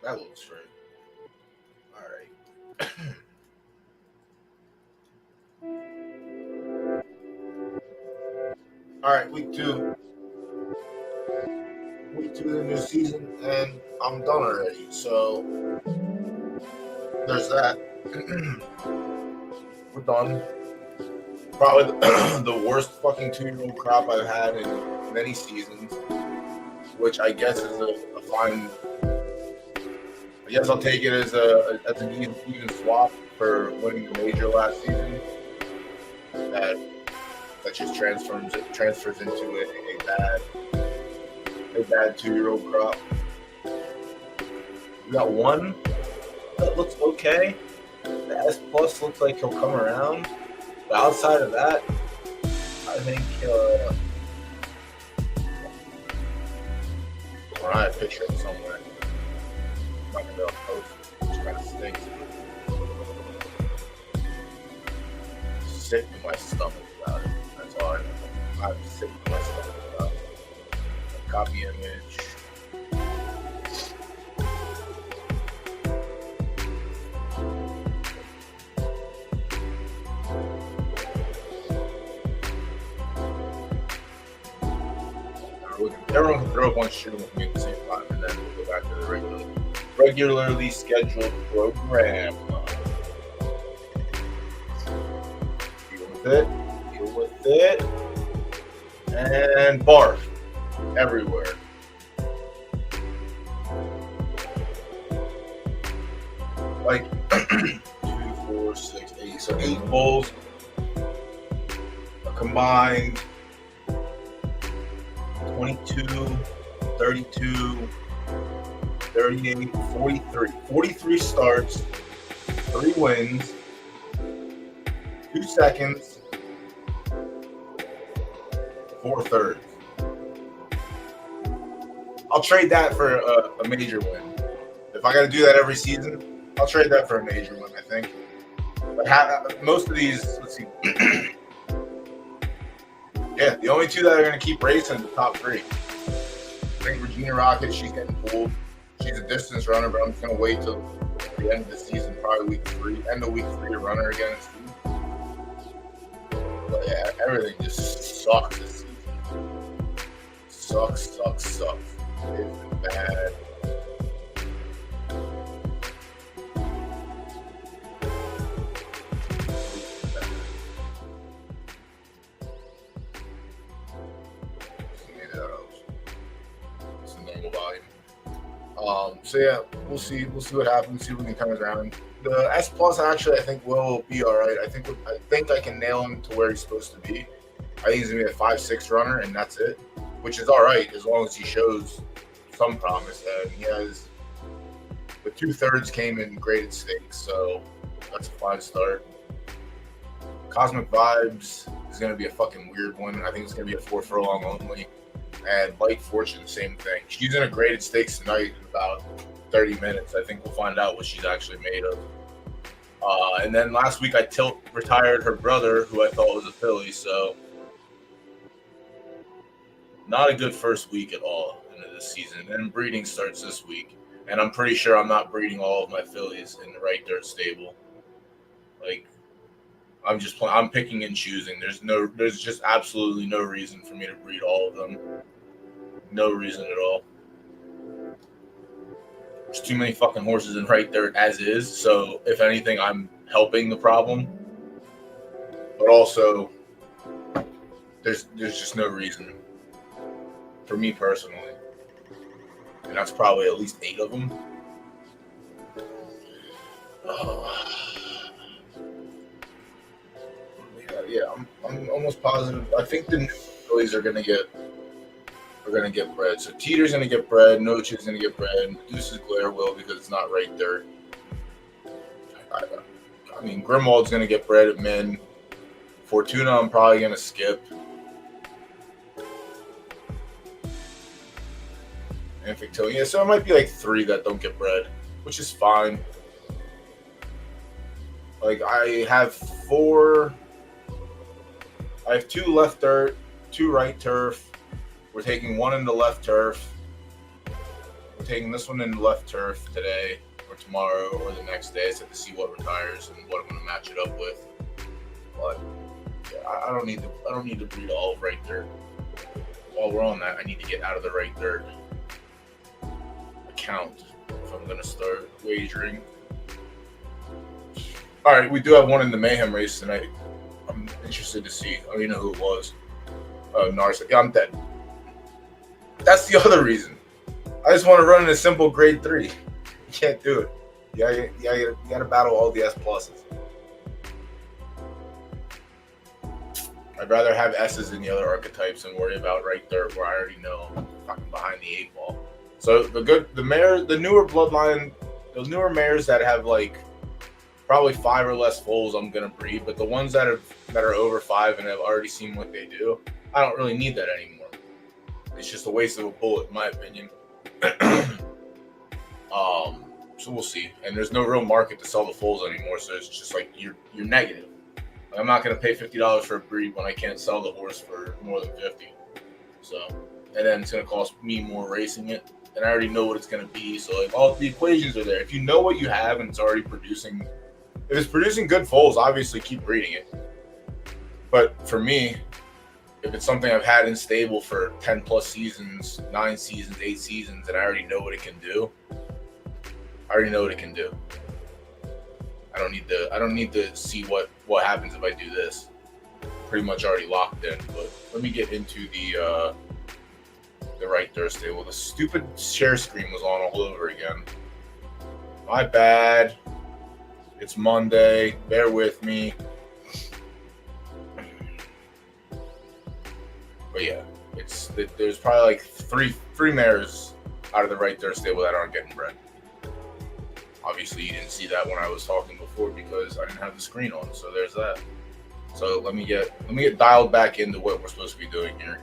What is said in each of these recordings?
That looks straight. All right. All right, week two. Week two of the new season, and I'm done already. So there's that. We're done. Probably the worst fucking 2-year-old crop I've had in many seasons, which I guess is a fine. I guess I'll take it as an even swap for winning the major last season. That just transfers into a bad 2-year-old crop. We got one that looks okay. The S plus looks like he'll come around. But outside of that, I think I have a picture of somewhere. I'm not gonna be able to post it, which kind of stinks. Sick to my stomach about it. That's all I know. I'm sick to my stomach about it. Copy image. Everyone can throw one shoe with me at the same time, and then we'll go back to the regularly scheduled program. Deal with it, and barf everywhere. Like 2, 4, 6, 8. So 8 bowls combined. 22, 32, 38, 43. 43 starts, 3 wins, 2 seconds, 4 thirds. I'll trade that for a major win. If I got to do that every season, I'll trade that for a major win, I think. But most of these, let's see. Yeah, the only 2 that are going to keep racing are the top 3. I think Regina Rocket, she's getting pulled. She's a distance runner, but I'm just going to wait till the end of the season, probably week 3, end of week 3 to run her again. But yeah, everything just sucks this season. Sucks. It's bad. So yeah, we'll see what happens. See if we can turn it around. The S plus actually, I think will be all right. I think I can nail him to where he's supposed to be. I think he's gonna be a 5-6 runner, and that's it, which is all right as long as he shows some promise. And he has the 2 thirds came in graded stakes, so that's a 5 start. Cosmic Vibes is gonna be a fucking weird one. I think it's gonna be a 4 furlong only. And Light Fortune, same thing. She's in a graded stakes tonight in about 30 minutes. I think we'll find out what she's actually made of. And then last week I retired her brother, who I thought was a filly, so not a good first week at all into this season. And then breeding starts this week, and I'm pretty sure I'm not breeding all of my fillies in the right dirt stable. Like, I'm picking and choosing. There's just absolutely no reason for me to breed all of them. No reason at all. There's too many fucking horses in right dirt as is. So if anything, I'm helping the problem. But also, there's just no reason for me personally. And that's probably at least 8 of them. Yeah, I'm almost positive. I think the new fillies are gonna get bred. So Teeter's gonna get bred, Noche's gonna get bred, Medusa's Glare will because it's not right dirt. I mean, Grimwald's gonna get bred at Min. Fortuna, I'm probably gonna skip. And Fictilian, yeah, so it might be like 3 that don't get bred, which is fine. Like I have 2 left dirt, 2 right turf. We're taking 1 into left turf. We're taking this one in left turf today or tomorrow or the next day. I just have to see what retires and what I'm going to match it up with. But yeah, I don't need to breed all of right third. While we're on that, I need to get out of the right third account if I'm going to start wagering. All right, we do have one in the Mayhem race tonight. I'm interested to see. I don't even know who it was. Nars. Yeah, I'm dead. That's the other reason. I just want to run in a simple grade 3. You can't do it. You gotta battle all the S pluses. I'd rather have S's in the other archetypes and worry about right third where I already know I'm fucking behind the 8 ball. So the newer bloodline, those newer mares that have like probably 5 or less foals, I'm gonna breed. But the ones that are over 5 and have already seen what they do, I don't really need that anymore. It's just a waste of a bullet, in my opinion. So we'll see. And there's no real market to sell the foals anymore, so it's just like you're negative. I'm not gonna pay $50 for a breed when I can't sell the horse for more than 50. So, and then it's gonna cost me more racing it, and I already know what it's gonna be. So like all the equations are there. If you know what you have and it's already producing, if it's producing good foals, obviously keep breeding it. But for me, if it's something I've had in stable for 10 plus seasons, 9 seasons, 8 seasons, and I already know what it can do, I don't need to see what happens if I do this. Pretty much already locked in. But let me get into the right third stable. The stupid share screen was on all over again. My bad. It's Monday. Bear with me. But yeah, there's probably like three mares out of the right third stable that aren't getting bred. Obviously, you didn't see that when I was talking before because I didn't have the screen on. So there's that. So let me get dialed back into what we're supposed to be doing here.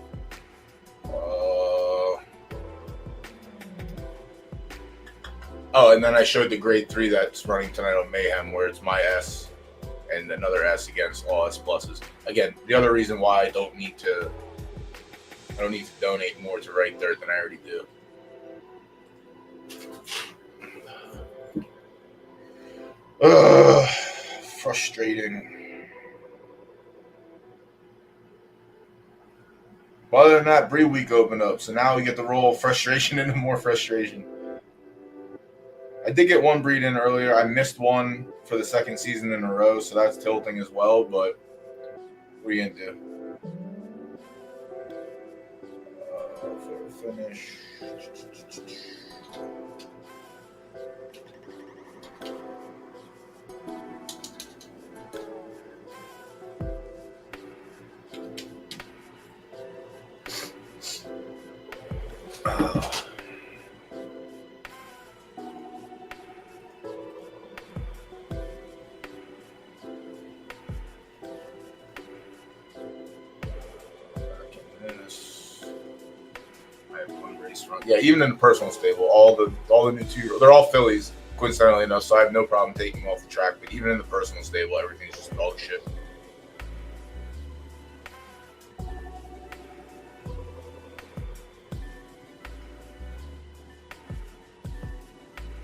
And then I showed the grade 3 that's running tonight on Mayhem, where it's my S and another S against all S pluses. Again, the other reason why I don't need to donate more to right third than I already do. Frustrating. But other than that, breed week opened up, so now we get to roll frustration into more frustration. I did get one breed in earlier. I missed one for the second season in a row, so that's tilting as well, but what are you gonna do? For the finish. Yeah, even in the personal stable, all the new 2-year-olds, they're all fillies, coincidentally enough, so I have no problem taking them off the track. But even in the personal stable, everything's just dog shit.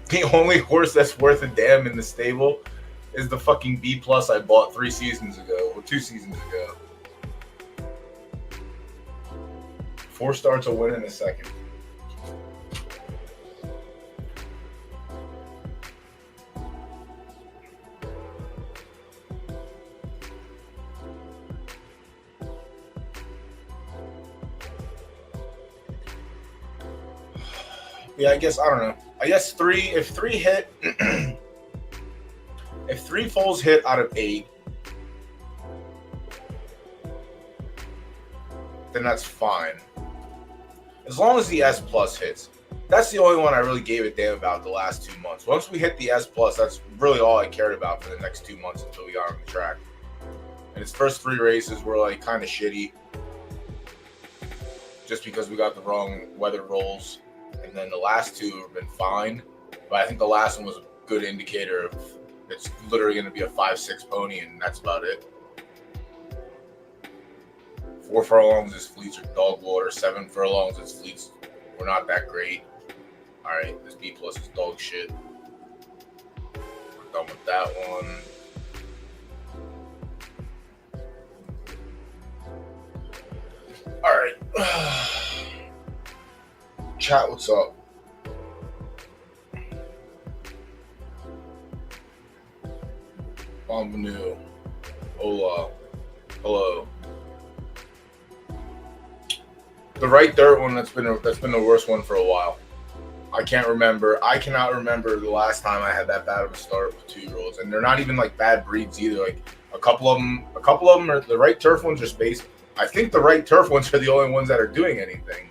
The only horse that's worth a damn in the stable is the fucking B plus I bought 3 seasons ago, or 2 seasons ago. 4 starts a win in a second. Yeah, I guess, I don't know. I guess if 3 hit, if 3 foals hit out of 8, then that's fine. As long as the S plus hits. That's the only one I really gave a damn about the last 2 months. Once we hit the S plus, that's really all I cared about for the next 2 months until we got on the track. And its first 3 races were like kind of shitty, just because we got the wrong weather rolls. And then the last 2 have been fine, but I think the last one was a good indicator of it's literally going to be a 5-6 pony, and that's about it. 4 furlongs, his fleets are dog water. 7 furlongs, his fleets were not that great. All right, this B plus is dog shit. We're done with that one. All right. Chat, what's up? Bombanu. Hola. Hello. The right dirt one that's been the worst one for a while. I cannot remember the last time I had that bad of a start with 2-year-olds, and they're not even like bad breeds either. Like a couple of them are the right turf ones are space. I think the right turf ones are the only ones that are doing anything.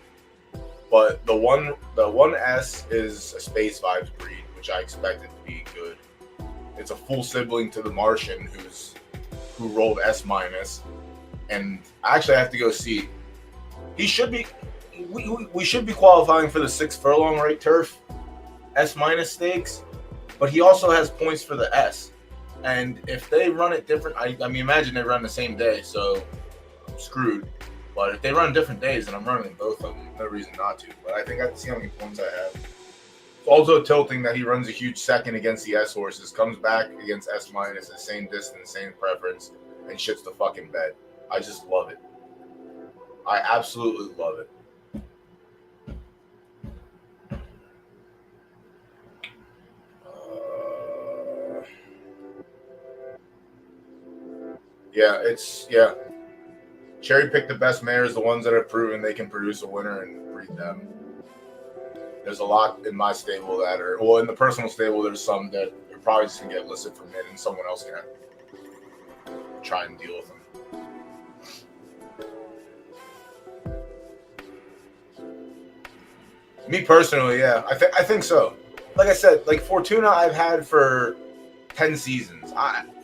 But the 1S is a space vibes breed, which I expected to be good. It's a full sibling to the Martian who rolled S minus, and actually I have to go see. He should be. We should be qualifying for the 6 furlong right turf S minus stakes, but he also has points for the S. And if they run it different, I mean, imagine they run the same day, so I'm screwed. But if they run different days, then I'm running both of them. No reason not to. But I think I have to see how many points I have. It's also tilting that he runs a huge second against the S horses, comes back against S minus, the same distance, same preference, and shits the fucking bed. I just love it. I absolutely love it. Yeah. Cherry pick the best mares, the ones that have proven they can produce a winner, and breed them. There's a lot in my stable that are, well, in the personal stable, there's some that are probably just gonna get listed for mid, and someone else can try and deal with them. Me personally, yeah, I think so. Like I said, like Fortuna, I've had for 10 seasons.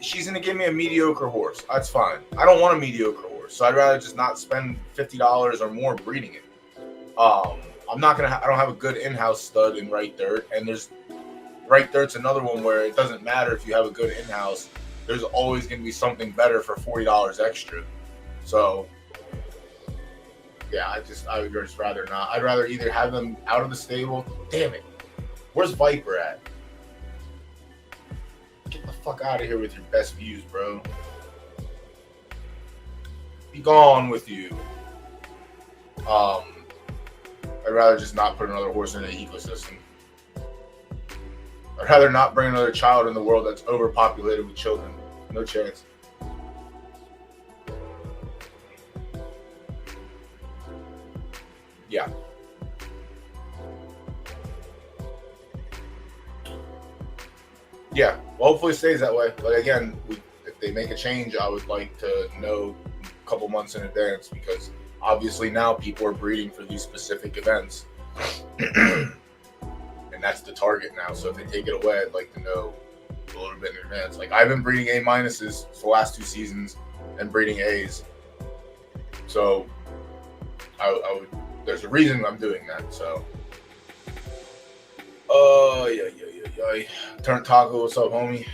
She's gonna give me a mediocre horse. That's fine. I don't want a mediocre horse, so I'd rather just not spend $50 or more breeding it. I'm not gonna. I don't have a good in-house stud in right dirt, and there's right dirt's another one where it doesn't matter if you have a good in-house. There's always gonna be something better for $40 extra. So yeah, I would just rather not. I'd rather either have them out of the stable. Damn it, where's Viper at? Get the fuck out of here with your best views, bro. Be gone with you. I'd rather just not put another horse in the ecosystem. I'd rather not bring another child in the world that's overpopulated with children. No chance. Yeah. Yeah. Well, hopefully it stays that way. But again, if they make a change, I would like to know a couple months in advance, because obviously now people are breeding for these specific events. And that's the target now. So if they take it away, I'd like to know a little bit in advance. Like, I've been breeding A minuses for the last 2 seasons and breeding A's. So I would, there's a reason I'm doing that. So yeah. Turn Taco, what's up, homie?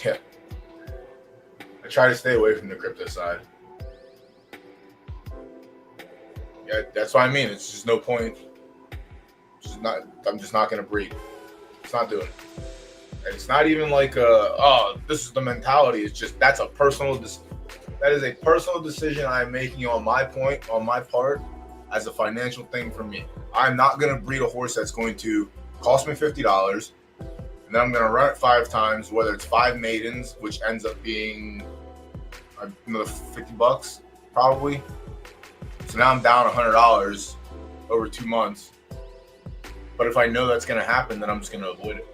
Yeah. I try to stay away from the crypto side. Yeah, that's what I mean. It's just no point. I'm just not going to breed. It's not doing it. And it's not even like, this is the mentality. It's just, that is a personal decision I'm making on my part as a financial thing for me. I'm not going to breed a horse that's going to cost me $50, and then I'm going to run it 5 times, whether it's 5 maidens, which ends up being another $50 probably. So now I'm down $100 over 2 months. But if I know that's going to happen, then I'm just going to avoid it.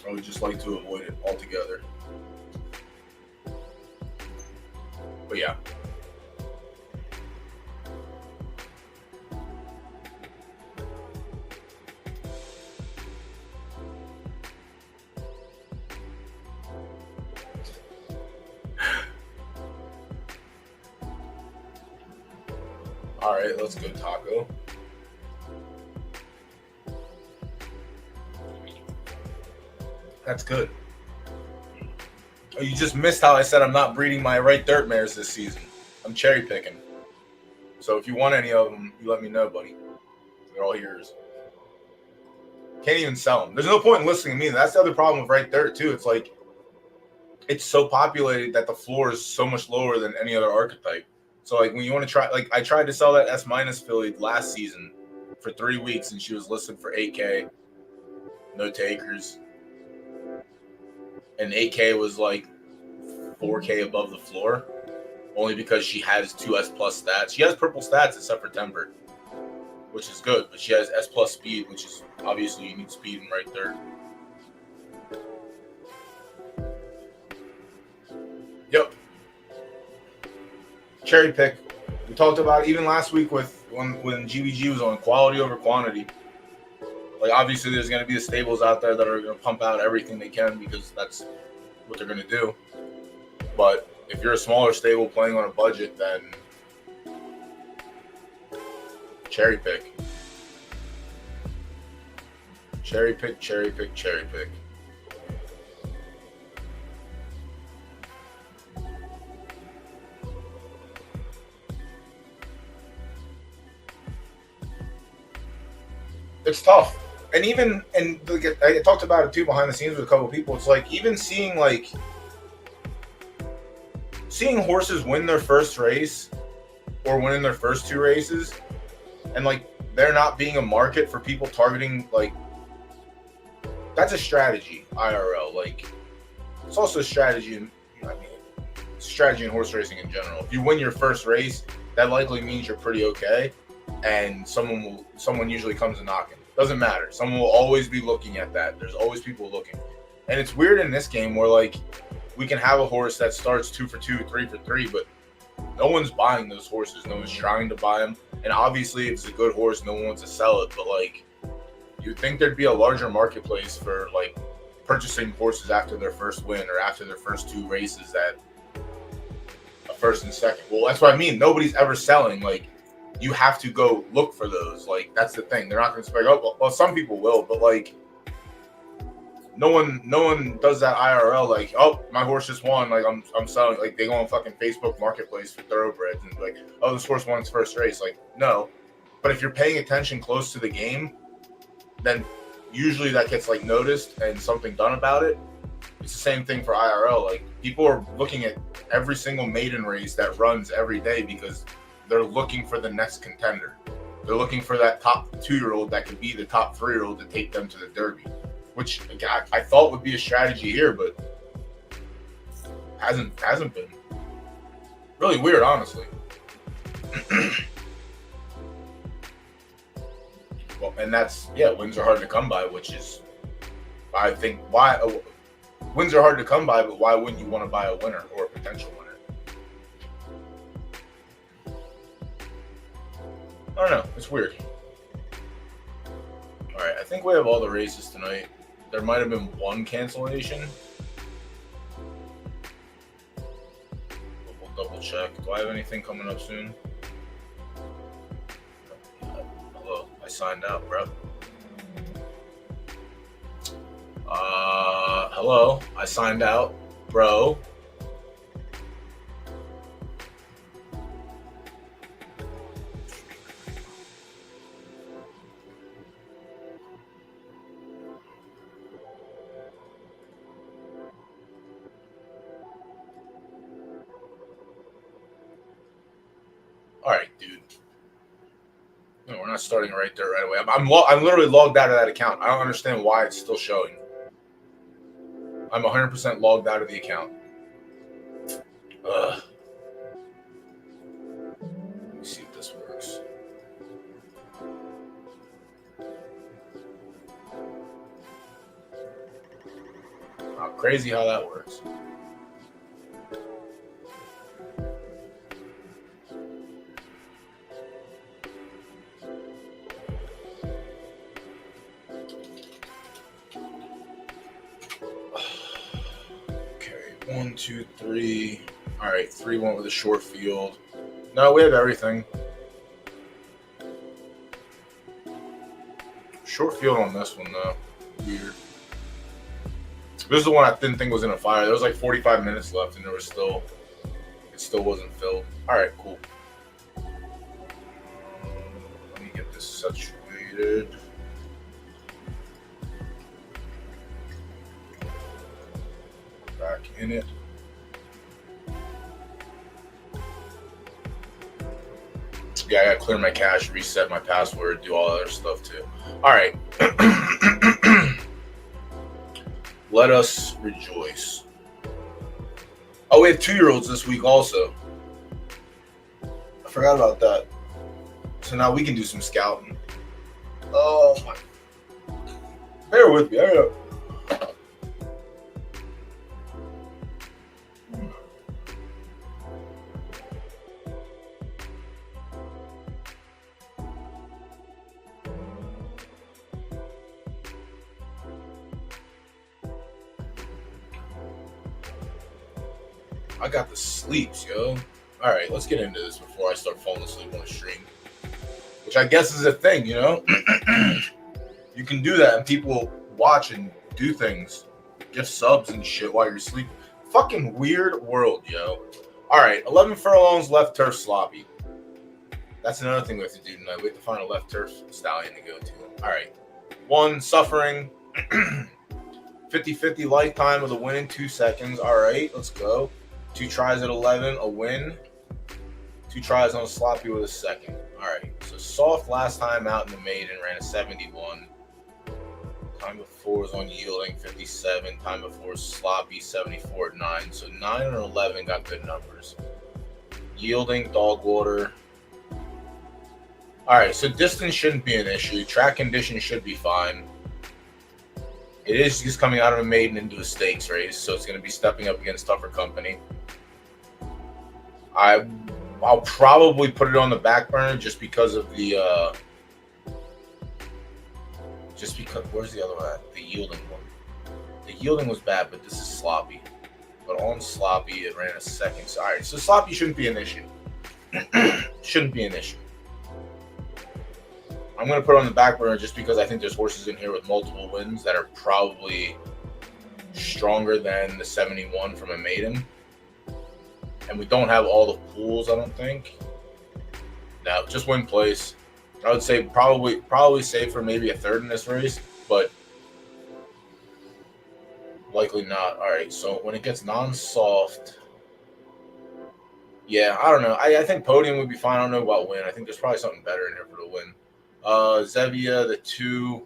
I would just like to avoid it altogether. But yeah. All right, let's go Taco. That's good. Oh, you just missed how I said I'm not breeding my right dirt mares this season. I'm cherry picking. So if you want any of them, you let me know, buddy. They're all yours. Can't even sell them. There's no point in listening to me. That's the other problem with right dirt too. It's like it's so populated that the floor is so much lower than any other archetype. So like when you want to try, like I tried to sell that S- filly last season for 3 weeks and she was listed for 8K, no takers, and 8K was like 4K above the floor, only because she has 2 S plus stats. She has purple stats except for temper, which is good, but she has S plus speed, which is obviously you need speed in right there. Yep. Cherry pick. We talked about it even last week with when GVG was on quality over quantity. Like obviously there's going to be the stables out there that are going to pump out everything they can because that's what they're going to do. But if you're a smaller stable playing on a budget, then cherry pick. Cherry pick, cherry pick, cherry pick. It's tough. And even, and I talked about it too behind the scenes with a couple of people. It's like even seeing horses win their first race or winning their first 2 races, and like there not being a market for people targeting, like that's a strategy IRL. Like it's also a strategy in, strategy in horse racing in general. If you win your first race, that likely means you're pretty okay, and someone usually comes a knocking. Doesn't matter. Someone will always be looking at that. There's always people looking, and it's weird in this game where like we can have a horse that starts 2 for 2, 3 for 3, but no one's buying those horses. No one's trying to buy them, and obviously if it's a good horse, no one wants to sell it. But like you'd think there'd be a larger marketplace for like purchasing horses after their first win or after their first 2 races at a first and second. Well, that's what I mean. Nobody's ever selling. Like you have to go look for those. Like that's the thing. They're not going to spec up. Well, some people will, but like no one does that IRL. Like, oh, my horse just won. Like I'm selling. Like they go on fucking Facebook Marketplace for thoroughbreds and like, oh, this horse won its first race. Like no, but if you're paying attention close to the game, then usually that gets like noticed and something done about it. It's the same thing for IRL. Like people are looking at every single maiden race that runs every day because they're looking for the next contender. They're looking for that top 2-year-old that could be the top 3-year-old to take them to the Derby, which I thought would be a strategy here, but hasn't been. Really weird, honestly. Well, and that's wins are hard to come by, which is I think why wins are hard to come by, but why wouldn't you want to buy a winner or a potential winner? I don't know. It's weird. All right, I think we have all the races tonight. There might have been one cancellation. But we'll double check. Do I have anything coming up soon? Hello, I signed out, bro. Hello, I signed out, bro. All right, dude. No, we're not starting right there right away. I'm literally logged out of that account. I don't understand why it's still showing. I'm 100% logged out of the account. Ugh. Let me see if this works. Oh, crazy how that works. Okay, 1, 2, 3. All right, 3 went with a short field. No, we have everything. Short field on this one though. Weird. This is the one I didn't think was in a fire. There was like 45 minutes left, and it still wasn't filled. All right, cool. Let me get this saturated. Back in it. Yeah, I gotta clear my cache, reset my password, do all that other stuff too. All right. Let us rejoice. Oh, we have 2-year-olds this week also. I forgot about that. So now we can do some scouting. Oh my. Bear with me. Hurry up. I got the sleeps, yo. All right, let's get into this before I start falling asleep on a stream. Which I guess is a thing, you know? You can do that and people watch and do things. Give subs and shit while you're sleeping. Fucking weird world, yo. All right, 11 furlongs, left turf sloppy. That's another thing we have to do tonight. We have to find a left turf stallion to go to. All right. 1, suffering. 50-50 lifetime with a win in 2 seconds. All right, let's go. 2 tries at 11, a win. 2 tries on sloppy with a second. All right, so soft last time out in the maiden ran a 71. Time before was on yielding 57. Time before sloppy 74 at 9. So 9 and 11 got good numbers. Yielding, dog water. All right, so distance shouldn't be an issue. Track conditions should be fine. It is just coming out of a maiden into a stakes race, so it's going to be stepping up against tougher company. I'll probably put it on the back burner just because of the where's the other one at? The yielding one. The yielding was bad, but this is sloppy. But on sloppy, it ran a second. So, all right, so sloppy shouldn't be an issue. Shouldn't be an issue. I'm going to put it on the back burner just because I think there's horses in here with multiple wins that are probably stronger than the 71 from a maiden. And we don't have all the pools, I don't think. No, just win place. I would say probably safe for maybe a third in this race, but likely not. All right, so when it gets non-soft, yeah, I don't know. I think podium would be fine. I don't know about win. I think there's probably something better in here for the win. Zevia, the 2,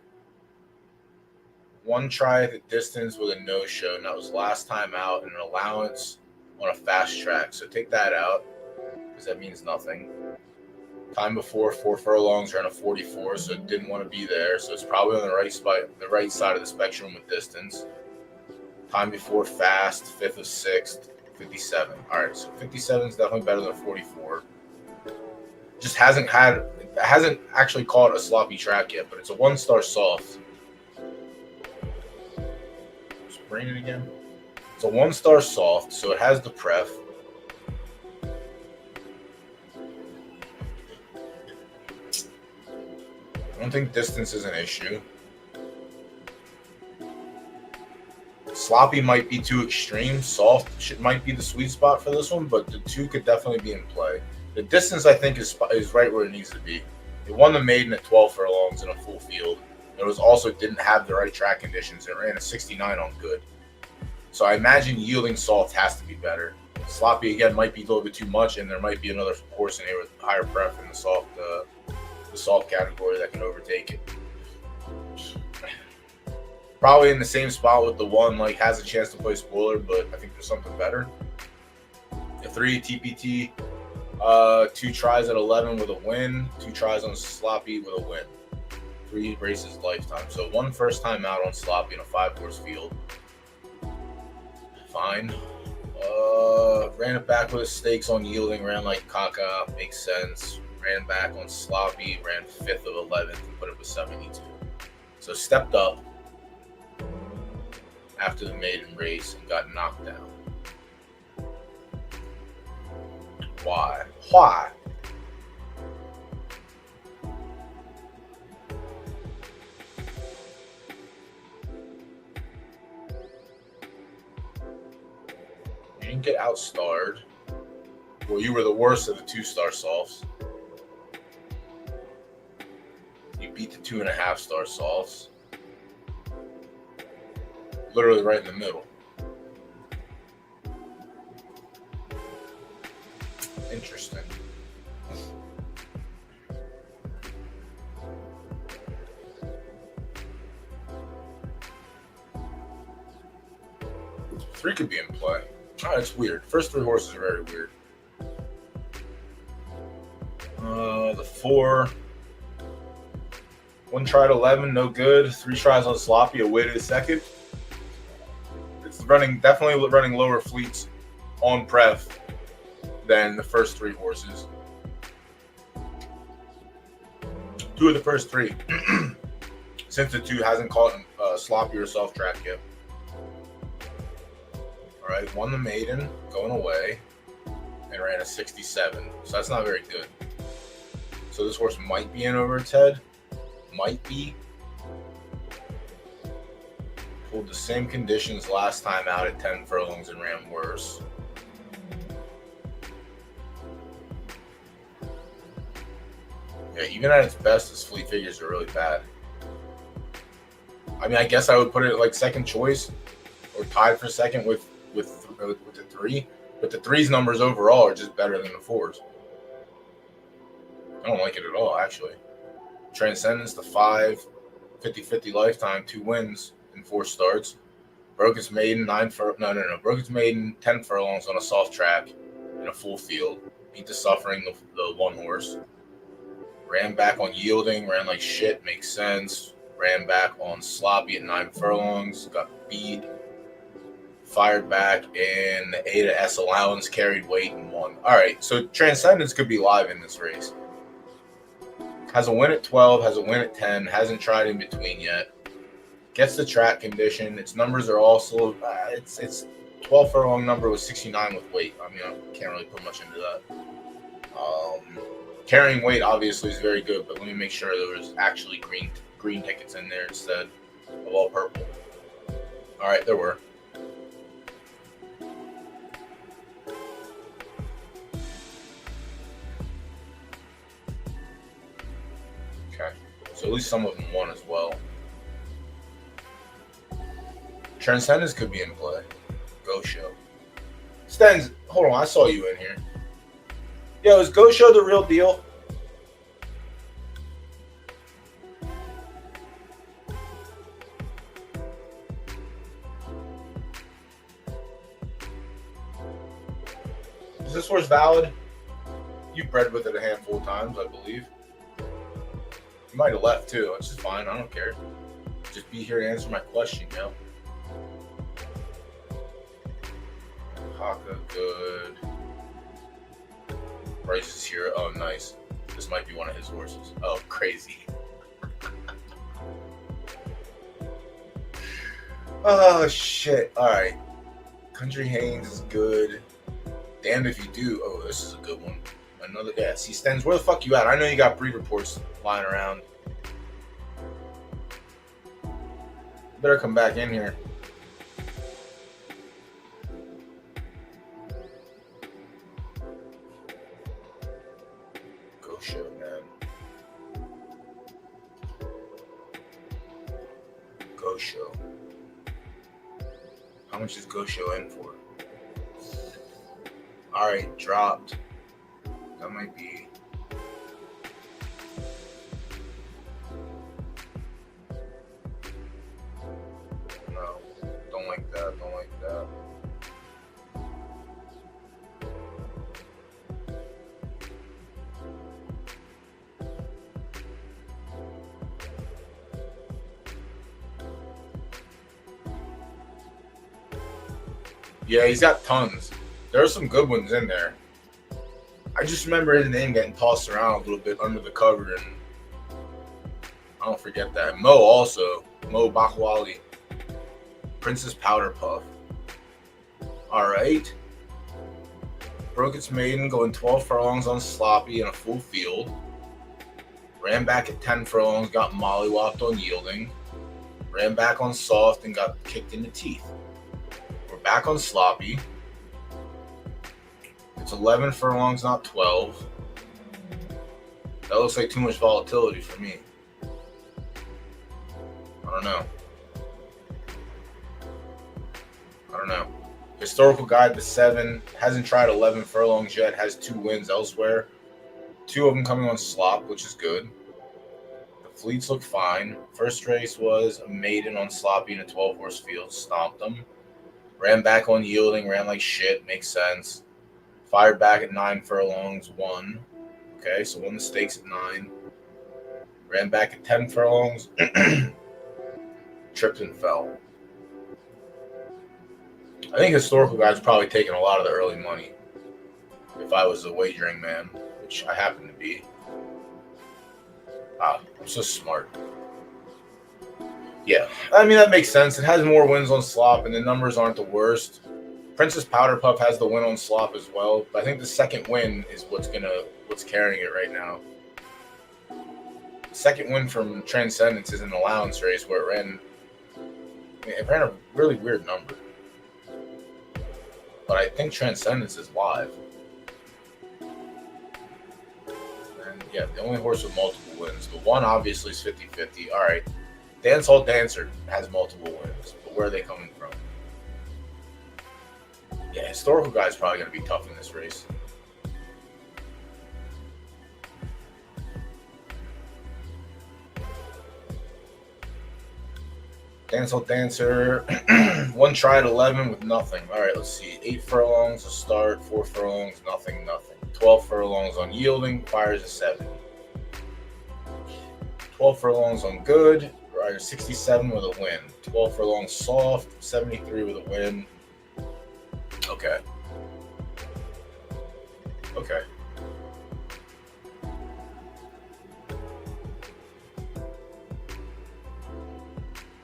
1 try at the distance with a no-show, and that was last time out, and an allowance on a fast track. So take that out because that means nothing. Time before 4 furlongs ran a 44, so it didn't want to be there. So it's probably on the right side of the spectrum with distance. Time before fast, 5th of 6th, 57. All right, so 57 is definitely better than 44. Just hasn't actually caught a sloppy track yet, but it's a 1-star soft. Just bring it again. It's a 1-star soft, so it has the pref. I don't think distance is an issue. Sloppy might be too extreme. Soft might be the sweet spot for this one, but the 2 could definitely be in play. The distance, I think, is right where it needs to be. It won the maiden at 12 furlongs in a full field. It was also didn't have the right track conditions. It ran a 69 on good. So I imagine yielding soft has to be better. Sloppy, again, might be a little bit too much, and there might be another horse in here with higher pref in the soft category that can overtake it. Probably in the same spot with the 1, like, has a chance to play spoiler, but I think there's something better. The 3, TPT, 2 tries at 11 with a win, 2 tries on sloppy with a win. 3 races lifetime. So 1 first time out on sloppy in a 5-horse field. Fine. Ran it back with a stakes on yielding, ran like caca, makes sense. Ran back on sloppy, ran 5th of 11th and put it with 72. So stepped up after the maiden race and got knocked down. Why? didn't get outstarred. Well, you were the worst of the 2-star softs. You beat the 2.5-star softs. Literally right in the middle. Interesting. Three could be in play. Oh, it's weird. First 3 horses are very weird. The 4. 1 try at 11, no good. 3 tries on sloppy, awaited a second. It's definitely running lower fleets on pref than the first 3 horses. 2 of the first 3. Since the 2 hasn't caught sloppy or soft track yet. All right, won the maiden, going away, and ran a 67. So that's not very good. So this horse might be in over its head. Might be. Pulled the same conditions last time out at 10 furlongs and ran worse. Yeah, even at its best, his fleet figures are really bad. I mean, I guess I would put it like second choice or tied for second with the 3. But the 3's numbers overall are just better than the 4's. I don't like it at all, actually. Transcendence, the 5, 50-50 lifetime, 2 wins in 4 starts. Broke its maiden, Broke its maiden 10 furlongs on a soft track in a full field. Beat the Suffering, the 1 horse. Ran back on Yielding, ran like shit, makes sense. Ran back on Sloppy at 9 furlongs, got beat. Fired back in the Ada S allowance, carried weight, and won. All right, so Transcendence could be live in this race. Has a win at 12, has a win at 10, hasn't tried in between yet. Gets the track condition. Its numbers are also, it's 12 furlong number with 69 with weight. I mean, I can't really put much into that. Carrying weight obviously is very good, but let me make sure there was actually green tickets in there instead of all purple. All right, there were. Okay, so at least some of them won as well. Transcendence could be in play. Go Show. Stens, hold on, I saw you in here. Yo, is Go Show the real deal? Is this horse valid? You've bred with it a handful of times, I believe. You might have left too. It's just fine. I don't care. Just be here to answer my question, yo. Haka, good. Bryce is here. Oh, nice. This might be one of his horses. Oh, crazy. Oh, shit. All right. Country Haynes is good. Damned if you do. Oh, this is a good one. Another. Yeah, see, Stens, where the fuck you at? I know you got breed reports lying around. Better come back in here. Go Show, man. Go Show. How much is Go Show in for? All right, dropped. That might be. No, don't like that. Don't like that. Yeah, he's got tons. There are some good ones in there. I just remember his name getting tossed around a little bit under the cover, and I don't forget that. Mo also. Mo Bakwali. Princess Powder Puff. All right. Broke its maiden, going 12 furlongs on Sloppy in a full field. Ran back at 10 furlongs, got mollywopped on Yielding. Ran back on Soft and got kicked in the teeth. We're back on Sloppy. It's 11 furlongs, not 12. That looks like too much volatility for me. I don't know. Historical guide to 7. Hasn't tried 11 furlongs yet. Has 2 wins elsewhere. 2 of them coming on slop, which is good. The fleets look fine. First race was a maiden on sloppy in a 12-horse field. Stomped them. Ran back on yielding. Ran like shit. Makes sense. Fired back at 9 furlongs. Won. Okay, so won the stakes at 9. Ran back at 10 furlongs. Tripped and fell. I think historical guys probably taking a lot of the early money. If I was a wagering man, which I happen to be. I'm so smart. Yeah, I mean, that makes sense. It has more wins on slop, and the numbers aren't the worst. Princess Powder Puff has the win on slop as well, but I think the second win is what's carrying it right now. Second win from Transcendence is an allowance race where it ran a really weird number. But I think Transcendence is live. And yeah, the only horse with multiple wins. The one obviously is 50-50. All right. Dancehall Dancer has multiple wins, but where are they coming from? Yeah, historical guy's probably going to be tough in this race. Dancehall Dancer, 1 try at 11 with nothing. All right, let's see. 8 furlongs to start, 4 furlongs, nothing. 12 furlongs on yielding, fires a 7. 12 furlongs on good, rider 67 with a win. 12 furlongs soft, 73 with a win. Okay.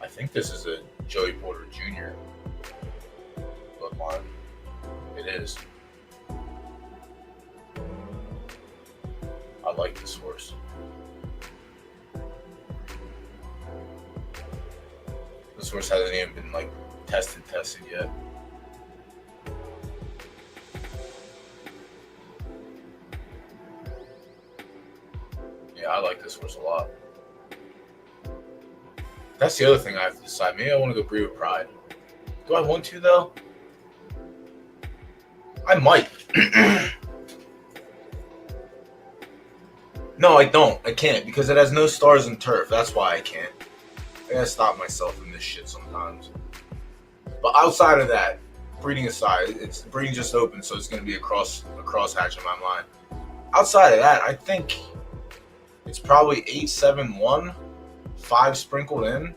I think this is a Joey Porter Jr. bloodline. It is. I like this horse. This horse hasn't even been tested yet. Yeah, I like this horse a lot. That's the other thing I have to decide. Maybe I want to go breed with Pride. Do I want to, though? I might. No, I don't. I can't because it has no stars and turf. That's why I can't. I gotta stop myself in this shit sometimes. But outside of that, breeding aside, breeding just open, so it's gonna be a crosshatch in my mind. Outside of that, I think it's probably 8, 7, 1. 5 sprinkled in.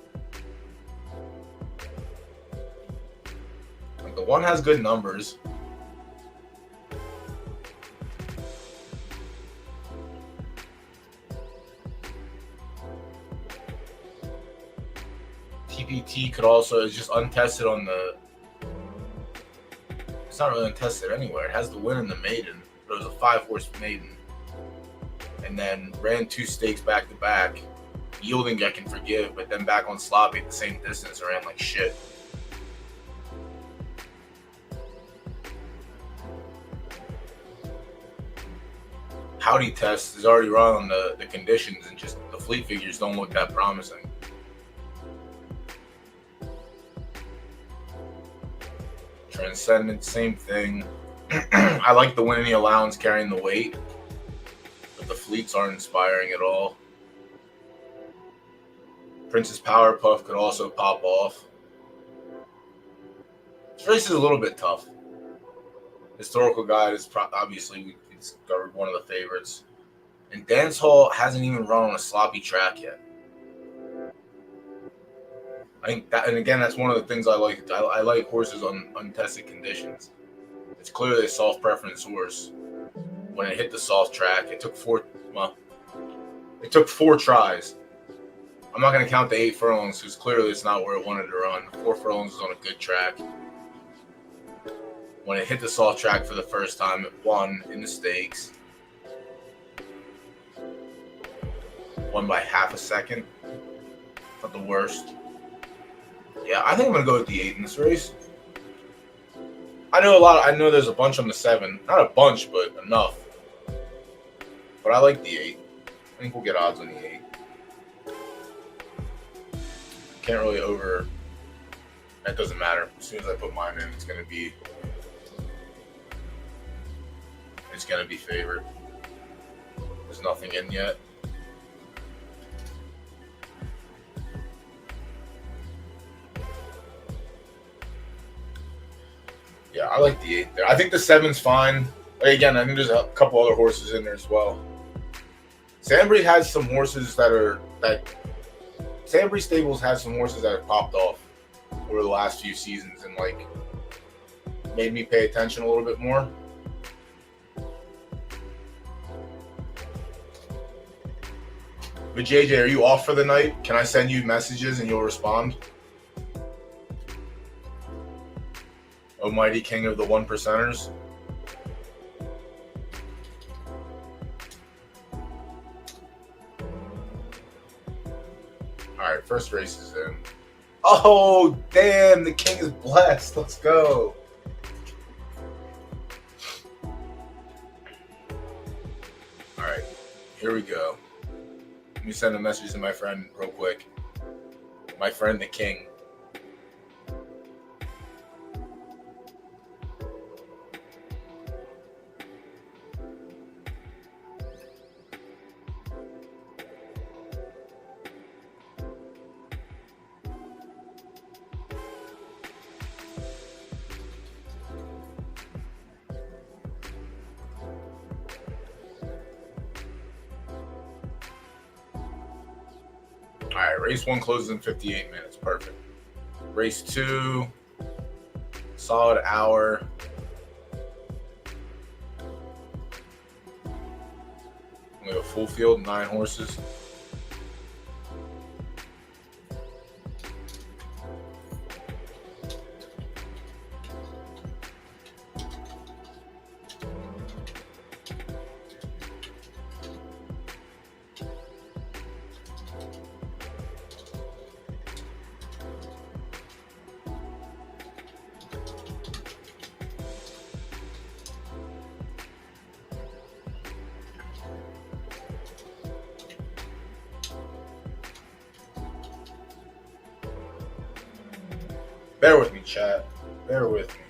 The 1 has good numbers. TPT could also is just untested on the. It's not really untested anywhere. It has the win in the maiden, but it was a 5-horse maiden, and then ran 2 stakes back to back. Yielding I can forgive, but then back on sloppy at the same distance ran like shit. Howdy test is already run on the conditions, and just the fleet figures don't look that promising. Transcendent, same thing. I like the win in the allowance carrying the weight, but the fleets aren't inspiring at all. Princess Power Puff could also pop off. This race is a little bit tough. Historical guide is obviously we discovered one of the favorites, and Dancehall hasn't even run on a sloppy track yet. I think that, and again, that's one of the things I like. I like horses on untested conditions. It's clearly a soft preference horse. When it hit the soft track, it took 4 tries. I'm not going to count the 8 furlongs because clearly it's not where it wanted to run. 4 furlongs was on a good track. When it hit the soft track for the first time, it won in the stakes. Won by half a second. Not the worst. Yeah, I think I'm going to go with the 8 in this race. I know a lot. I know there's a bunch on the 7. Not a bunch, but enough. But I like the 8. I think we'll get odds on the 8. Can't really over. That doesn't matter. As soon as I put mine in, it's gonna be favored. There's nothing in yet. Yeah, I like the 8 there. I think the 7's fine. Again, I think there's a couple other horses in there as well. Sandbury has some horses Sandbury Stables has some horses that have popped off over the last few seasons and like made me pay attention a little bit more. But JJ, are you off for the night? Can I send you messages and you'll respond? Almighty King of the 1%ers. All right, first race is in. Oh, damn, the king is blessed. Let's go. All right, here we go. Let me send a message to my friend real quick. My friend, the king. All right, race 1 closes in 58 minutes. Perfect. Race 2, solid hour. We have a full field, 9 horses. Bear with me, chat. Bear with me.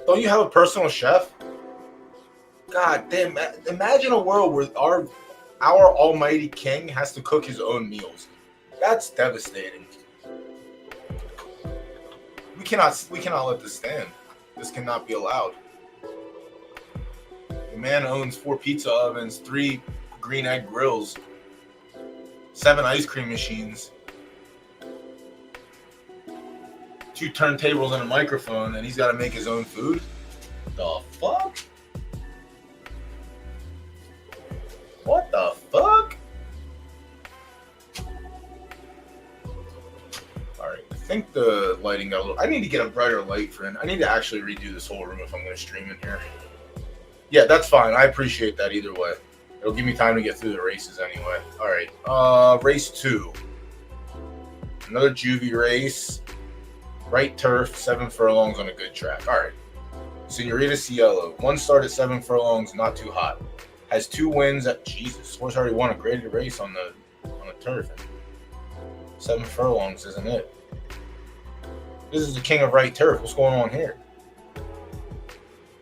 Don't you have a personal chef? God damn! Imagine a world where our almighty king has to cook his own meals. That's devastating. We cannot let this stand. This cannot be allowed. The man owns 4 pizza ovens, 3 green egg grills, 7 ice cream machines, 2 turntables and a microphone, and he's got to make his own food. The fuck? What the fuck? Alright, I think the lighting got a little... I need to get a brighter light, friend. I need to actually redo this whole room if I'm going to stream in here. Yeah, that's fine. I appreciate that either way. It'll give me time to get through the races anyway. Alright, race 2. Another juvie race. Right turf, 7 furlongs on a good track. Alright. Senorita Cielo. 1 start at 7 furlongs, not too hot. Has 2 wins at... Jesus, horse already won a graded race on the turf. 7 furlongs isn't it. This is the king of right turf. What's going on here?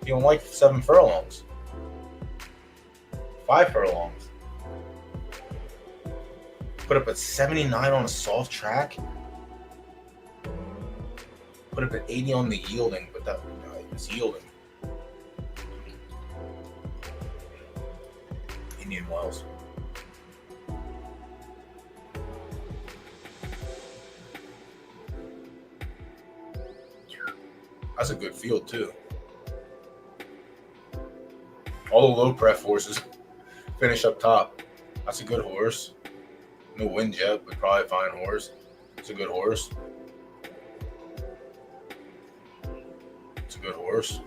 You don't like 7 furlongs. 5 furlongs. Put up at 79 on a soft track. Put up at 80 on the yielding, but that was yielding. Indian Wells. That's a good field too. All the low prep horses finish up top. That's a good horse. No win yet, but probably a fine horse. It's a good horse. It's a good horse.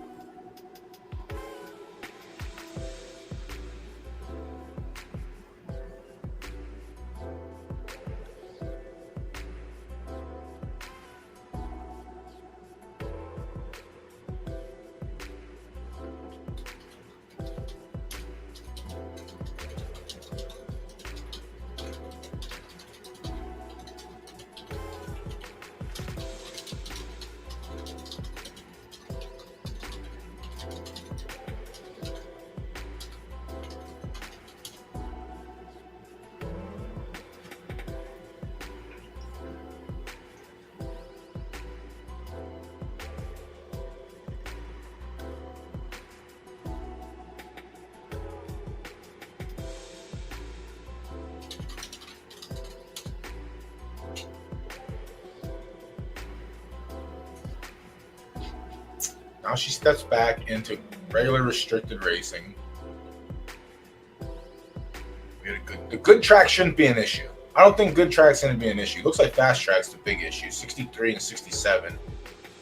Now she steps back into regular restricted racing. The good track shouldn't be an issue. I don't think good track's going to be an issue. Looks like fast track's the big issue. 63 and 67.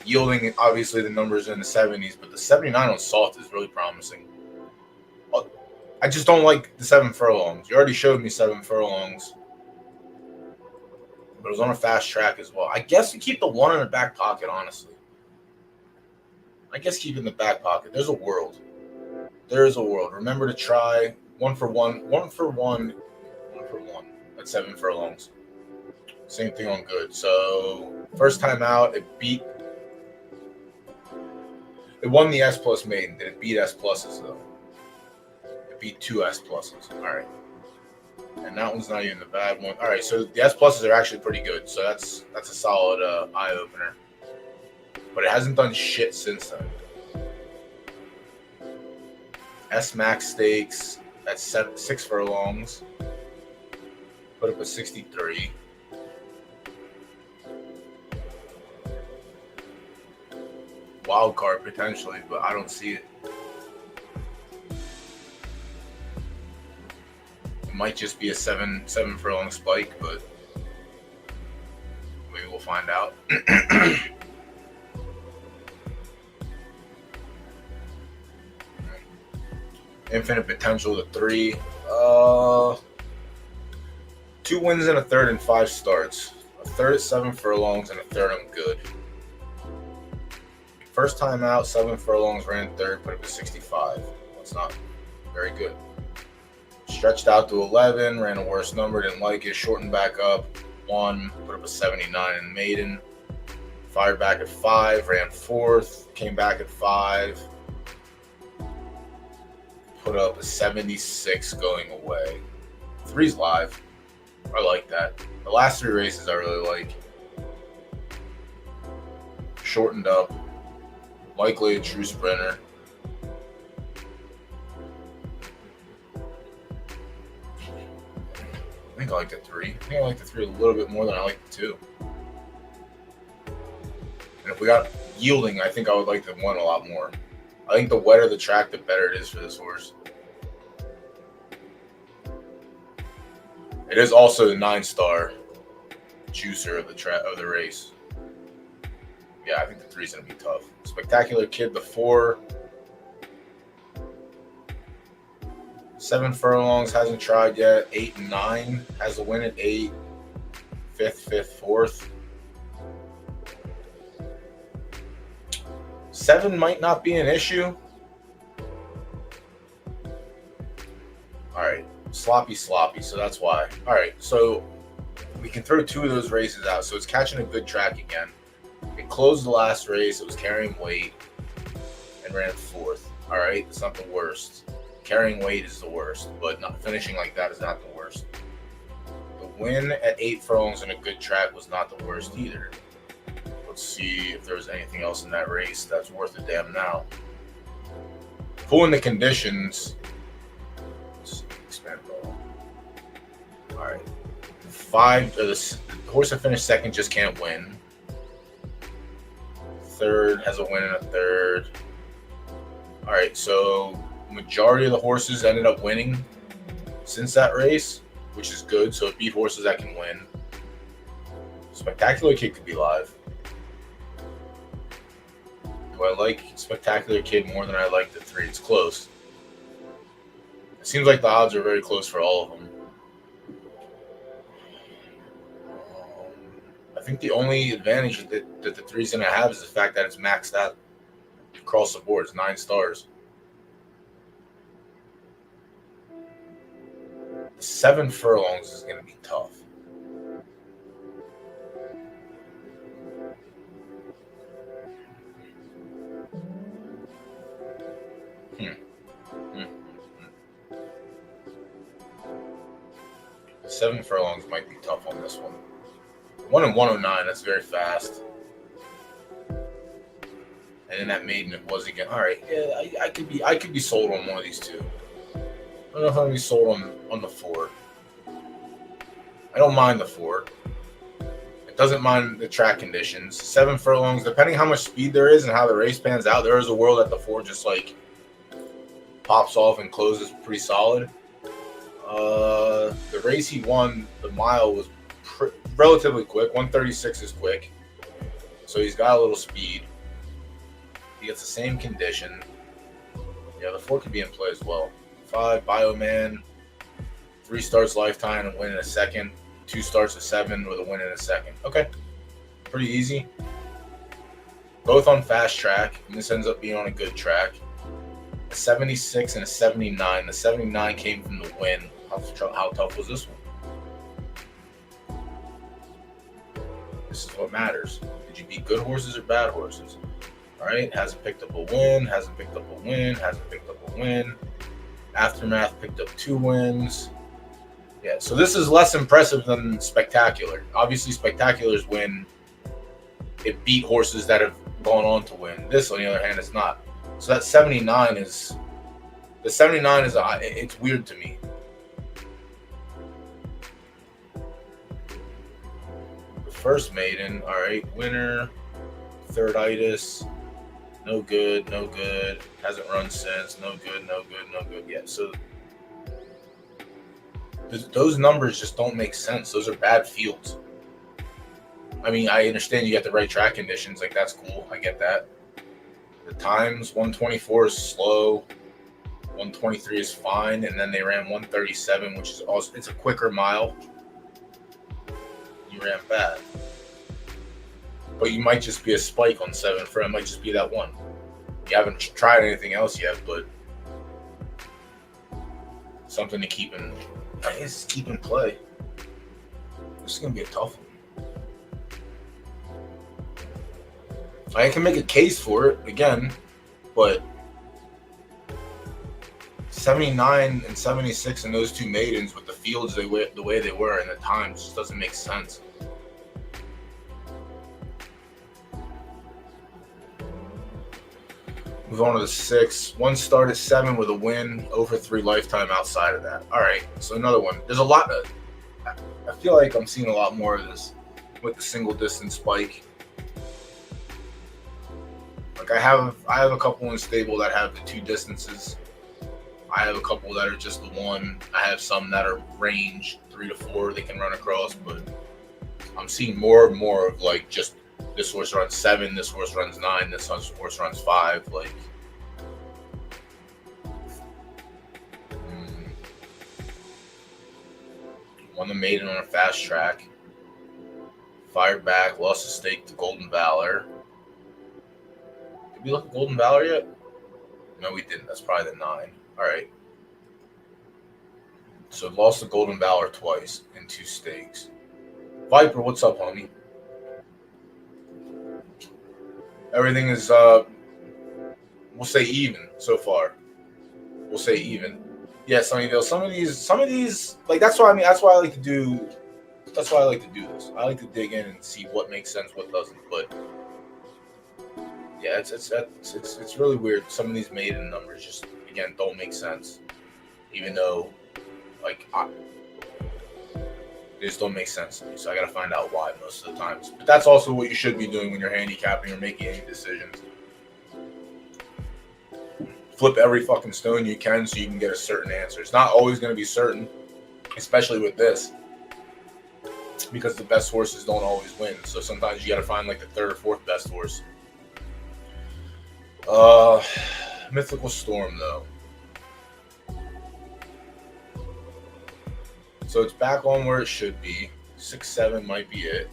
Yielding, obviously, the numbers are in the 70s, but the 79 on soft is really promising. I just don't like the 7 furlongs. You already showed me 7 furlongs. But it was on a fast track as well. I guess we keep the 1 in the back pocket, honestly. I guess keep it in the back pocket. There's a world. There is a world. Remember to try 1 for 1. 1 for 1. 1 for 1. At 7 furlongs. Same thing on good. So, first time out, it won the S Plus maiden. Did it beat S Pluses, though? It beat 2 S Pluses. All right. And that one's not even the bad one. All right, so the S Pluses are actually pretty good. So that's a solid eye-opener. But it hasn't done shit since then. S Max Stakes at 6 furlongs. Put up a 63. Wild card potentially, but I don't see it. It might just be a 7 furlong spike, but maybe we'll find out. Infinite Potential to 3. 2 wins and a third in 5 starts. A third at 7 furlongs and a third on good. First time out, 7 furlongs, ran third, put up to 65. That's not very good. Stretched out to 11, ran a worse number, didn't like it. Shortened back up, 1, put up a 79 in maiden. Fired back at 5, ran 4th, came back at 5. Put up a 76 going away. 3's live. I like that. The last 3 races I really like. Shortened up. Likely a true sprinter. I think I like the 3. I think I like the 3 a little bit more than I like the 2. And if we got yielding, I think I would like the 1 a lot more. I think the wetter the track, the better it is for this horse. It is also the 9-star juicer of the race. Yeah, I think the 3's going to be tough. Spectacular Kid, the 4. 7 furlongs, hasn't tried yet. 8 and 9, has a win at 8. 5th, 4th. 7 might not be an issue. All right, sloppy, so that's why. All right, so we can throw 2 of those races out. So it's catching a good track again. It closed the last race. It was carrying weight and ran 4th. All right, it's not the worst. Carrying weight is the worst, but not finishing like that is not the worst. The win at 8 furlongs in a good track was not the worst either. Let's see if there was anything else in that race that's worth a damn now. Pulling the conditions. Let's expand All right. The horse that finished second just can't win. Third has a win and a third. All right, so majority of the horses ended up winning since that race, which is good. So it beat horses that can win. Spectacular Kid could be live. Do I like Spectacular Kid more than I like the 3? It's close. It seems like the odds are very close for all of them. I think the only advantage that the 3's going to have is the fact that it's maxed out across the board. It's 9 stars. 7 furlongs is going to be tough. The 7 furlongs might be tough on this one. 1 in 109, that's very fast. And then that maiden, it was again. All right, yeah, I could be sold on one of these two. I don't know if I'm gonna be sold on the 4. I don't mind the 4. It doesn't mind the track conditions. 7 furlongs, depending how much speed there is and how the race pans out, there is a world that the 4 just like pops off and closes pretty solid. The race he won, the mile was relatively quick. 136 is quick, so he's got a little speed. He gets the same condition. Yeah, the 4 could be in play as well. 5 Bioman, 3 starts lifetime and win in a second. 2 starts of 7 with a win in a second. Okay, pretty easy. Both on fast track, and this ends up being on a good track. A 76 and a 79. The 79 came from the win. How tough was this one? This is what matters. Did you beat good horses or bad horses? All right, hasn't picked up a win, hasn't picked up a win, hasn't picked up a win. Aftermath picked up 2 wins. Yeah, so this is less impressive than Spectacular. Obviously, Spectacular's win, it beat horses that have gone on to win. This, on the other hand, is not. So that 79 is, the 79 is, it's weird to me. The first maiden, all right, winner, thirditis, no good, no good, hasn't run since, no good, no good, no good. Yeah, so those numbers just don't make sense. Those are bad fields. I mean, I understand you got the right track conditions, like that's cool, I get that. The times, 124 is slow, 123 is fine, and then they ran 137, which is also, it's a quicker mile. You ran bad. But you might just be a spike on 7 for it might just be that one. You haven't tried anything else yet, but something to keep in play. This is gonna be a tough one. I can make a case for it again, but 79 and 76 and those 2 maidens with the fields the way they were and the times just doesn't make sense. Move on to the 6. 1 start at 7 with a win, over 3 lifetime outside of that. All right, so another one. There's a lot of, I feel like I'm seeing a lot more of this with the single distance spike. Like I have a couple in stable that have the 2 distances. I have a couple that are just the 1. I have some that are range 3 to 4 they can run across, but I'm seeing more and more of like just this horse runs 7, this horse runs 9, this horse runs 5. Like, won the maiden on a fast track, fired back, lost a stake to Golden Valor. Did we look at Golden Valor yet? No, we didn't. That's probably the 9. All right. So lost to Golden Valor twice in 2 stakes. Viper, what's up, homie? Everything is, we'll say even so far. We'll say even. Yeah, Sunnyvale. Some of these, like that's why I like to do this. I like to dig in and see what makes sense, what doesn't. But yeah, it's really weird. Some of these maiden numbers just again don't make sense, even though like They just don't make sense to me. So I got to find out why most of the times. But that's also what you should be doing when you're handicapping or making any decisions. Flip every fucking stone you can so you can get a certain answer. It's not always going to be certain, especially with this, because the best horses don't always win. So sometimes you got to find like the third or fourth best horse. Mythical Storm though. So it's back on where it should be. 6-7 might be it.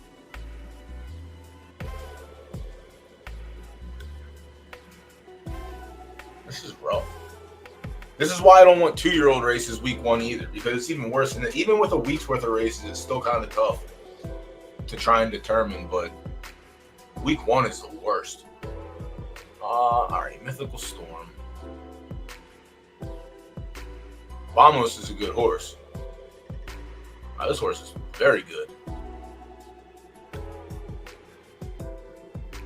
This is rough. This is why I don't want 2-year-old races week 1 either, because it's even worse. And even with a week's worth of races, it's still kind of tough to try and determine. But week 1 is the worst. All right, Mythical Storm. Vamos is a good horse. This horse is very good.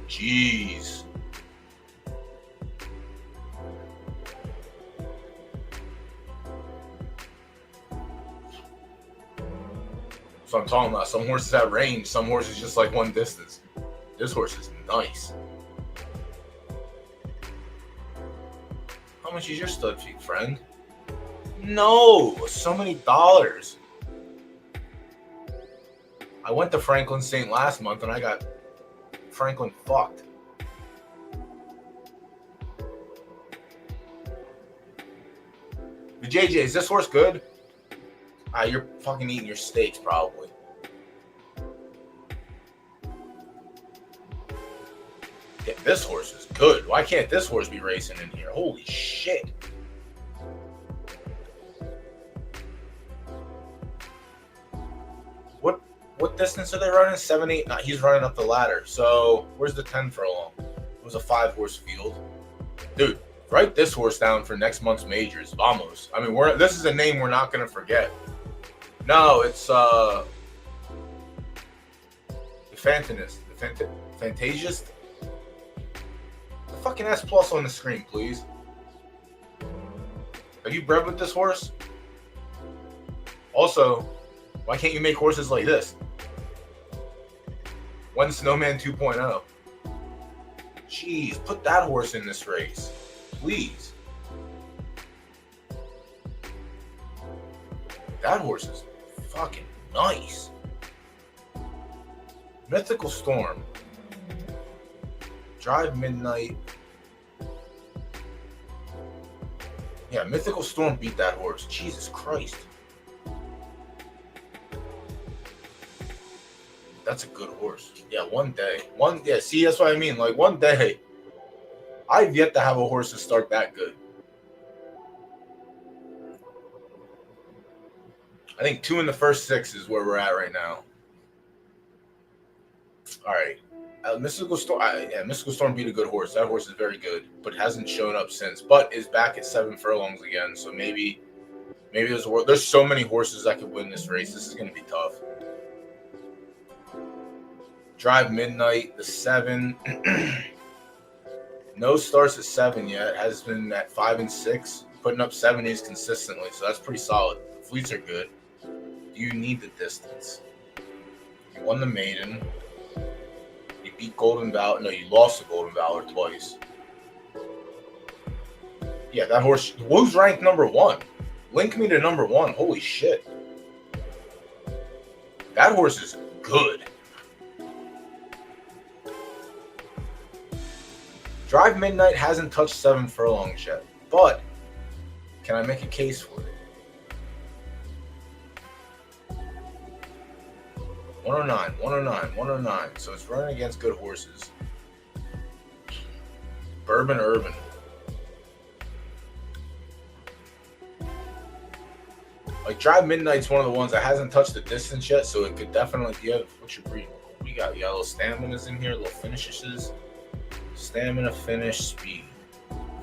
Jeez. So I'm talking about. Some horses have range. Some horses just like one distance. This horse is nice. How much is your stud fee, friend? No, so many dollars. I went to Franklin St. last month and I got Franklin fucked. The JJ, is this horse good? You're fucking eating your steaks probably. Yeah, this horse is good. Why can't this horse be racing in here? Holy shit. What distance are they running? 7, 8. No, he's running up the ladder. So where's the 10 furlong? It was a 5-horse field. Dude, write this horse down for next month's majors. Vamos. I mean, this is a name we're not gonna forget. No, it's the Fantanist. The Fantasiast. The fucking S+ on the screen, please. Are you bred with this horse? Also, why can't you make horses like this? One Snowman 2.0. Jeez, put that horse in this race. Please. That horse is fucking nice. Mythical Storm. Drive Midnight. Yeah, Mythical Storm beat that horse. Jesus Christ. That's a good horse. Yeah, one day. See, that's what I mean. Like, one day. I've yet to have a horse to start that good. I think 2 in the first 6 is where we're at right now. All right. Mystical Storm. Mystical Storm beat a good horse. That horse is very good, but hasn't shown up since. But is back at 7 furlongs again. So maybe there's so many horses that could win this race. This is going to be tough. Drive Midnight, the 7. No starts at 7 yet. Has been at 5 and 6, putting up 70s consistently. So that's pretty solid. The fleets are good. You need the distance. You won the maiden. You beat Golden Valor. No, you lost to Golden Valor twice. Yeah, that horse. Who's ranked number 1? Link me to number 1. Holy shit. That horse is good. Drive Midnight hasn't touched 7 furlongs yet, but can I make a case for it? 109, 109, 109. So it's running against good horses. Bourbon Urban. Like, Drive Midnight's one of the ones that hasn't touched the distance yet, so it could definitely give. What's your breed? We got little Stamina's in here, little finishes. Stamina, finish, speed.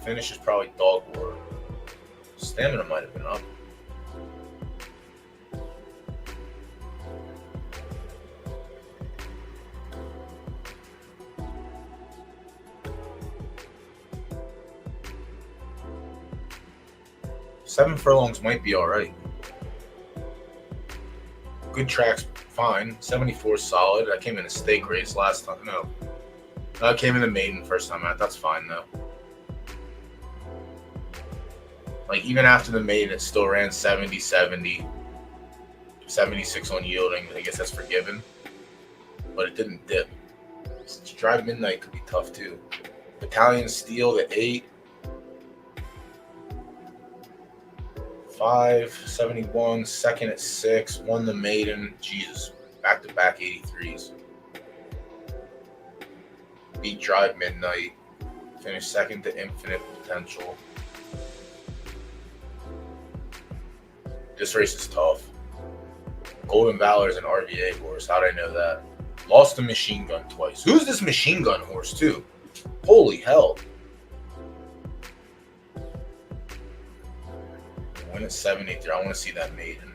Finish is probably Dog War. Stamina might have been up. Seven furlongs might be all right. Good tracks fine. 74 is solid. I came in a stake race last time. No. I came in the maiden first time out. That's fine, though. Like, even after the maiden, it still ran 70, 70, 76 on yielding. I guess that's forgiven. But it didn't dip. Drive Midnight could be tough, too. Battalion Steel, the 8. 571, second at 6, won the maiden. Jesus, back-to-back 83s. Beat Drive Midnight, finished second to Infinite Potential. This race is tough. Golden Valor is an RVA horse. How'd I know that? Lost the Machine Gun twice. Who's this Machine Gun horse, too? Holy hell. Win at 73. I want to see that maiden.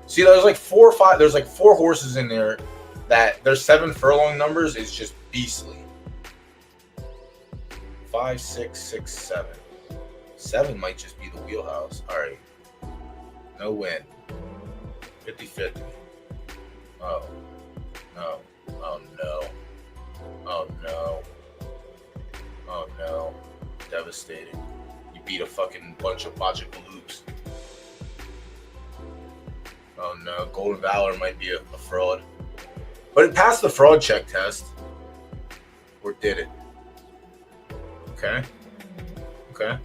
See, there's like 4 or 5. There's like 4 horses in there that their 7 furlong numbers is just beastly. 5, 6, 6, 7. 7 might just be the wheelhouse. All right. No win. 50-50. Oh. No. Oh, no. Oh, no. Oh, no. Devastating. You beat a fucking bunch of Bajakaloops. Oh, no. Golden Valor might be a fraud. But it passed the fraud check test. Or did it? Okay. Okay.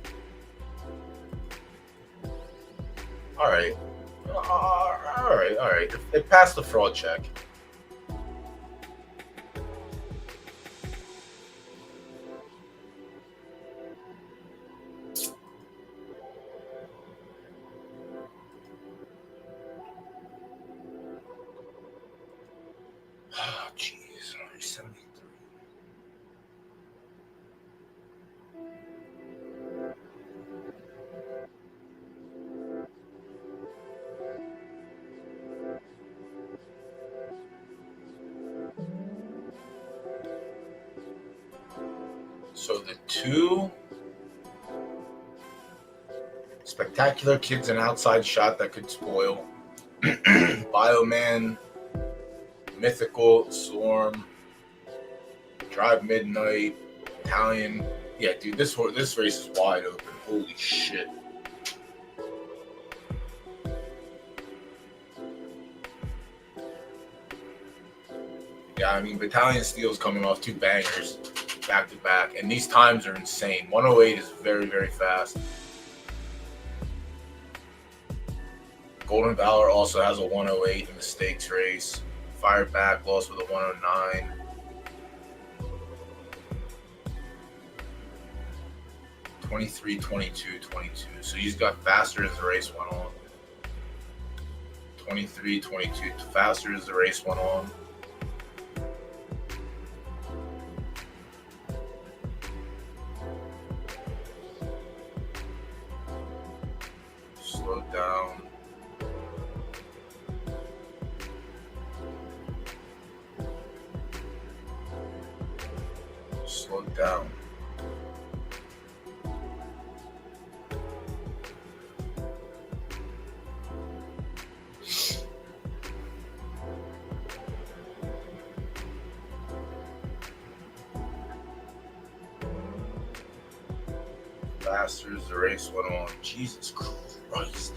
All right. All right. It passed the fraud check. Oh, jeez. 73. So the 2 Spectacular Kid's an outside shot that could spoil. Bioman, Mythical, Swarm, Drive Midnight, Italian. Yeah, dude, this race is wide open. Holy shit. Yeah, I mean, Battalion Steel's coming off 2 bangers back to back, and these times are insane. 108 is very, very fast. Golden Valor also has a 108 in the stakes race. Fired back, lost with a 109. (23, 22, 22). So he's got faster as the race went on. 23, 22, faster as the race went on. Slow down. Slow down. Faster as the race went on. Jesus Christ.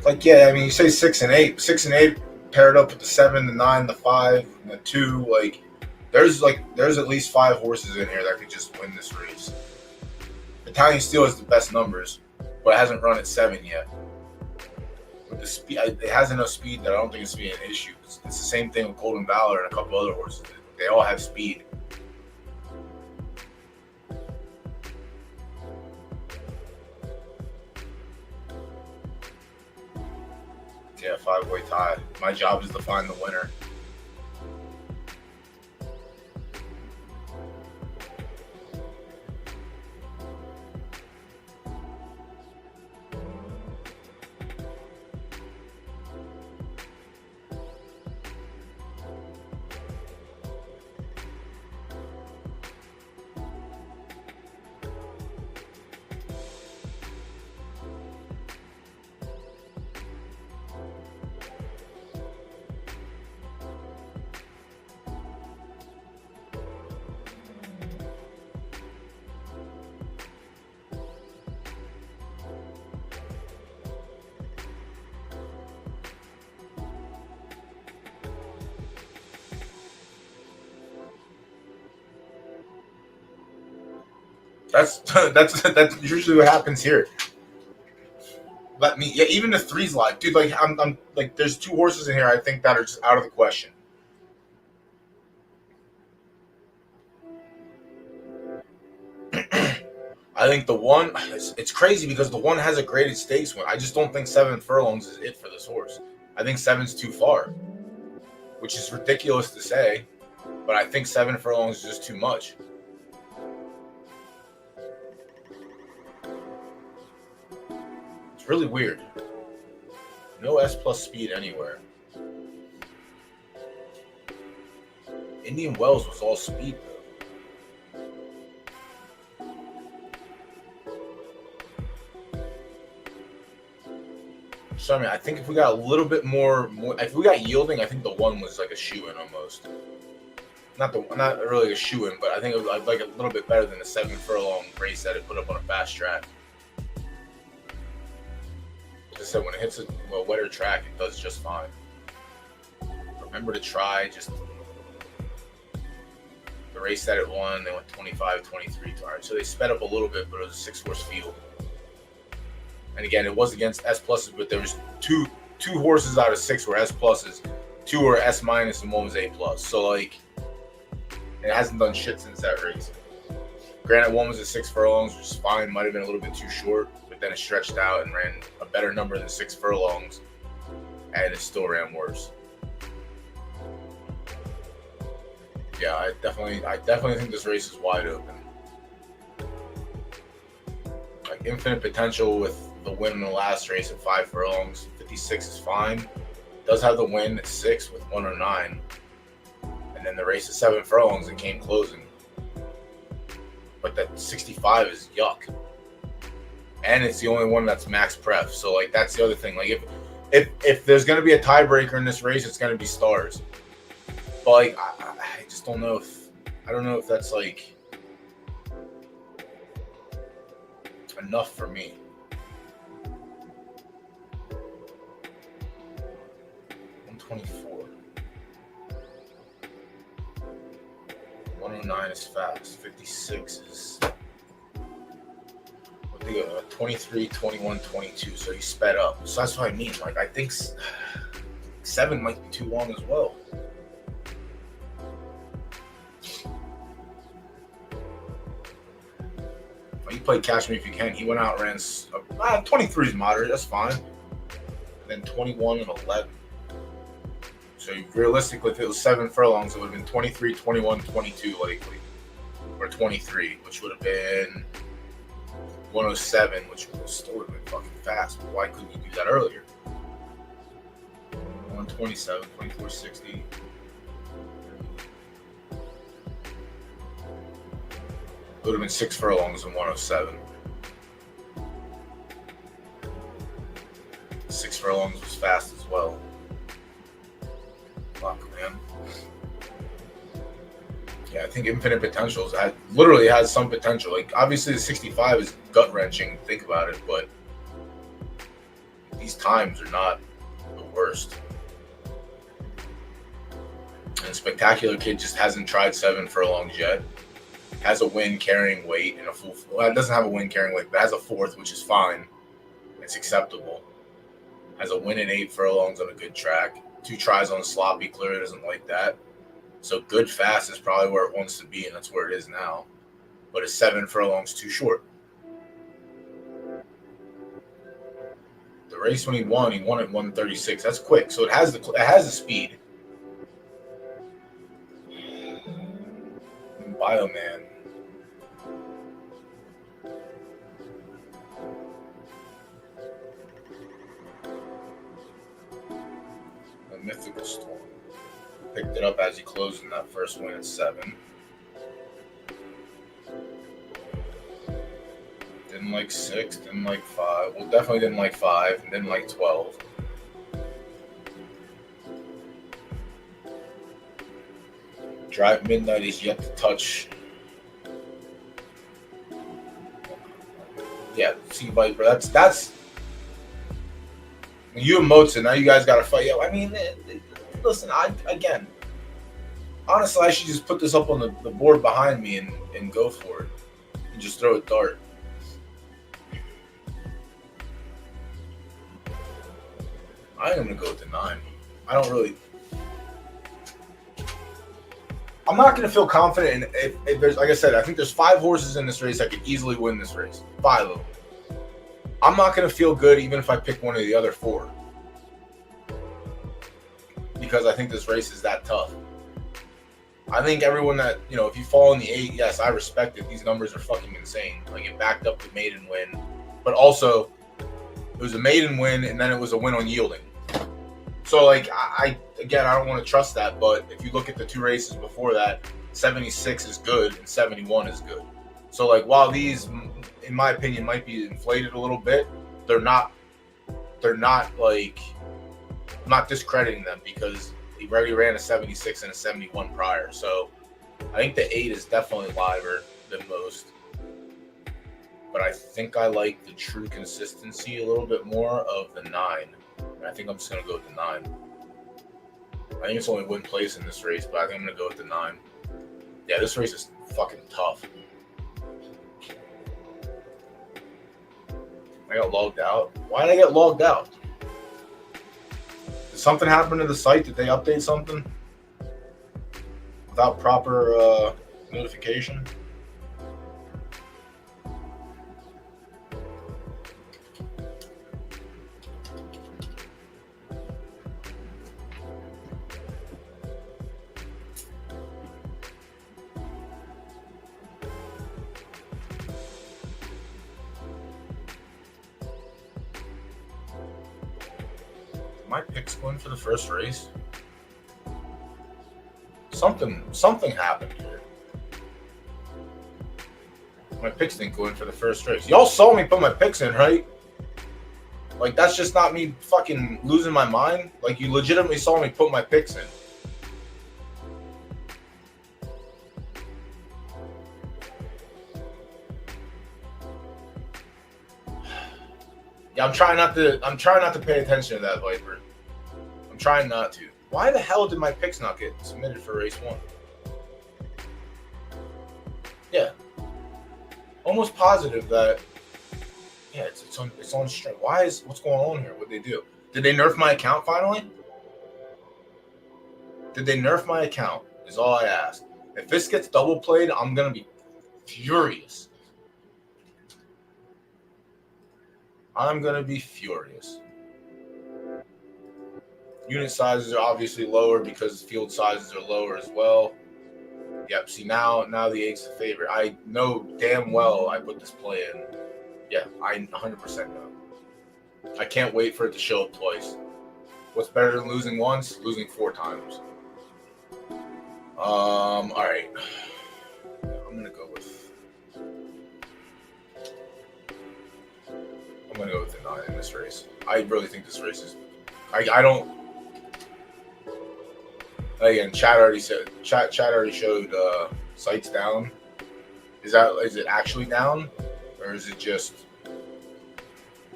Like, yeah, I mean, you say 6 and 8. 6 and 8 paired up with the 7, the 9, the 5, and the 2. Like, there's at least 5 horses in here that could just win this race. Italian Steel has the best numbers, but it hasn't run at 7 yet. With the speed, it has enough speed that I don't think it's going to be an issue. It's the same thing with Golden Valor and a couple other horses. They all have speed. Yeah, 5-way tie. My job is to find the winner. That's usually what happens here. Even the three's live, dude. Like I'm like, there's 2 horses in here I think that are just out of the question. I think the one, it's crazy because the one has a graded stakes win. I just don't think 7 furlongs is it for this horse. I think 7's too far, which is ridiculous to say, but I think 7 furlongs is just too much. It's really weird. No S plus speed anywhere. Indian Wells was all speed though. So I mean, I think if we got a little bit more, if we got yielding, I think the one was like a shoe-in almost. Not really a shoe-in, but I think it was like a little bit better than the 7 furlong race that it put up on a fast track. Like I said, when it hits a wetter track, it does just fine. Remember to try just the race that it won. They went 25, 23. All right, so they sped up a little bit, but it was a 6-horse field. And again, it was against S pluses, but there was two horses out of 6 were S pluses, 2 were S minus, and 1 was A plus. So like, it hasn't done shit since that race. Granted, 1 was at 6 furlongs, which is fine. Might have been a little bit too short, but then it stretched out and ran a better number than 6 furlongs, and it still ran worse. Yeah, I definitely think this race is wide open. Like infinite potential with the win in the last race at 5 furlongs. 56 is fine. Does have the win at 6 with 109. And then the race at 7 furlongs and came closing. But that 65 is yuck. And it's the only one that's max pref. So like that's the other thing. Like if there's gonna be a tiebreaker in this race, it's gonna be Stars. But like I just don't know if that's like enough for me. 124. 109 is fast. 56 is 23, 21, 22. So he sped up. So that's what I mean. Like I think 7 might be too long as well. He played Catch Me If You Can. He went out and ran 23 is moderate. That's fine. And then 21 and 11. So realistically, if it was 7 furlongs, it would have been 23, 21, 22 likely. Or 23, which would have been 107, which still would have been fucking fast. But why couldn't you do that earlier? 127, 2460. It would have been 6 furlongs and 107. 6 furlongs was fast as well. Fuck, man. Yeah, I think infinite potential literally has some potential. Like, obviously, the 65 is gut wrenching. Think about it, but these times are not the worst. And Spectacular Kid just hasn't tried 7 furlongs yet. Has a win carrying weight and a full. Well, it doesn't have a win carrying weight, but has a 4th, which is fine. It's acceptable. Has a win in 8 furlongs on a good track. 2 tries on a sloppy. Clearly doesn't like that. So good fast is probably where it wants to be, and that's where it is now. But it's 7 furlongs too short. The race when he won at 136. That's quick. So it has the speed. Bioman. A Mythical Storm. Picked it up as he closed in that first win at 7. Didn't like 6, didn't like 5. Well, definitely didn't like 5, and didn't like 12. Drive Midnight is yet to touch. Yeah, Sea Viper. That's. You and Mozart, now you guys got to fight. Yeah, I mean, listen. Honestly, I should just put this up on the board behind me and go for it. You just throw a dart. I think I'm gonna go with the 9. I don't really. I'm not gonna feel confident if there's, like I said, I think there's 5 horses in this race that could easily win this race. 5 of them. I'm not gonna feel good even if I pick one of the other 4. Because I think this race is that tough. I think everyone that, if you fall in the 8, yes, I respect it. These numbers are fucking insane. Like, it backed up the maiden win. But also, it was a maiden win, and then it was a win on yielding. So, like, I don't want to trust that. But if you look at the 2 races before that, 76 is good and 71 is good. So, like, while these, in my opinion, might be inflated a little bit, they're not like, I'm not discrediting them because he already ran a 76 and a 71 prior. So I think the 8 is definitely liver than most. But I think I like the true consistency a little bit more of the 9. And I think I'm just going to go with the 9. I think it's only one place in this race, but I think I'm going to go with the 9. Yeah, this race is fucking tough. I got logged out. Why did I get logged out? Did something happen to the site? Did they update something without proper notification? My picks going for the first race. Something happened here. My picks didn't go in for the first race. Y'all saw me put my picks in, right? Like, that's just not me fucking losing my mind. Like, you legitimately saw me put my picks in. Yeah, I'm trying not to pay attention to that, Viper. I'm trying not to. Why the hell did my picks not get submitted for race 1? Yeah. Almost positive that, yeah, it's on stream. What's going on here? What'd they do? Did they nerf my account finally? Did they nerf my account? Is all I ask. If this gets double played, I'm gonna be furious. I'm going to be furious. Unit sizes are obviously lower because field sizes are lower as well. Yep, see, now the 8's the favorite. I know damn well I put this play in. Yeah, I 100% know. I can't wait for it to show up twice. What's better than losing once? Losing 4 times. All right. I'm going to go with the 9 in this race. I really think this race is. I don't. Again, chat already showed sights down. Is it actually down, or is it just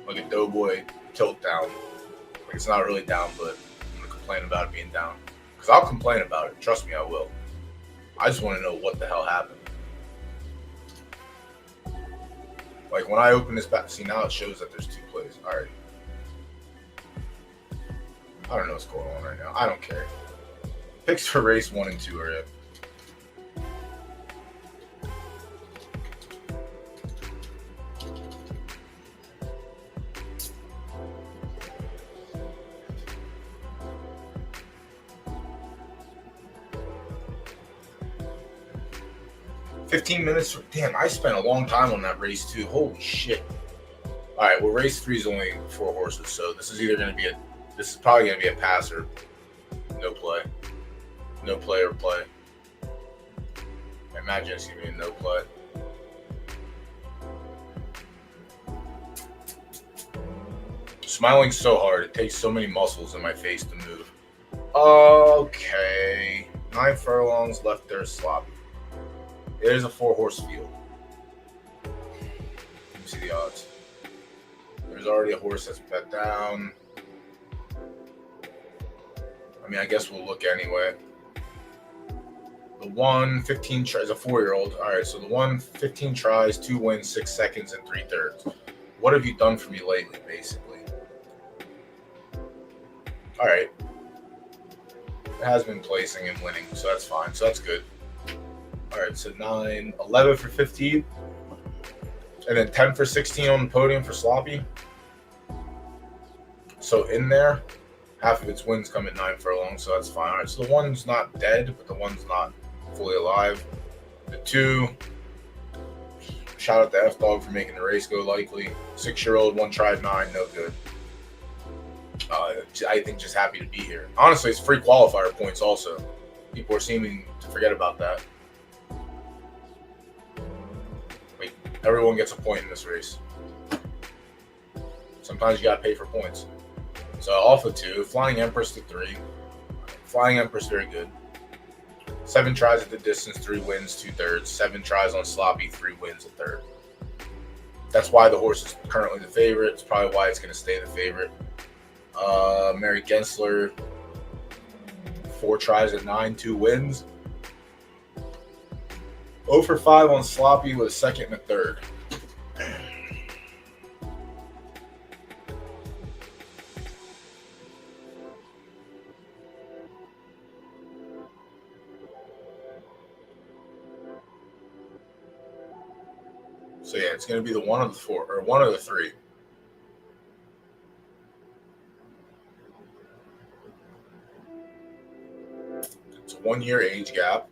like a doughboy tilt down? Like, it's not really down, but I'm gonna complain about it being down because I'll complain about it. Trust me, I will. I just want to know what the hell happened. Like, when I open this back, see, now it shows that there's 2 plays. All right. I don't know what's going on right now. I don't care. Picks for race 1 and 2 are it. $15 Damn, I spent a long time on that race too. Holy shit. All right, well, race 3 is only 4 horses, so this is probably going to be a pass or no play. No play or play. I imagine it's going to be a no play. Smiling so hard. It takes so many muscles in my face to move. Okay. 9 furlongs left there sloppy. It is a 4-horse field. Let me see the odds. There's already a horse that's bet down. I mean, I guess we'll look anyway. The one 15 tries, a 4-year-old. All right, so the one 15 tries, 2 wins, 6 seconds, and 3/3. What have you done for me lately, basically? All right. It has been placing and winning, so that's fine. So that's good. All right, so 9, 11 for 15. And then 10 for 16 on the podium for Sloppy. So in there, half of its wins come at 9 furlong, so that's fine. All right, so the one's not dead, but the one's not fully alive. The 2, shout out to F-Dog for making the race go likely. 6-year-old, 1 tried 9, no good. I think just happy to be here. Honestly, it's free qualifier points also. People are seeming to forget about that. Wait, everyone gets a point in this race. Sometimes you gotta pay for points. So Alpha 2, Flying Empress to 3. Flying Empress very good. 7 tries at the distance, 3 wins, 2/3. 7 tries on Sloppy, 3 wins, 1/3. That's why the horse is currently the favorite. It's probably why it's going to stay the favorite. Mary Gensler, 4 tries at 9, 2 wins. 0 for 5 on Sloppy with a 2nd and a 3rd. So yeah, it's going to be the 1 of the 4 or 1 of the 3. It's a 1-year age gap.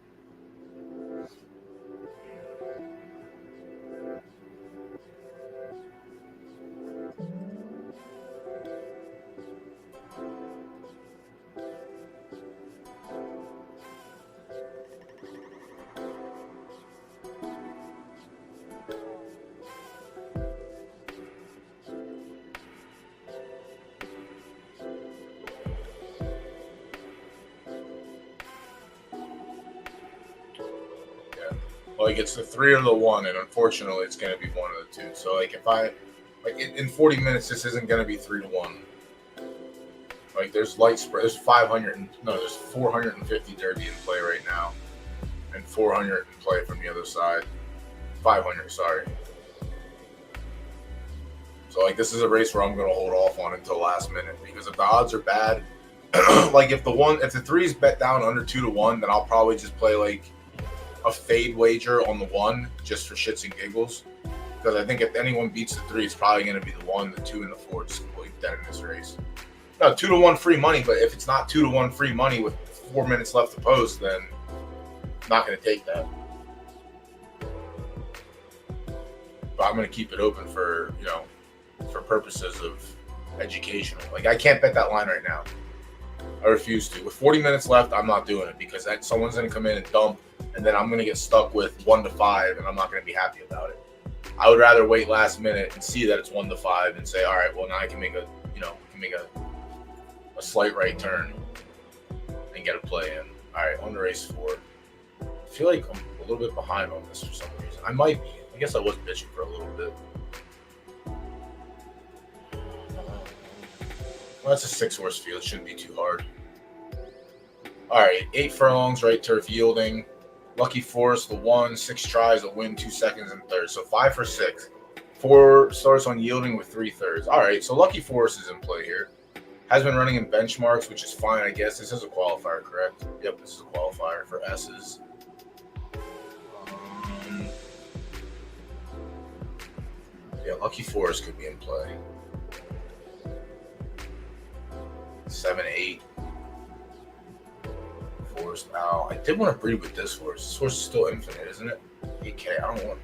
Like it's the 3 or the 1, and unfortunately, it's going to be 1 of the 2. So like if I in 40 minutes, this isn't going to be 3 to 1. Like there's light spread. There's 450 Derby in play right now, and 400 in play from the other side. 500, sorry. So like this is a race where I'm going to hold off on until last minute because if the odds are bad, like if the 3 is bet down under 2 to 1, then I'll probably just play like a fade wager on the 1 just for shits and giggles, because I think if anyone beats the 3, it's probably going to be the 1, the 2, and the 4 just completely dead in this race. No, 2 to 1 free money, but if it's not 2 to 1 free money with 4 minutes left to post, then I'm not going to take that. But I'm going to keep it open for for purposes of educational. Like I can't bet that line right now. I refuse to. With 40 minutes left, I'm not doing it because someone's going to come in and dump. And then I'm going to get stuck with 1 to 5, and I'm not going to be happy about it. I would rather wait last minute and see that it's 1 to 5 and say, all right, well now I can make a slight right turn and get a play in. All right, on to race 4. I feel like I'm a little bit behind on this for some reason. I might be. I guess I was bitching for a little bit. Well, that's a 6-horse field. It shouldn't be too hard. All right, 8 furlongs, right turf yielding. Lucky Forest, the 1, 6 tries, a win, 2 seconds and 3rd. So 5 for 6. 4 starts on yielding with 3/3. All right, so Lucky Forest is in play here. Has been running in benchmarks, which is fine, I guess. This is a qualifier, correct? Yep, this is a qualifier for S's. Yeah, Lucky Forest could be in play. 7, 8. Forest. Now, I did want to breed with this horse. This horse is still infinite, isn't it? 8K. I don't want.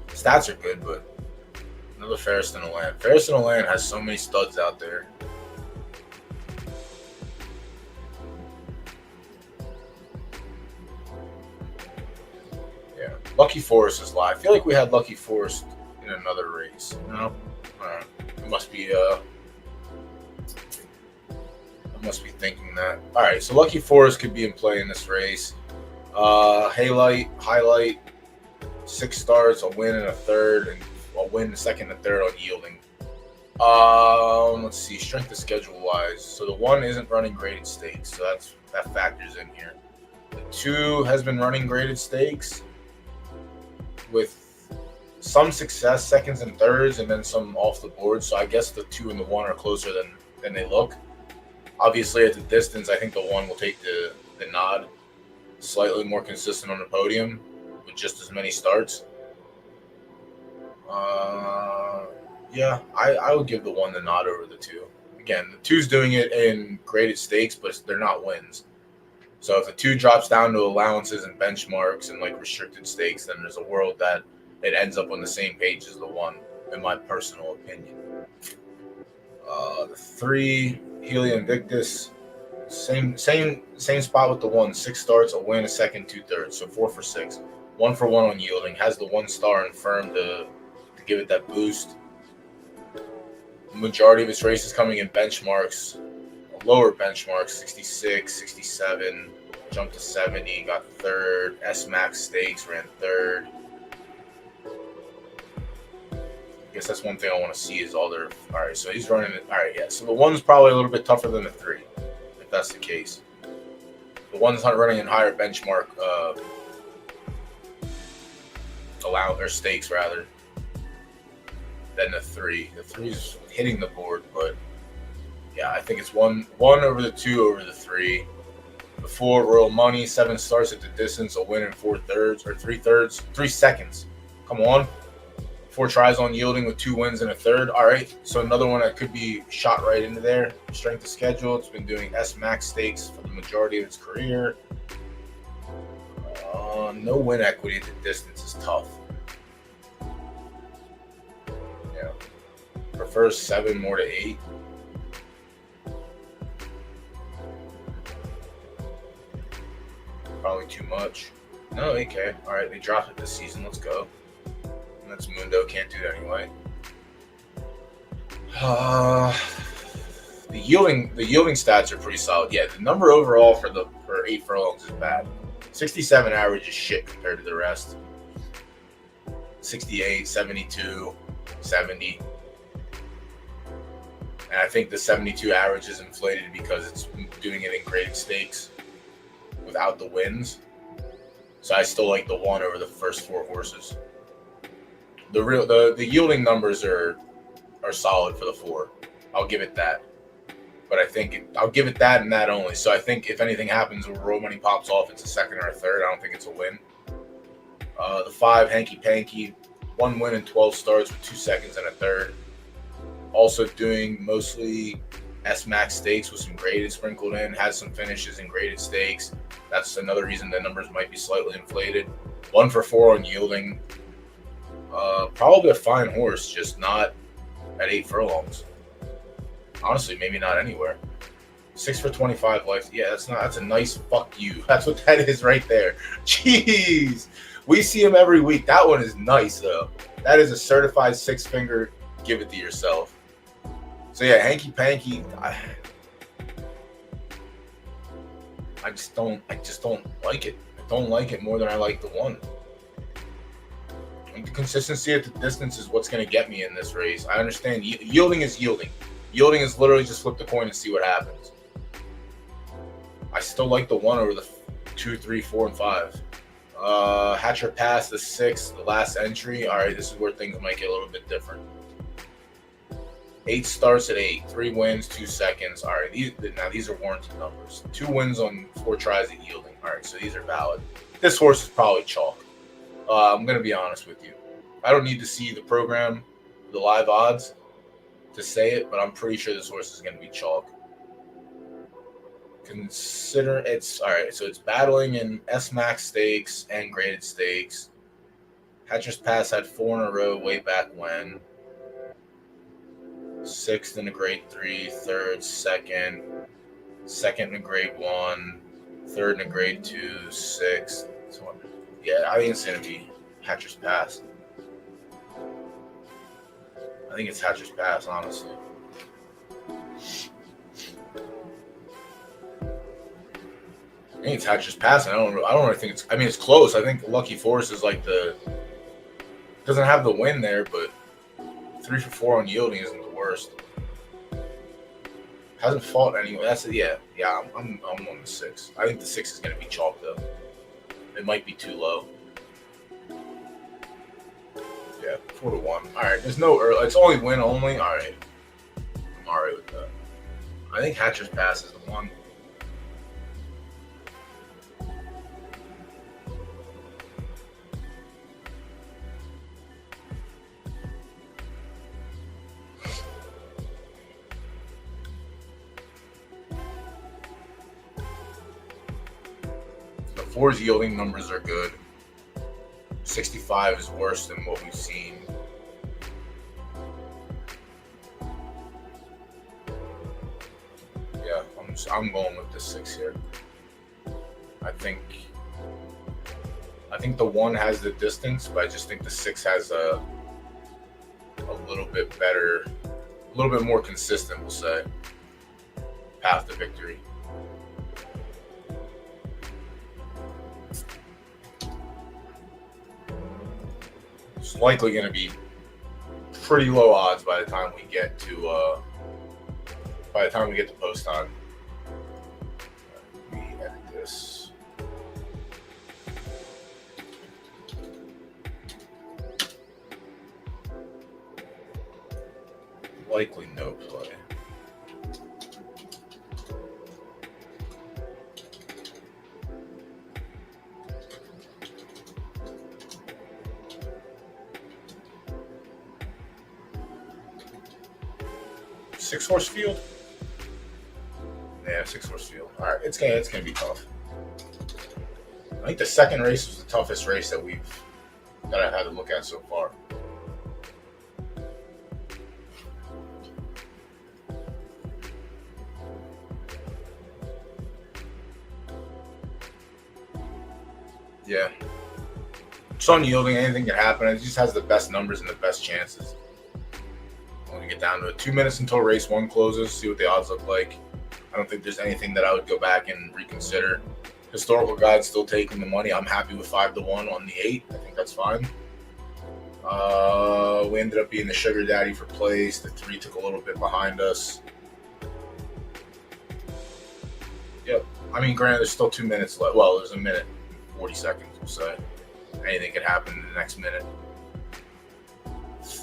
Stats are good, but another Ferris in the Land. Ferris in the Land has so many studs out there. Yeah, Lucky Forest is live. I feel like we had Lucky Forest in another race. No, all right. It must be must be thinking that. All right, so Lucky Forest could be in play in this race. Highlight, 6 starts, a win and a 3rd, and a win, a 2nd and a 3rd on yielding. Let's see, strength of schedule wise. So the 1 isn't running graded stakes, so that factors in here. The 2 has been running graded stakes with some success, seconds and thirds, and then some off the board. So I guess the 2 and the 1 are closer than they look. Obviously, at the distance, I think the 1 will take the nod. Slightly more consistent on the podium with just as many starts. Yeah, I would give the 1 the nod over the 2. Again, the 2's doing it in graded stakes, but they're not wins. So if the 2 drops down to allowances and benchmarks and like restricted stakes, then there's a world that it ends up on the same page as the 1, in my personal opinion. The 3, Helia Invictus, same spot with the 1. 6 starts, a win, a second, 2/3, so 4 for 6. 1 for 1 on yielding. Has the 1 star in firm to give it that boost. The majority of its races coming in benchmarks, lower benchmarks, 66, 67, jumped to 70, got 3rd. S-Max Stakes ran 3rd. I guess that's one thing I want to see is all their. All right, so he's running it. All right, yeah. So the 1's probably a little bit tougher than the 3, if that's the case. The 1's not running in higher benchmark stakes rather than the 3. The 3's hitting the board, but yeah, I think it's one over the 2 over the 3. The 4, Royal Money, 7 starts at the distance, a win in 4/3 or 3/3, 3 seconds. Come on. 4 tries on yielding with 2 wins and a 3rd. All right, so another one that could be shot right into there. Strength of schedule. It's been doing S-Max Stakes for the majority of its career. No win equity at the distance is tough. Yeah. Prefers 7 more to 8. Probably too much. No, okay. All right, they dropped it this season. Let's go. That's Mundo. Can't do that anyway. The yielding stats are pretty solid. Yeah, the number overall for 8 furlongs is bad. 67 average is shit compared to the rest. 68, 72, 70. And I think the 72 average is inflated because it's doing it in graded stakes without the wins. So I still like the 1 over the first 4 horses. The yielding numbers are solid for the 4. I'll give it that. But I think I'll give it that and that only. So I think if anything happens where Royal Money pops off, it's a 2nd or a 3rd. I don't think it's a win. The 5, Hanky Panky, 1 win in 12 starts with 2 seconds and a 3rd. Also doing mostly S-Max Stakes with some graded sprinkled in. Has some finishes in graded stakes. That's another reason the numbers might be slightly inflated. 1 for 4 on yielding. Probably a fine horse, just not at 8 furlongs. Honestly, maybe not anywhere. 6 for 25 life. Yeah, that's a nice fuck you. That's what that is right there. Jeez. We see him every week. That one is nice, though. That is a certified 6-finger. Give it to yourself. So, yeah, Hanky Panky. I just don't like it. I don't like it more than I like the 1. The consistency at the distance is what's going to get me in this race. I understand yielding is yielding. Yielding is literally just flip the coin and see what happens. I still like the 1 over the 2, 3, 4, and 5. Hatcher Pass, the 6, the last entry. All right, this is where things might get a little bit different. 8 starts at 8, 3 wins, 2 seconds. All right, these are warranted numbers. 2 wins on 4 tries at yielding. All right, so these are valid. This horse is probably chalk. I'm going to be honest with you. I don't need to see the program, the live odds, to say it, but I'm pretty sure this horse is going to be chalk. Consider it's all right. So it's battling in S-Max Stakes and graded stakes. Hatcher's Pass had 4 in a row way back when. 6th in a grade 3, 3rd, 2nd, 2nd in a grade 1, 3rd in a grade 2, 6th. Yeah, I think it's going to be Hatcher's Pass. I think it's Hatcher's Pass, honestly. I think it's Hatcher's Pass. I don't really think it's. I mean, it's close. I think Lucky Force is like doesn't have the win there, but 3 for 4 on yielding isn't the worst. Hasn't fought anyone. That's yeah. I'm on the 6. I think the 6 is going to be chalked up. It might be too low. Yeah, 4-1. All right. There's no early. It's only win only. All right. I'm all right with that. I think Hatcher's Pass is the one. The 4's yielding numbers are good. 65 is worse than what we've seen. Yeah, I'm going with the 6 here. I think the 1 has the distance, but I just think the 6 has a little bit better, a little bit more consistent, we'll say, path to victory. It's likely going to be pretty low odds by the time we get to post time. Let me edit this. Likely no play. Six-horse field? Yeah, 6-horse field. All right, it's gonna be tough. I think the second race was the toughest race that I've had to look at so far. Yeah. It's unyielding. Anything can happen. It just has the best numbers and the best chances. I'm going to get down to it. 2 minutes until race 1 closes, see what the odds look like. I don't think there's anything that I would go back and reconsider. Historical guide's still taking the money. I'm happy with 5-1 on the 8. I think that's fine. We ended up being the sugar daddy for place. The 3 took a little bit behind us. Yep. I mean, granted, there's still 2 minutes left. Well, there's a minute, 40 seconds, we'll say. Anything could happen in the next minute.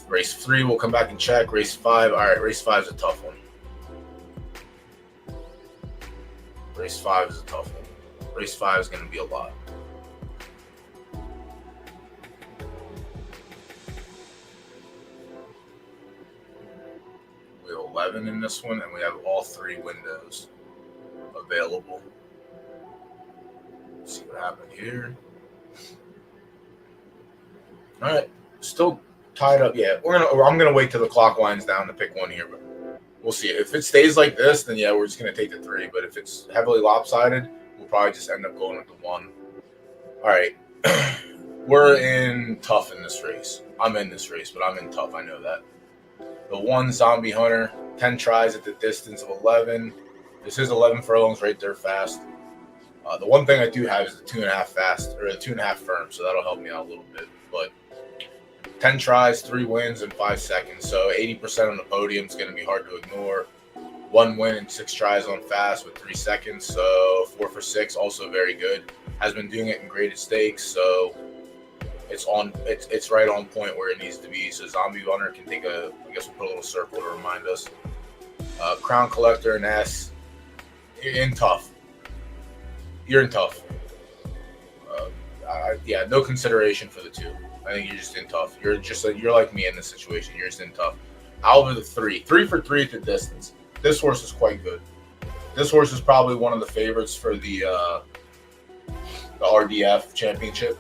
Race 3, we'll come back and check. Race 5. All right, race 5 is a tough one. Race 5 is a tough one. Race 5 is going to be a lot. We have 11 in this one, and we have all 3 windows available. Let's see what happened here. All right, still tied up. Yeah, I'm gonna wait till the clock winds down to pick one here, but we'll see. If it stays like this, then yeah, we're just gonna take the 3. But if it's heavily lopsided, we'll probably just end up going with the 1. All right, we're in tough in this race. I'm in this race, but I'm in tough. I know that. The 1 Zombie Hunter, 10 tries at the distance of 11. This is 11 furlongs right there fast. The one thing I do have is the 2.5 fast, or the 2.5 firm, so that'll help me out a little bit. But 10 tries, 3 wins in 5 seconds. So 80% on the podium is going to be hard to ignore. 1 win and 6 tries on fast with 3 seconds. So 4 for 6, also very good. Has been doing it in graded stakes, so it's right on point where it needs to be. So Zombie Hunter can take I guess we'll put a little circle to remind us. Crown Collector and S, you're in tough. You're in tough. Yeah, no consideration for the 2. I think you're just in tough. You're like me in this situation. You're just in tough. Out of the 3 for 3 at the distance. This horse is quite good. This horse is probably one of the favorites for the RDF championship.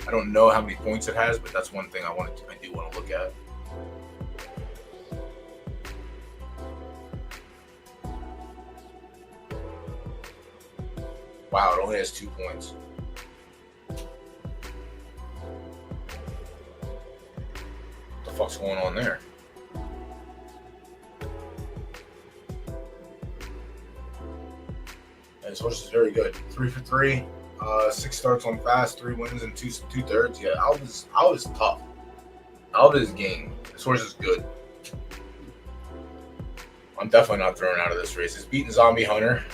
I don't know how many points it has, but that's one thing I do want to look at. Wow, it only has 2 points. What the fuck's going on there? And this horse is very good. 3 for 3, 6 starts on fast, 3 wins and 2/3. Yeah, Out is tough. Out is game. This horse is good. I'm definitely not thrown out of this race. It's beating Zombie Hunter.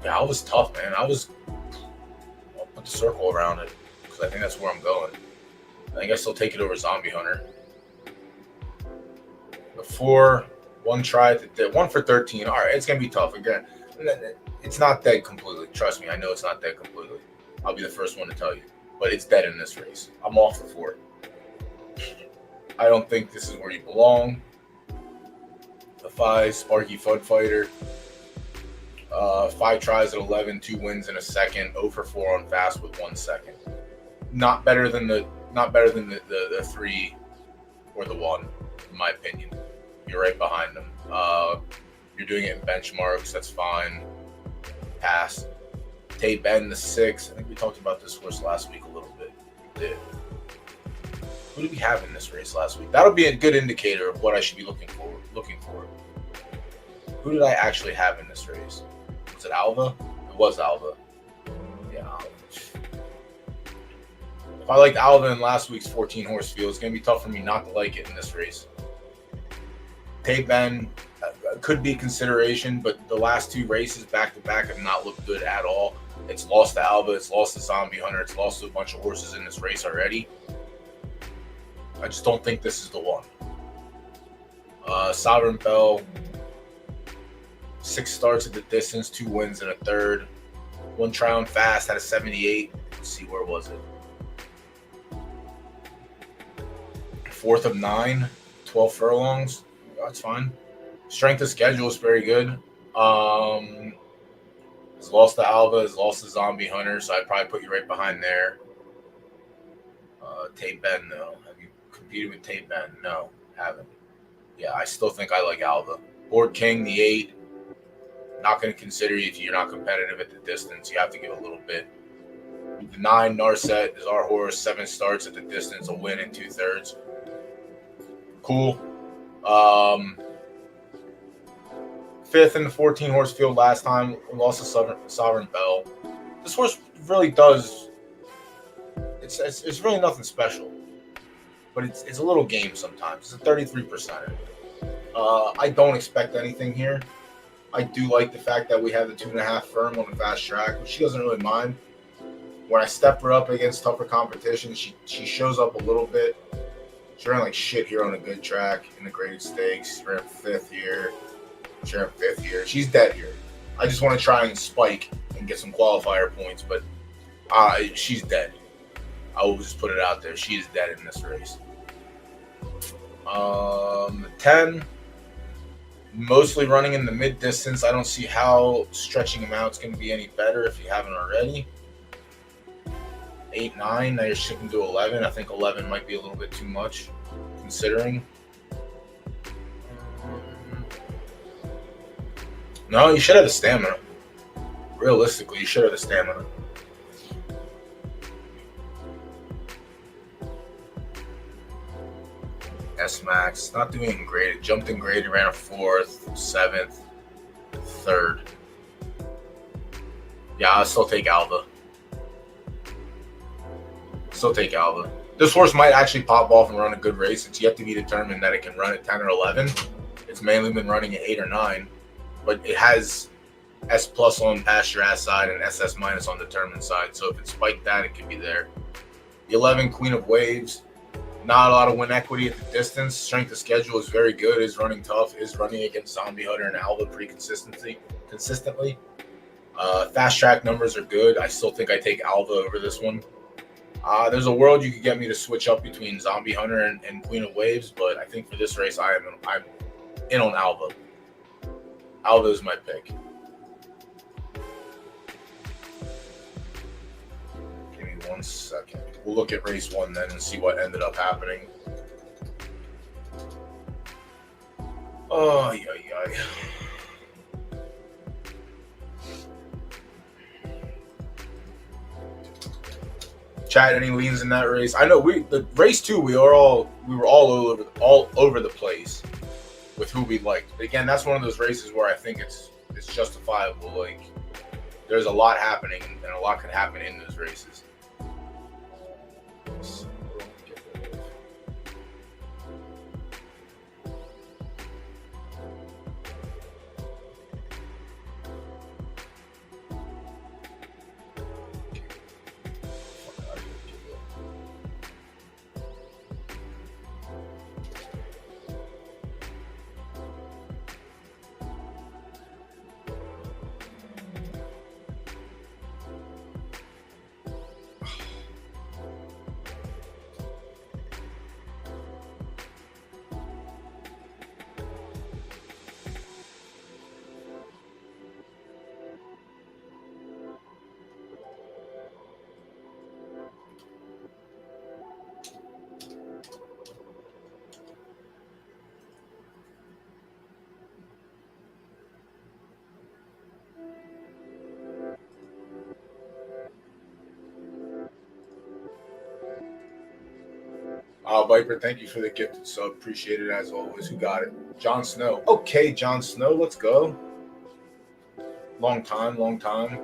Yeah, I was tough, man. I'll put the circle around it because I think that's where I'm going. I think I still take it over Zombie Hunter. The 4, one try, 1 for 13. All right, it's going to be tough. Again, it's not dead completely. Trust me, I know it's not dead completely. I'll be the first one to tell you. But it's dead in this race. I'm off the 4. I don't think this is where you belong. The 5, Sparky Fud Fighter. 5 tries at 11, 2 wins in a second, 0 for 4 on fast with 1 second. Not better than the 3 or the 1, in my opinion. You're right behind them. You're doing it in benchmarks. That's fine. Pass. Tay Ben, the 6. I think we talked about this horse last week a little bit. We did. Who did we have in this race last week? That'll be a good indicator of what I should be looking for. Who did I actually have in this race? Was it Alva? It was Alva. Yeah. If I liked Alva in last week's 14-horse field, it's going to be tough for me not to like it in this race. Tay Ben could be a consideration, but the last 2 races back-to-back have not looked good at all. It's lost to Alva. It's lost to Zombie Hunter. It's lost to a bunch of horses in this race already. I just don't think this is the one. Sovereign Bell, 6 starts at the distance, 2 wins and a third. 1 try on fast, had a 78. Let's see, where was it? 4th of 9, 12 furlongs. That's fine. Strength of schedule is very good. Has lost to Alva, has lost to Zombie Hunter, so I'd probably put you right behind there. Tay Ben, no. Have you competed with Tay Ben? No, haven't. Yeah, I still think I like Alva. Board King, the 8. Not going to consider you if you're not competitive at the distance. You have to give a little bit. The 9, Narset, is our horse. 7 starts at the distance, a win in 2/3. Cool. 5th in the 14-horse field last time. We lost to Sovereign Bell. This horse really does. It's really nothing special, but it's a little game sometimes. It's a 33%. I don't expect anything here. I do like the fact that we have the 2.5 firm on the fast track, which she doesn't really mind. When I step her up against tougher competition, she shows up a little bit. She ran like shit here on a good track in the graded stakes. She ran 5th here. She ran 5th here. She's dead here. I just want to try and spike and get some qualifier points, but she's dead. I will just put it out there. She is dead in this race. 10, mostly running in the mid distance. I don't see how stretching him out is going to be any better if you haven't already. 8, 9. Now you're shifting to 11. I think 11 might be a little bit too much, considering. No, you should have the stamina. Realistically, you should have the stamina. S-Max, not doing great. It jumped in grade, ran a 4th, 7th, 3rd. Yeah, I'll still take Alva. This horse might actually pop off and run a good race. It's yet to be determined that it can run at 10 or 11. It's mainly been running at 8 or 9. But it has S+ on pasture ass side and SS- on determined side. So if it spiked that, it could be there. The 11, Queen of Waves. Not a lot of win equity at the distance. Strength of schedule is very good. Is running tough. Is running against Zombie Hunter and Alva pretty consistently. Fast track numbers are good. I still think I take Alva over this one. There's a world you could get me to switch up between Zombie Hunter and Queen of Waves, but I think for this race, I'm in on Alva. Alva is my pick. Give me 1 second. We'll look at race 1 then and see what ended up happening. Oh, yeah. Chad, any leans in that race? I know the race 2 we were all over the place with who we liked. But again, that's one of those races where I think it's justifiable. Like, there's a lot happening, and a lot can happen in those races. Viper, thank you for the gifted sub. Appreciate it as always. Who got it? Jon Snow. Okay, Jon Snow, let's go. Long time, long time.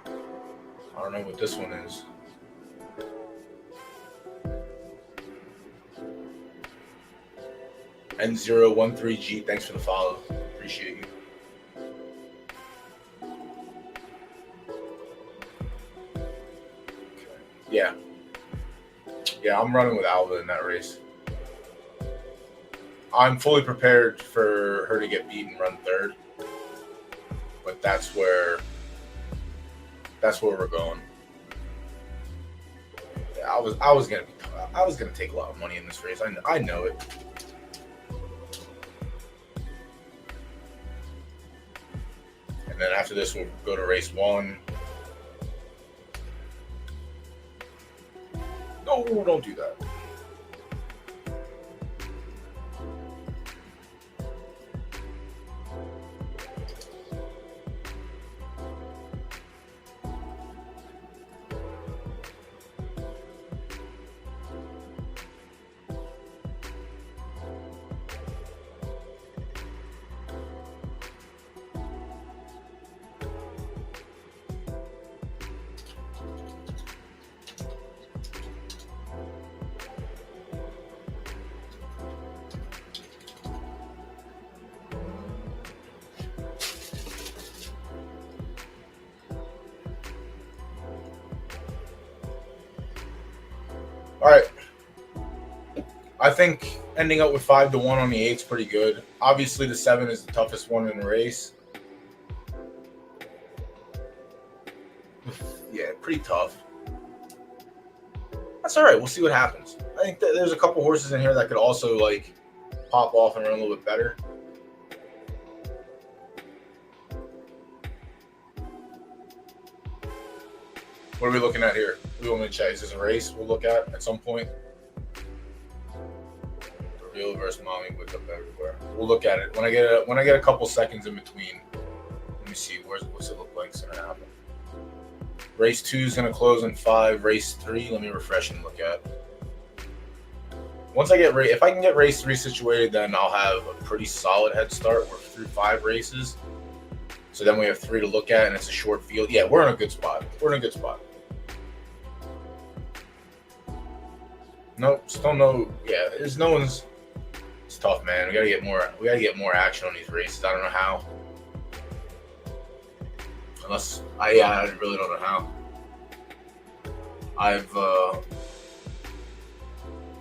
I don't know what this one is. N013G, thanks for the follow. Appreciate you. Yeah. Yeah, I'm running with Alva in that race. I'm fully prepared for her to get beat and run third. But that's where we're going. Yeah, I was gonna take a lot of money in this race. I know it. And then after this, we'll go to race 1. No, don't do that. All right. I think ending up with 5-1 on the 8 is pretty good. Obviously, the 7 is the toughest one in the race. Yeah, pretty tough. That's all right. We'll see what happens. I think that there's a couple horses in here that could also like pop off and run a little bit better. What are we looking at here? We want to check. Is this a race we'll look at some point? Reveal versus Mommy with up everywhere. We'll look at it when I get a couple seconds in between. Let me see. What's it look like? It's gonna happen. Race 2 is gonna close in 5. Race 3. Let me refresh and look at. Once I get if I can get race 3 situated, then I'll have a pretty solid head start. We're through 5 races. So then we have 3 to look at, and it's a short field. Yeah, we're in a good spot. Nope, still no. Yeah, there's no one's. It's tough, man. We gotta get more action on these races. I don't know how. Unless I really don't know how. I've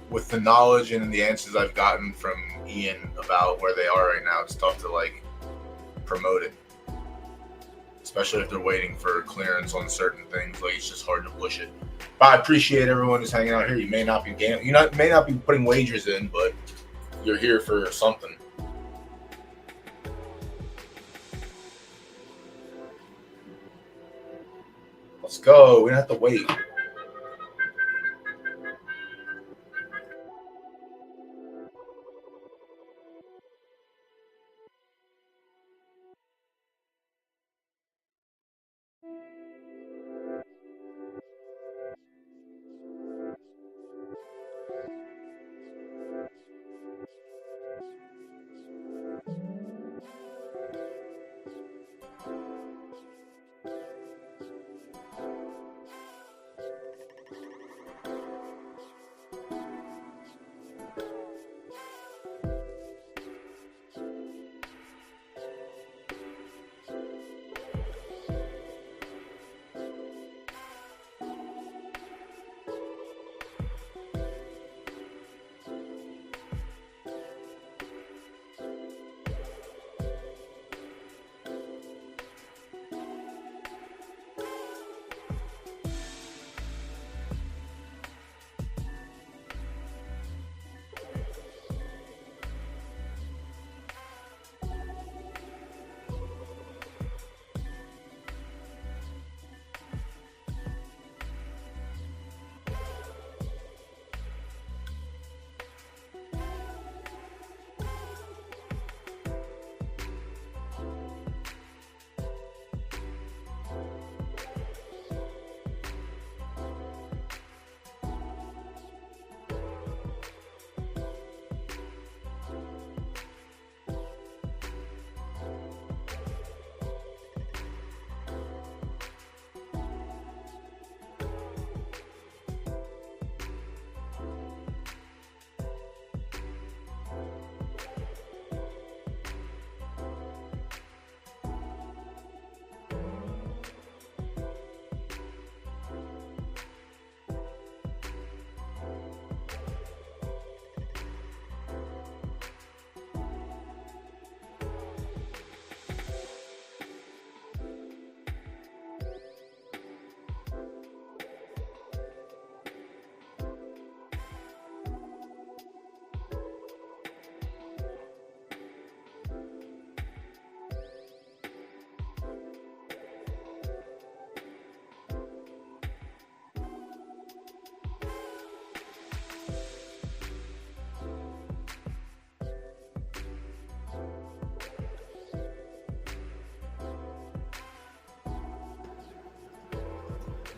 with the knowledge and the answers I've gotten from Ian about where they are right now, it's tough to like promote it. Especially if they're waiting for clearance on certain things. Like it's just hard to push it. But I appreciate everyone who's hanging out here. You may not be may not be putting wagers in, but you're here for something. Let's go. We don't have to wait.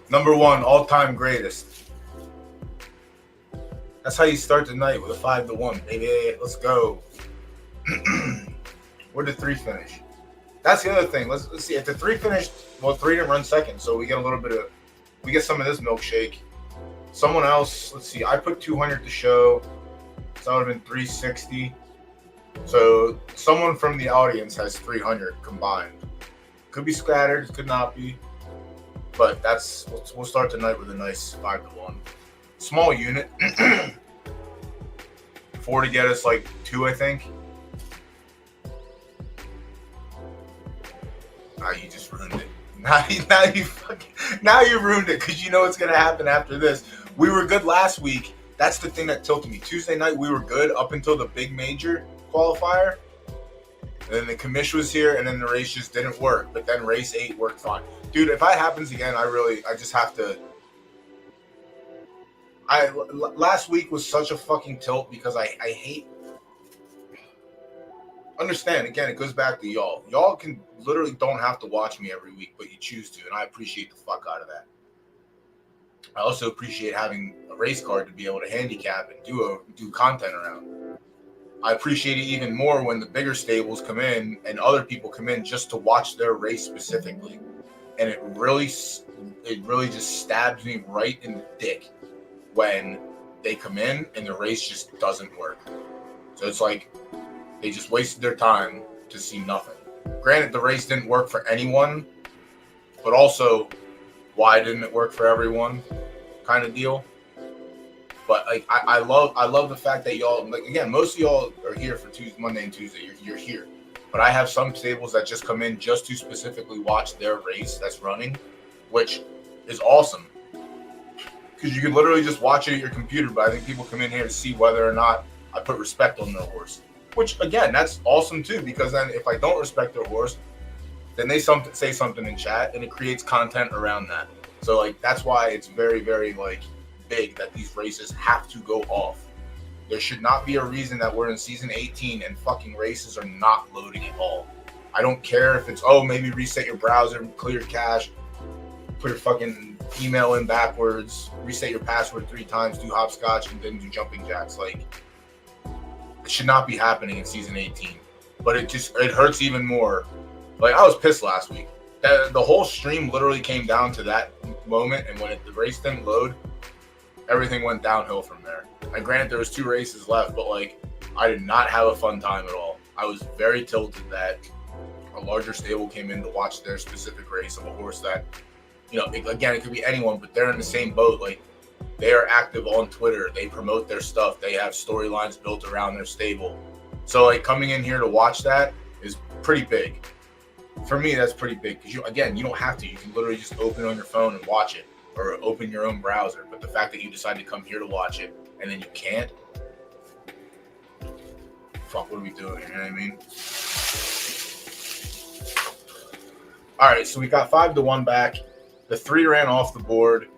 Number one, all-time greatest. That's how you start the night, with a 5-1, baby. Let's go. Where did 3 finish? That's the other thing. Let's see. If the 3 finished, well, 3 didn't run second, so we get we get some of this milkshake. Someone else, let's see. I put 200 to show, so that would have been 360. So someone from the audience has 300 combined. Could be scattered, could not be. But we'll start the night with a nice 5-1. Small unit. 4 to get us like 2, I think. Now you just ruined it. Now you ruined it, because you know what's gonna happen after this. We were good last week. That's the thing that tilted me. Tuesday night we were good up until the big major qualifier. And then the commish was here, and then the race just didn't work. But then race 8 worked fine. Dude, if that happens again, I just have to. Last week was such a fucking tilt because I hate. Understand, again, it goes back to y'all. Y'all can literally don't have to watch me every week, but you choose to, and I appreciate the fuck out of that. I also appreciate having a race card to be able to handicap and do content around. I appreciate it even more when the bigger stables come in and other people come in just to watch their race specifically. And it really just stabs me right in the dick when they come in and the race just doesn't work. So it's like they just wasted their time to see nothing. Granted, the race didn't work for anyone, but also, why didn't it work for everyone? Kind of deal. But like, I love the fact that y'all, like, again, most of y'all are here for Monday and Tuesday. You're here. But I have some stables that just come in just to specifically watch their race that's running, which is awesome. Because you can literally just watch it at your computer, but I think people come in here to see whether or not I put respect on their horse. Which, again, that's awesome too, because then if I don't respect their horse, then they say something in chat, and it creates content around that. So, like, that's why it's very, very, like, big that these races have to go off. There should not be a reason that we're in season 18 and fucking races are not loading at all. I don't care if it's, maybe reset your browser, clear cache, put your fucking email in backwards, reset your password 3 times, do hopscotch, and then do jumping jacks. Like, it should not be happening in season 18. But it hurts even more. Like, I was pissed last week. The whole stream literally came down to that moment, and when the race didn't load, everything went downhill from there. And granted, there was 2 races left, but like, I did not have a fun time at all. I was very tilted that a larger stable came in to watch their specific race of a horse that, you know, again, it could be anyone, but they're in the same boat. Like, they are active on Twitter. They promote their stuff. They have storylines built around their stable. So, like, coming in here to watch that is pretty big. For me, that's pretty big because, you don't have to. You can literally just open it on your phone and watch it, or open your own browser. But the fact that you decide to come here to watch it and then you can't, fuck, what are we doing? You know what I mean? All right, so we got 5-1 back. The 3 ran off the board.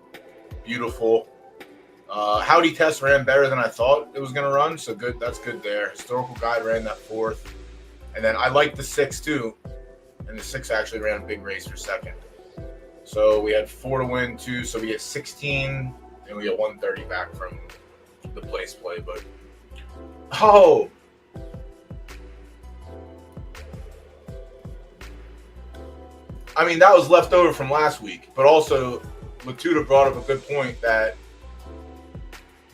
Beautiful. Howdy Test ran better than I thought it was going to run, so good. That's good there. Historical Guide ran that 4th. And then I liked the 6 too, and the 6 actually ran a big race for 2nd. So we had 4 to win, 2, so we get 16, and we get 130 back from the place play. But, I mean, that was left over from last week, but also Latuda brought up a good point that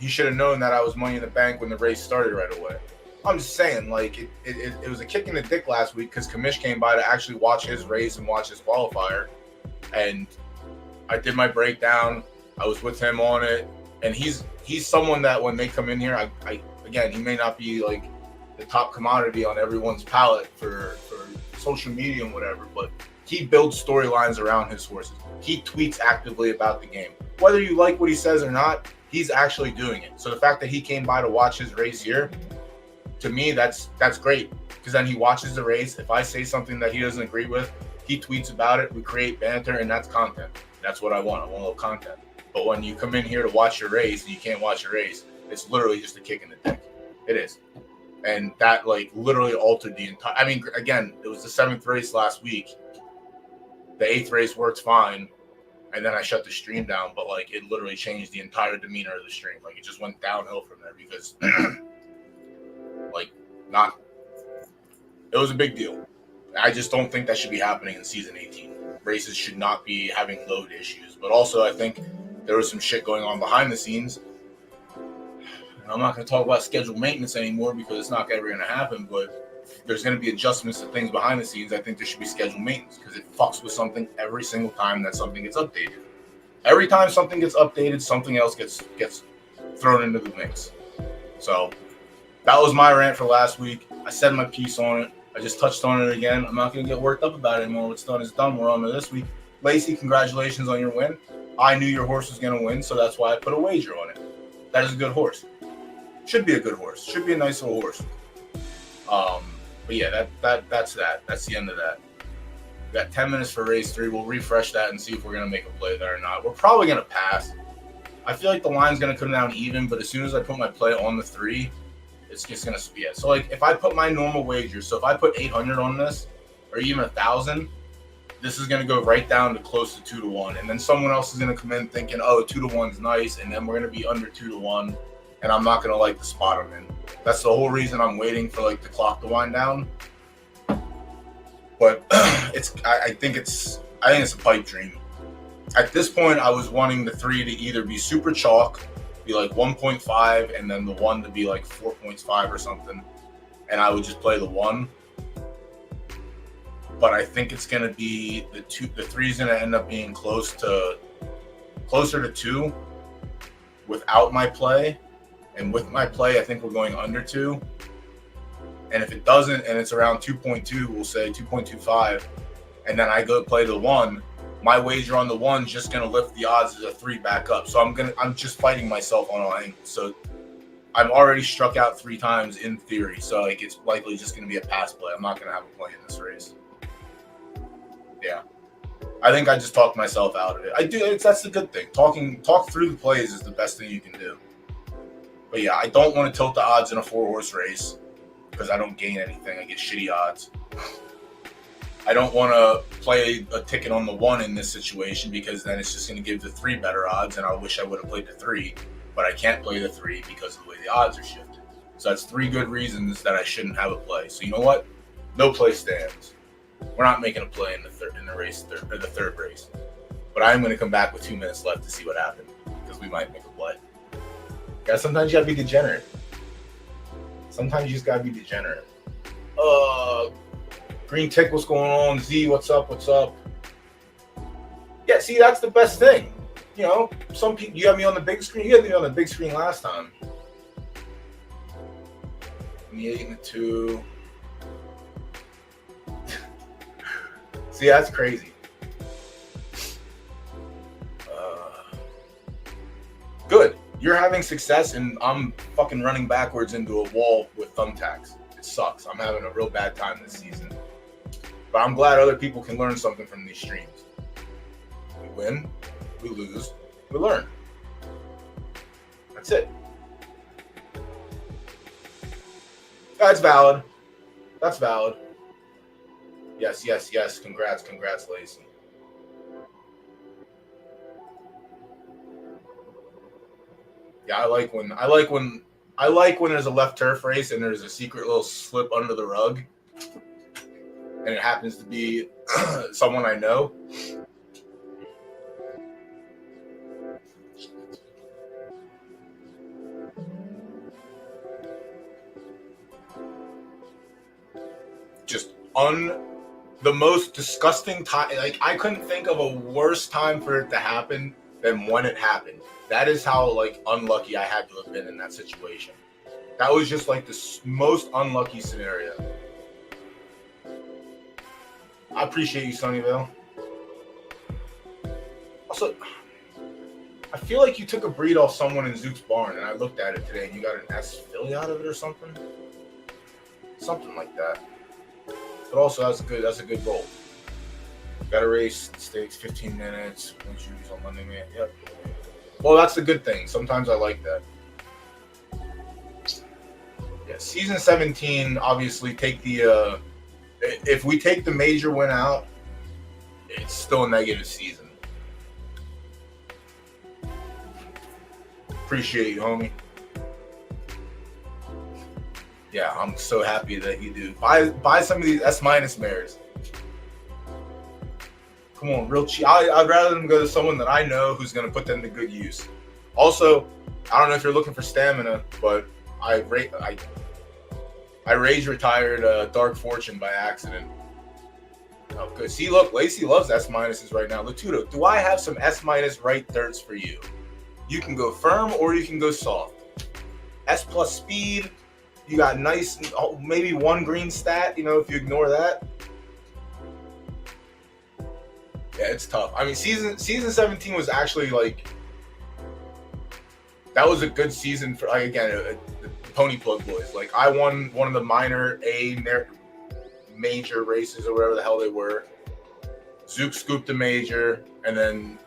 he should have known that I was Money in the Bank when the race started right away. I'm just saying, like, it was a kick in the dick last week because Kamish came by to actually watch his race and watch his qualifier, and I did my breakdown. I was with him on it, and he's someone that when they come in here, I again, he may not be like the top commodity on everyone's palette for social media and whatever, but he builds storylines around his horses. He tweets actively about the game. Whether you like what he says or not, he's actually doing it. So the fact that he came by to watch his race here, to me, that's great. Because then he watches the race. If I say something that he doesn't agree with, he tweets about it. We create banter, and that's content. That's what I want. I want a little content. But when you come in here to watch your race and you can't watch your race, it's literally just a kick in the dick. It is. And that, like, literally altered the entire... I mean, again, it was the 7th race last week. The 8th race worked fine. and then I shut the stream down. But like, it literally changed the entire demeanor of the stream. Like, it just went downhill from there because, like, not. It was a big deal. I just don't think that should be happening in season 18. Races should not be having load issues. But also, I think there was some shit going on behind the scenes. And I'm not going to talk about scheduled maintenance anymore because it's not ever going to happen. But there's going to be adjustments to things behind the scenes. I think there should be scheduled maintenance because it fucks with something every single time that something gets updated. Every time something gets updated, something else gets thrown into the mix. So that was my rant for last week. I said my piece on it. I just touched on it again. I'm not going to get worked up about it anymore. What's done is done. We're on to this week. Lacey, congratulations on your win. I knew your horse was going to win, so that's why I put a wager on it. That is a good horse. Should be a good horse. Should be a nice little horse. But yeah, that's that. That's the end of that. We got 10 minutes for race 3. We'll refresh that and see if we're going to make a play there or not. We're probably going to pass. I feel like the line's going to come down even, but as soon as I put my play on the 3, it's just going to be it. So, like, if I put my normal wager, so if I put 800 on this, or even 1,000, this is going to go right down to close to 2-1. And then someone else is going to come in thinking, oh, 2-1's nice, and then we're going to be under 2-1, and I'm not going to like the spot I'm in. That's the whole reason I'm waiting for, like, the clock to wind down. But I think it's a pipe dream. At this point, I was wanting the 3 to either be super chalk, be like 1.5, and then the 1 to be like 4.5 or something, and I would just play the 1. But I think it's gonna be the 3 is gonna end up being closer to 2 without my play, and with my play, I think we're going under 2. And if it doesn't, and it's around 2.2, we'll say 2.25, and then I go play the 1. My wager on the 1's just gonna lift the odds as a 3 back up. So I'm just fighting myself on all angles. So I'm already struck out 3 times in theory. So like it's likely just gonna be a pass play. I'm not gonna have a play in this race. Yeah, I think I just talked myself out of it. I do. That's the good thing. Talk through the plays is the best thing you can do. But yeah, I don't want to tilt the odds in a 4-horse race because I don't gain anything. I get shitty odds. I don't want to play a ticket on the 1 in this situation because then it's just going to give the 3 better odds, and I wish I would have played the 3, but I can't play the 3 because of the way the odds are shifted. So that's 3 good reasons that I shouldn't have a play. So you know what? No play stands. We're not making a play in the third race. But I'm going to come back with 2 minutes left to see what happened because we might make a play. Yeah, sometimes you got to be degenerate. Sometimes you just got to be degenerate. Green Tick, what's going on? Z, what's up? Yeah, see, that's the best thing. You know, some people, you had me on the big screen. You had me on the big screen last time. The 8 and the 2. See, that's crazy. Good. You're having success, and I'm fucking running backwards into a wall with thumbtacks. It sucks. I'm having a real bad time this season. But I'm glad other people can learn something from these streams. We win, we lose, we learn. That's it. That's valid. That's valid. Yes. Congrats, Lacey. Yeah, I like when there's a left turf race and there's a secret little slip under the rug. And it happens to be someone I know. Just the most disgusting time. Like, I couldn't think of a worse time for it to happen than when it happened. That is how, like, unlucky I had to have been in that situation. That was just like the most unlucky scenario. I appreciate you, Sunnyvale. Also, I feel like you took a breed off someone in Zook's barn, and I looked at it today, and you got an S filly out of it or something. Something like that. But also, that's a good roll. Got a race, stakes, 15 minutes. Win Judy's on Monday Mayhem. Yep. Well, that's a good thing. Sometimes I like that. Yeah, season 17, obviously, take the... if we take the major win out, it's still a negative season. Appreciate you, homie. Yeah, I'm so happy that you do. Buy some of these S- mares. Come on, real cheap. I'd rather them go to someone that I know who's going to put them to good use. Also, I don't know if you're looking for stamina, but I rage retired Dark Fortune by accident. Oh, good. See, look, Lacey loves S minuses right now. Latudo, do I have some S minus right dirts for you? You can go firm or you can go soft. S plus speed. You got nice, maybe one green stat. You know, if you ignore that. Yeah, it's tough. I mean, season 17 was actually like, that was a good season for, like, again, the Pony Plug boys. Like, I won one of the minor major races or whatever the hell they were. Zook scooped the major, and then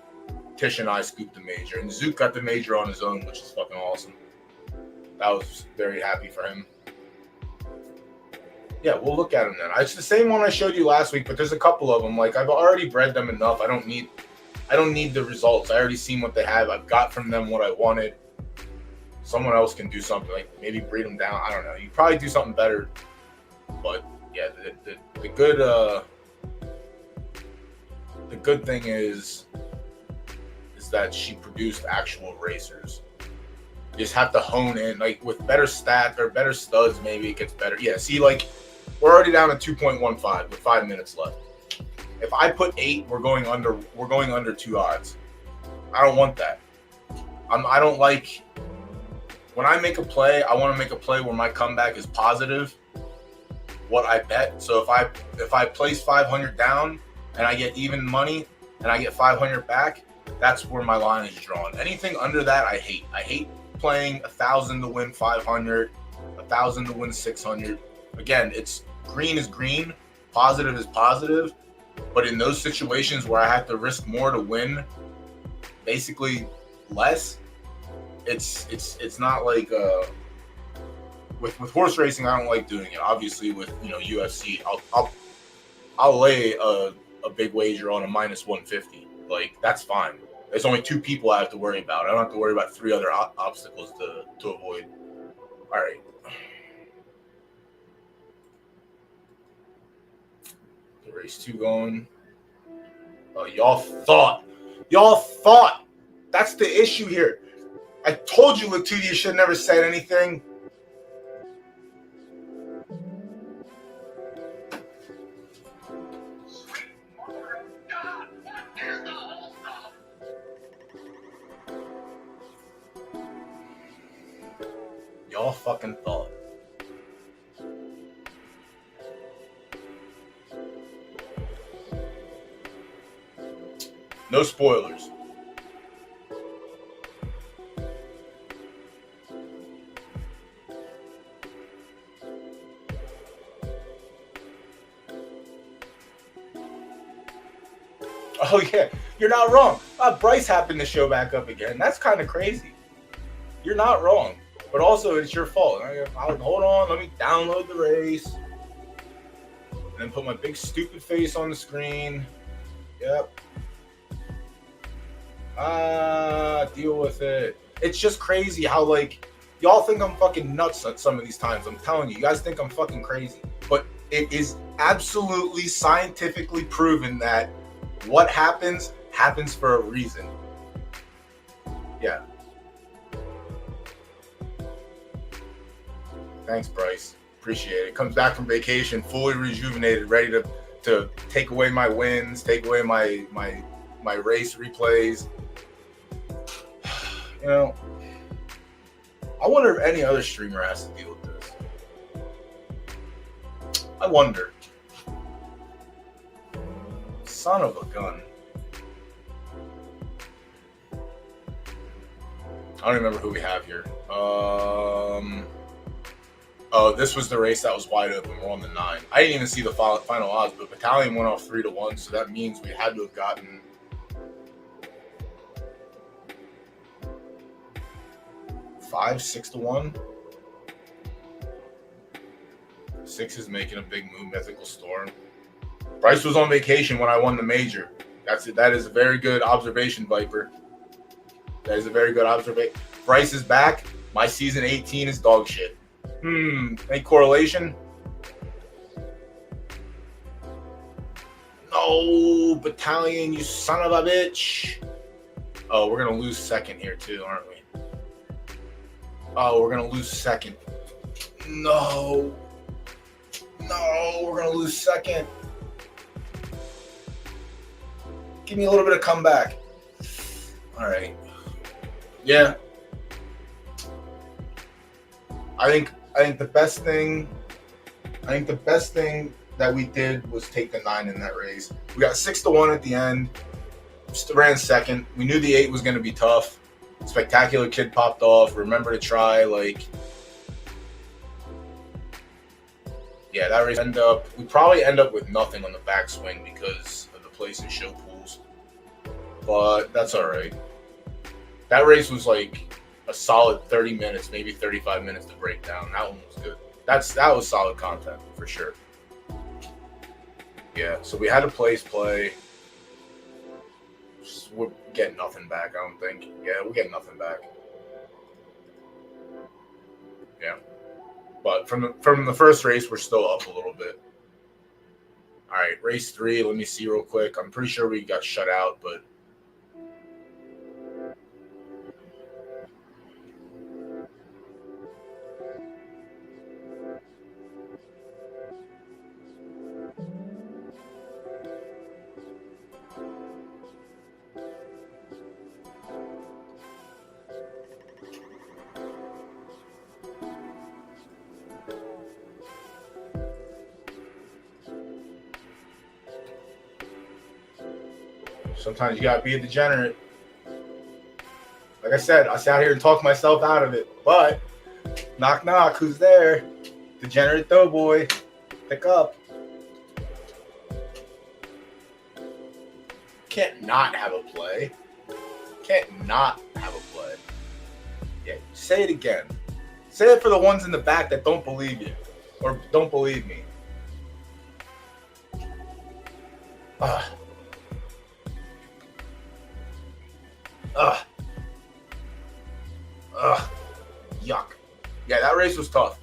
Tish and I scooped the major. And Zook got the major on his own, which is fucking awesome. I was very happy for him. Yeah, we'll look at them then. It's the same one I showed you last week, but there's a couple of them. Like, I've already bred them enough. I don't need the results. I already seen what they have. I've got from them what I wanted. Someone else can do something, like maybe breed them down. I don't know. You probably do something better. But yeah, the good thing is that she produced actual racers. You just have to hone in, like with better stats or better studs, maybe it gets better. Yeah, see, like we're already down to 2.15 with 5 minutes left. If I put 8, we're going under 2 odds. I don't want that. I don't like when I make a play. I want to make a play where my comeback is positive. What I bet. So if I place 500 down and I get even money and I get 500 back, that's where my line is drawn. Anything under that, I hate. I hate playing 1,000 to win 500, 1,000 to win 600. Again, it's green is green, positive is positive. But in those situations where I have to risk more to win, basically less, it's not like with horse racing. I don't like doing it. Obviously, with UFC, I'll lay a big wager on a minus 150. Like, that's fine. There's only 2 people I have to worry about. I don't have to worry about 3 other obstacles to avoid. All right. Get race 2 going. Oh, y'all thought. That's the issue here. I told you, Latudia should have never said anything. Y'all fucking thought. No spoilers. Oh yeah, you're not wrong. Bryce happened to show back up again. That's kind of crazy. You're not wrong. But also, it's your fault. Hold on, let me download the race. And then put my big stupid face on the screen. Yep. Deal with it. It's just crazy how, like, y'all think I'm fucking nuts at some of these times. I'm telling you, you guys think I'm fucking crazy. But it is absolutely scientifically proven that what happens for a reason. Yeah. Thanks, Bryce. Appreciate it. Comes back from vacation fully rejuvenated, ready to take away my wins, take away my race replays. You know, I wonder if any other streamer has to deal with this. I wonder. Son of a gun. I don't remember who we have here. Oh, this was the race that was wide open. We're on the 9. I didn't even see the final odds, but Battalion went off 3-1, so that means we had to have gotten 6-1. 6 is making a big move. Mythical Storm. Bryce was on vacation when I won the major. That's it. That is a very good observation, Viper. That is a very good observation. Bryce is back. My season 18 is dog shit. Any correlation? No, Battalion, you son of a bitch. Oh, we're going to lose second here too, aren't we? Oh, we're going to lose second. No, we're going to lose second. Give me a little bit of comeback. All right. Yeah. I think the best thing that we did was take the 9 in that race. We got 6-1 at the end. Just ran second. We knew the 8 was going to be tough. Spectacular Kid popped off. Remember to try, yeah, that race we probably end up with nothing on the backswing because of the place in show pools. But that's all right. That race was like a solid 30 minutes, maybe 35 minutes to break down. That one was good. That was solid content for sure. Yeah, so we had a place play. We're getting nothing back, I don't think. Yeah, we're getting nothing back. Yeah. But from the first race, we're still up a little bit. All right, race 3. Let me see real quick. I'm pretty sure we got shut out, but sometimes you gotta be a degenerate. Like I said, I sat here and talked myself out of it. But knock knock, who's there? Degenerate Doughboy. Pick up. Can't not have a play. Can't not have a play. Yeah, say it again. Say it for the ones in the back that don't believe you. Or don't believe me. Yuck. Yeah, that race was tough.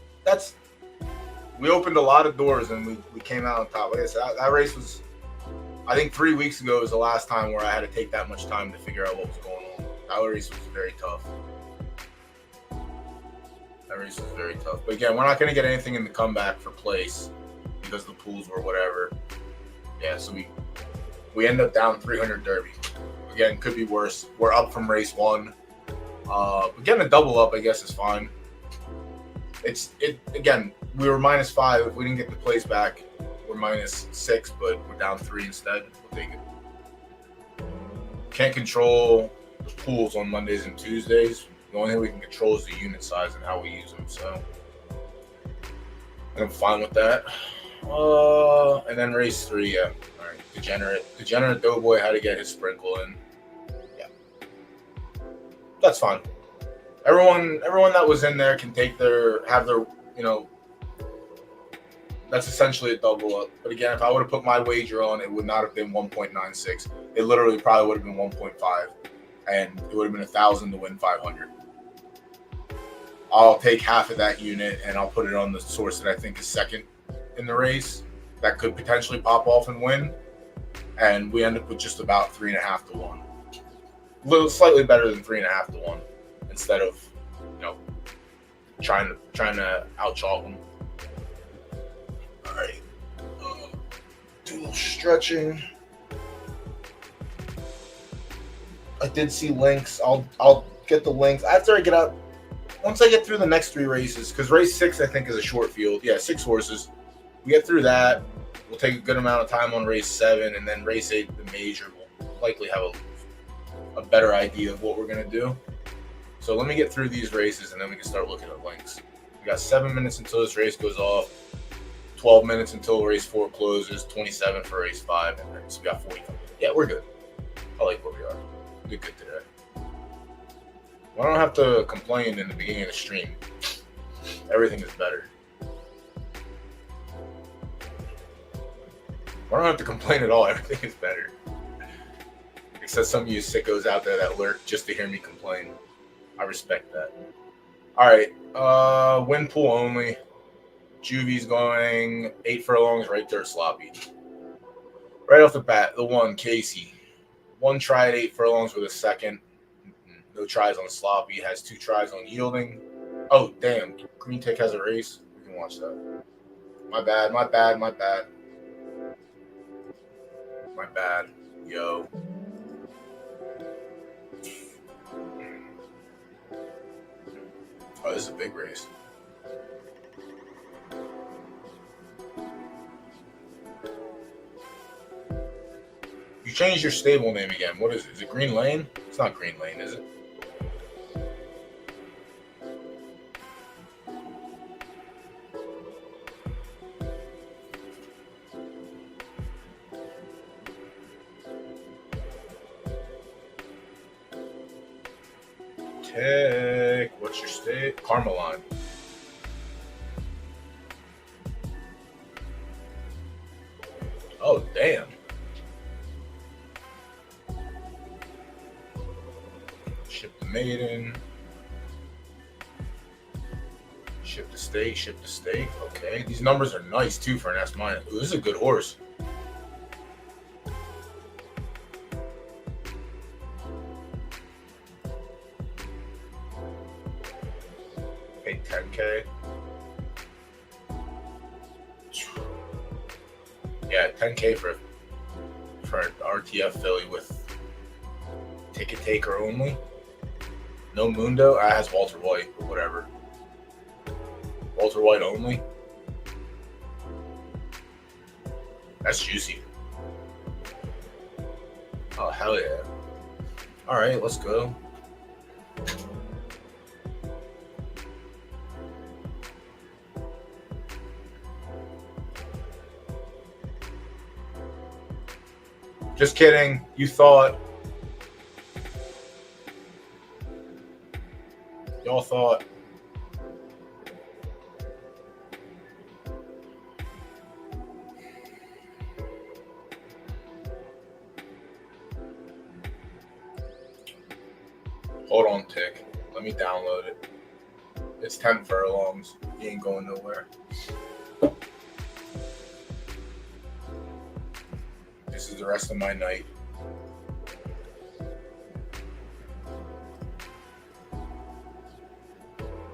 We opened a lot of doors and we came out on top. Like I said, that race was, I think 3 weeks ago was the last time where I had to take that much time to figure out what was going on. That race was very tough. But again, we're not going to get anything in the comeback for place because the pools were whatever. Yeah, so we end up down 300 Derby. Again, could be worse. We're up from race 1. But getting a double up, I guess, is fine. Again, we were -5. If we didn't get the place back, we're -6, but we're down 3 instead. We'll take it. Can't control the pools on Mondays and Tuesdays. The only thing we can control is the unit size and how we use them. So I'm fine with that. And then race 3, yeah. All right, Degenerate Doughboy had to get his sprinkle in. Yeah, that's fine. Everyone that was in there can have their, that's essentially a double up. But again, if I would have put my wager on, it would not have been 1.96. It literally probably would have been 1.5, and it would have been 1,000 to win 500. I'll take half of that unit and I'll put it on the source that I think is second in the race that could potentially pop off and win. And we end up with just about 3.5 to 1. A little slightly better than 3.5 to 1 instead of, trying to out-chalk them. All right. Do a little stretching. I did see links. I'll get the links after I get out. Once I get through the next 3 races, because race 6 I think is a short field. Yeah, 6 horses. We get through that. We'll take a good amount of time on race 7, and then race 8, the major, will likely have a better idea of what we're gonna do. So let me get through these races, and then we can start looking at links. We got 7 minutes until this race goes off. 12 minutes until race 4 closes. 27 for race 5, and then so we got 45. Yeah, we're good. I like where we are. We did good today. I don't have to complain in the beginning of the stream. Everything is better. I don't have to complain at all. Everything is better. Except some of you sickos out there that lurk just to hear me complain. I respect that. All right. Win pool only. Juvie's going 8 furlongs, right there, sloppy. Right off the bat, the one, Casey. One try at 8 furlongs with a second. No tries on sloppy. Has 2 tries on yielding. Oh, damn. Green Tick has a race. We can watch that. My bad. Yo. Oh, this is a big race. You changed your stable name again. What is it? Is it Green Lane? It's not Green Lane, is it? Tick. What's your state? Carmeline. Oh, damn. Ship the maiden. Ship the stake. Okay. These numbers are nice, too, for an S minus. Ooh, this is a good horse. Pay 10K. Yeah, 10K for an RTF filly with ticket taker only. No Mundo. I has Walter White, but whatever. Walter White only. That's juicy. Oh, hell yeah. All right, let's go. Just kidding. You thought. Y'all thought. Hold on, Tick. Let me download it. It's 10 furlongs. You ain't going nowhere. This is the rest of my night.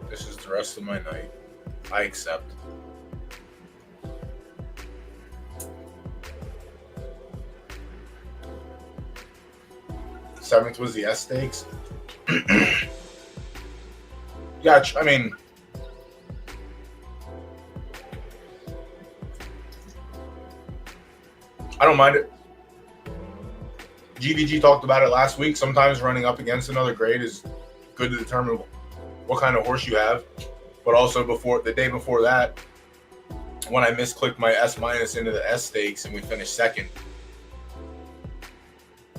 This is the rest of my night. I accept. Seventh was the S stakes. Yeah, I mean, I don't mind it. GVG talked about it last week. Sometimes running up against another grade is good to determine what kind of horse you have. But also the day before that, when I misclicked my S minus into the S stakes and we finished second,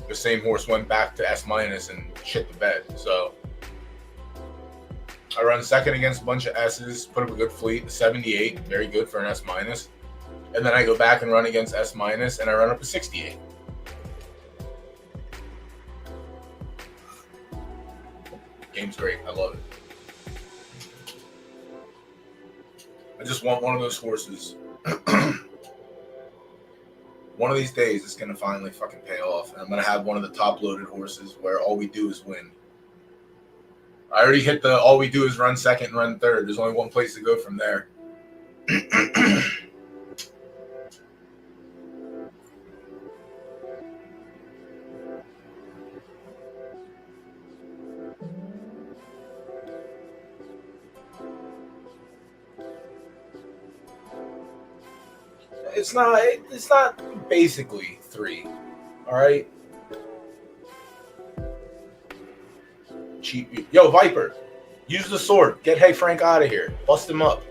the same horse went back to S minus and shit the bed. So I run second against a bunch of S's, put up a good fleet, 78, very good for an S minus. And then I go back and run against S minus and I run up a 68. Game's great. I love it. I just want one of those horses. One of these days, it's going to finally fucking pay off. And I'm going to have one of the top-loaded horses where all we do is win. I already hit the all we do is run second and run third. There's only one place to go from there. It's not basically 3. All right. Cheap. Yo, Viper, use the sword. Get Hey Frank out of here. Bust him up.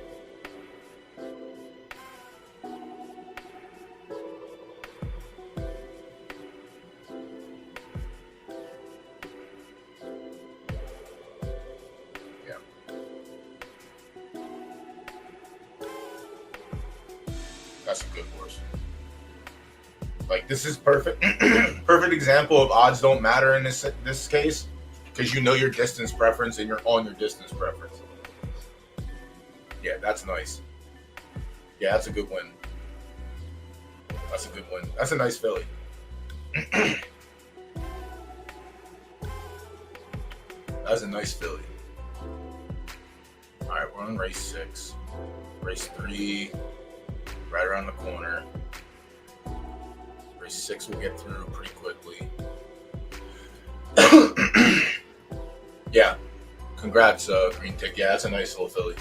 Yeah. That's a good horse. Like, this is perfect. Perfect example of odds don't matter in this case. because you know your distance preference and you're on your distance preference. Yeah, that's nice. Yeah, that's a good win. That's a good win. That's a nice filly. That's a nice filly. All right, we're on race 6. Race 3, right around the corner. Race 6 we'll get through pretty quickly. Yeah, congrats, Green Tick. Yeah, that's a nice little filly.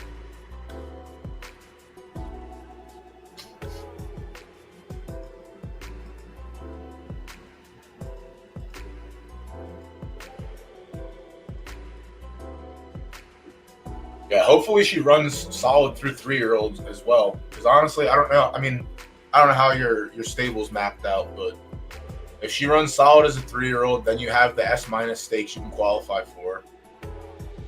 Yeah, hopefully she runs solid through 3-year-olds as well. Because honestly, I don't know. I mean, I don't know how your stable's mapped out, but if she runs solid as a 3-year-old, then you have the S- stakes you can qualify for.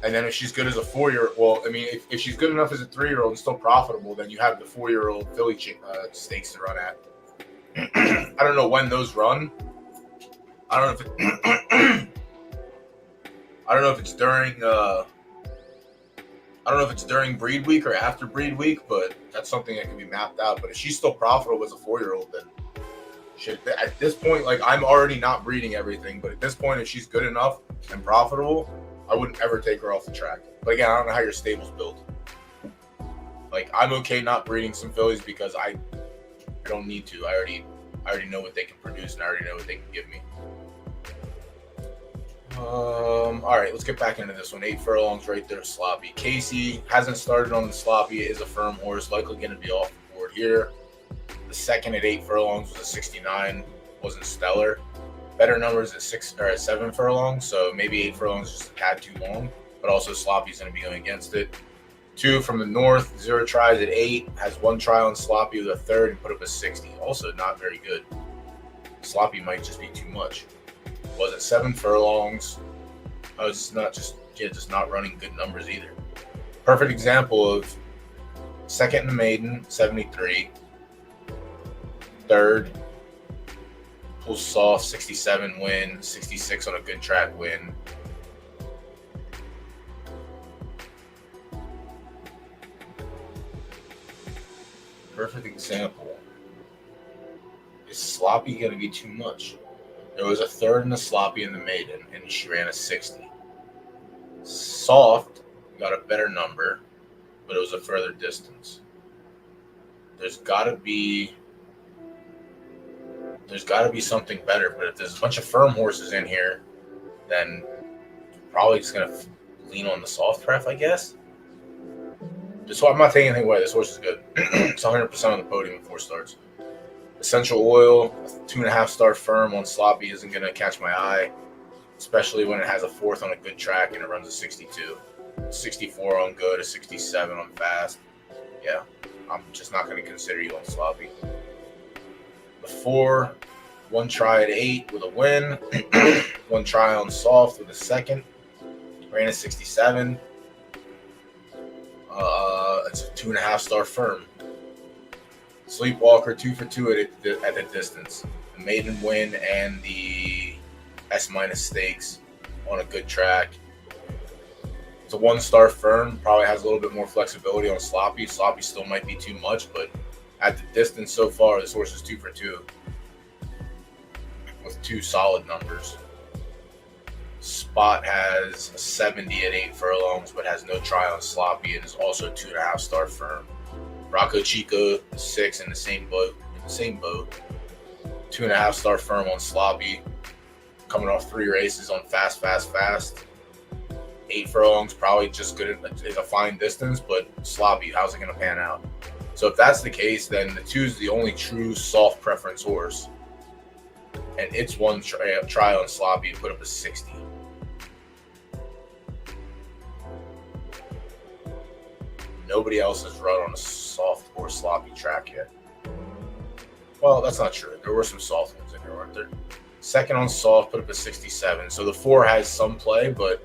And then if she's good as a 4-year-old, well, I mean, if she's good enough as a 3-year-old and still profitable, then you have the 4-year-old filly stakes to run at. I don't know when those run. I don't know if I don't know if it's during. I don't know if it's during breed week or after breed week, but that's something that can be mapped out. But if she's still profitable as a 4-year-old, then at this point, like, I'm already not breeding everything. But at this point, if she's good enough and profitable, I wouldn't ever take her off the track. But again, I don't know how your stable's built. Like, I'm okay not breeding some fillies because I don't need to. I already know what they can produce and I already know what they can give me. All right, let's get back into this one. 8 furlongs right there, Sloppy. Casey hasn't started on the Sloppy. It is a firm horse, likely going to be off the board here. The second at 8 furlongs was a 69, wasn't stellar. Better numbers at 7 furlongs, so maybe 8 furlongs just a tad too long. But also Sloppy's going to be going against it. 2 from the north, 0 tries at 8, has 1 trial on Sloppy with a third and put up a 60. Also not very good. Sloppy might just be too much. Was it 7 furlongs? I was just not running good numbers either. Perfect example of second in the maiden, 73. Third, pulls soft, 67 win, 66 on a good track win. Perfect example. Is Sloppy going to be too much? There was a third in the Sloppy in the maiden, and she ran a 60. Soft got a better number, but it was a further distance. There's got to be something better. But if there's a bunch of firm horses in here, then probably just going to lean on the soft pref, I guess. So I'm not taking anything away. This horse is good. It's 100% on the podium in 4 starts. Essential Oil, 2.5 star firm on Sloppy isn't going to catch my eye, especially when it has a 4th on a good track and it runs a 62. 64 on good, a 67 on fast. Yeah, I'm just not going to consider you on Sloppy. The 4, 1 try at 8 with a win, 1 try on soft with a second, ran a 67. It's a 2.5 star firm. Sleepwalker 2 for 2 at the distance. The maiden win and the S- stakes on a good track. It's a 1-star firm. Probably has a little bit more flexibility on Sloppy. Sloppy still might be too much, but at the distance so far, this horse is 2 for 2 with 2 solid numbers. Spot has a 70 at 8 furlongs, but has no try on Sloppy and is also a 2.5 star firm. Rocco Chico 6 in the same boat. 2.5 star firm on Sloppy. Coming off 3 races on fast. 8 furlongs probably just good. It's a fine distance, but Sloppy, how's it going to pan out? So if that's the case, then the 2 is the only true soft preference horse, and it's 1 try on Sloppy to put up a 60. Nobody else has run on a soft or sloppy track yet. Well, that's not true. There were some soft ones in here, weren't there? Second on soft, put up a 67. So the 4 has some play, but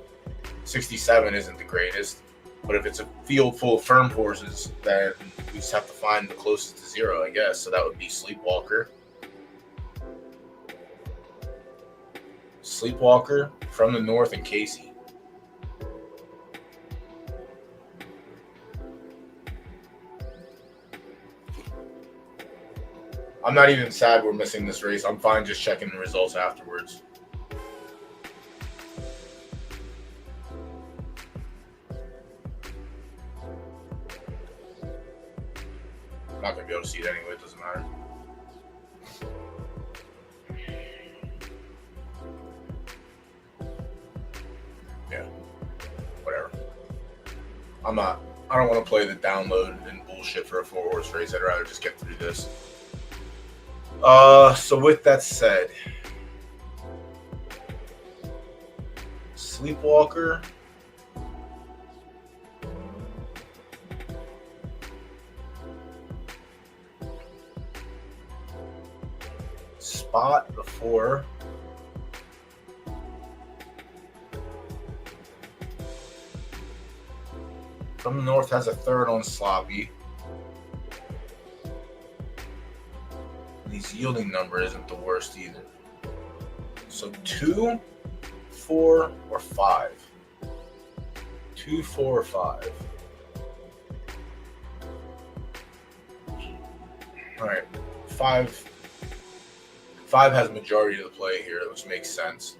67 isn't the greatest. But if it's a field full of firm horses, then we just have to find the closest to 0, I guess. So that would be Sleepwalker. Sleepwalker from the north and Casey. I'm not even sad we're missing this race. I'm fine just checking the results afterwards. I'm not going to be able to see it anyway. It doesn't matter. Yeah. Whatever. I don't want to play the download and bullshit for a 4-horse race. I'd rather just get through this. So with that said, Sleepwalker. Spot before. From the North has a third on Sloppy. His yielding number isn't the worst either. So 2, 4, or 5. 2, 4, or 5. All right, 5. 5 has majority of the play here, which makes sense.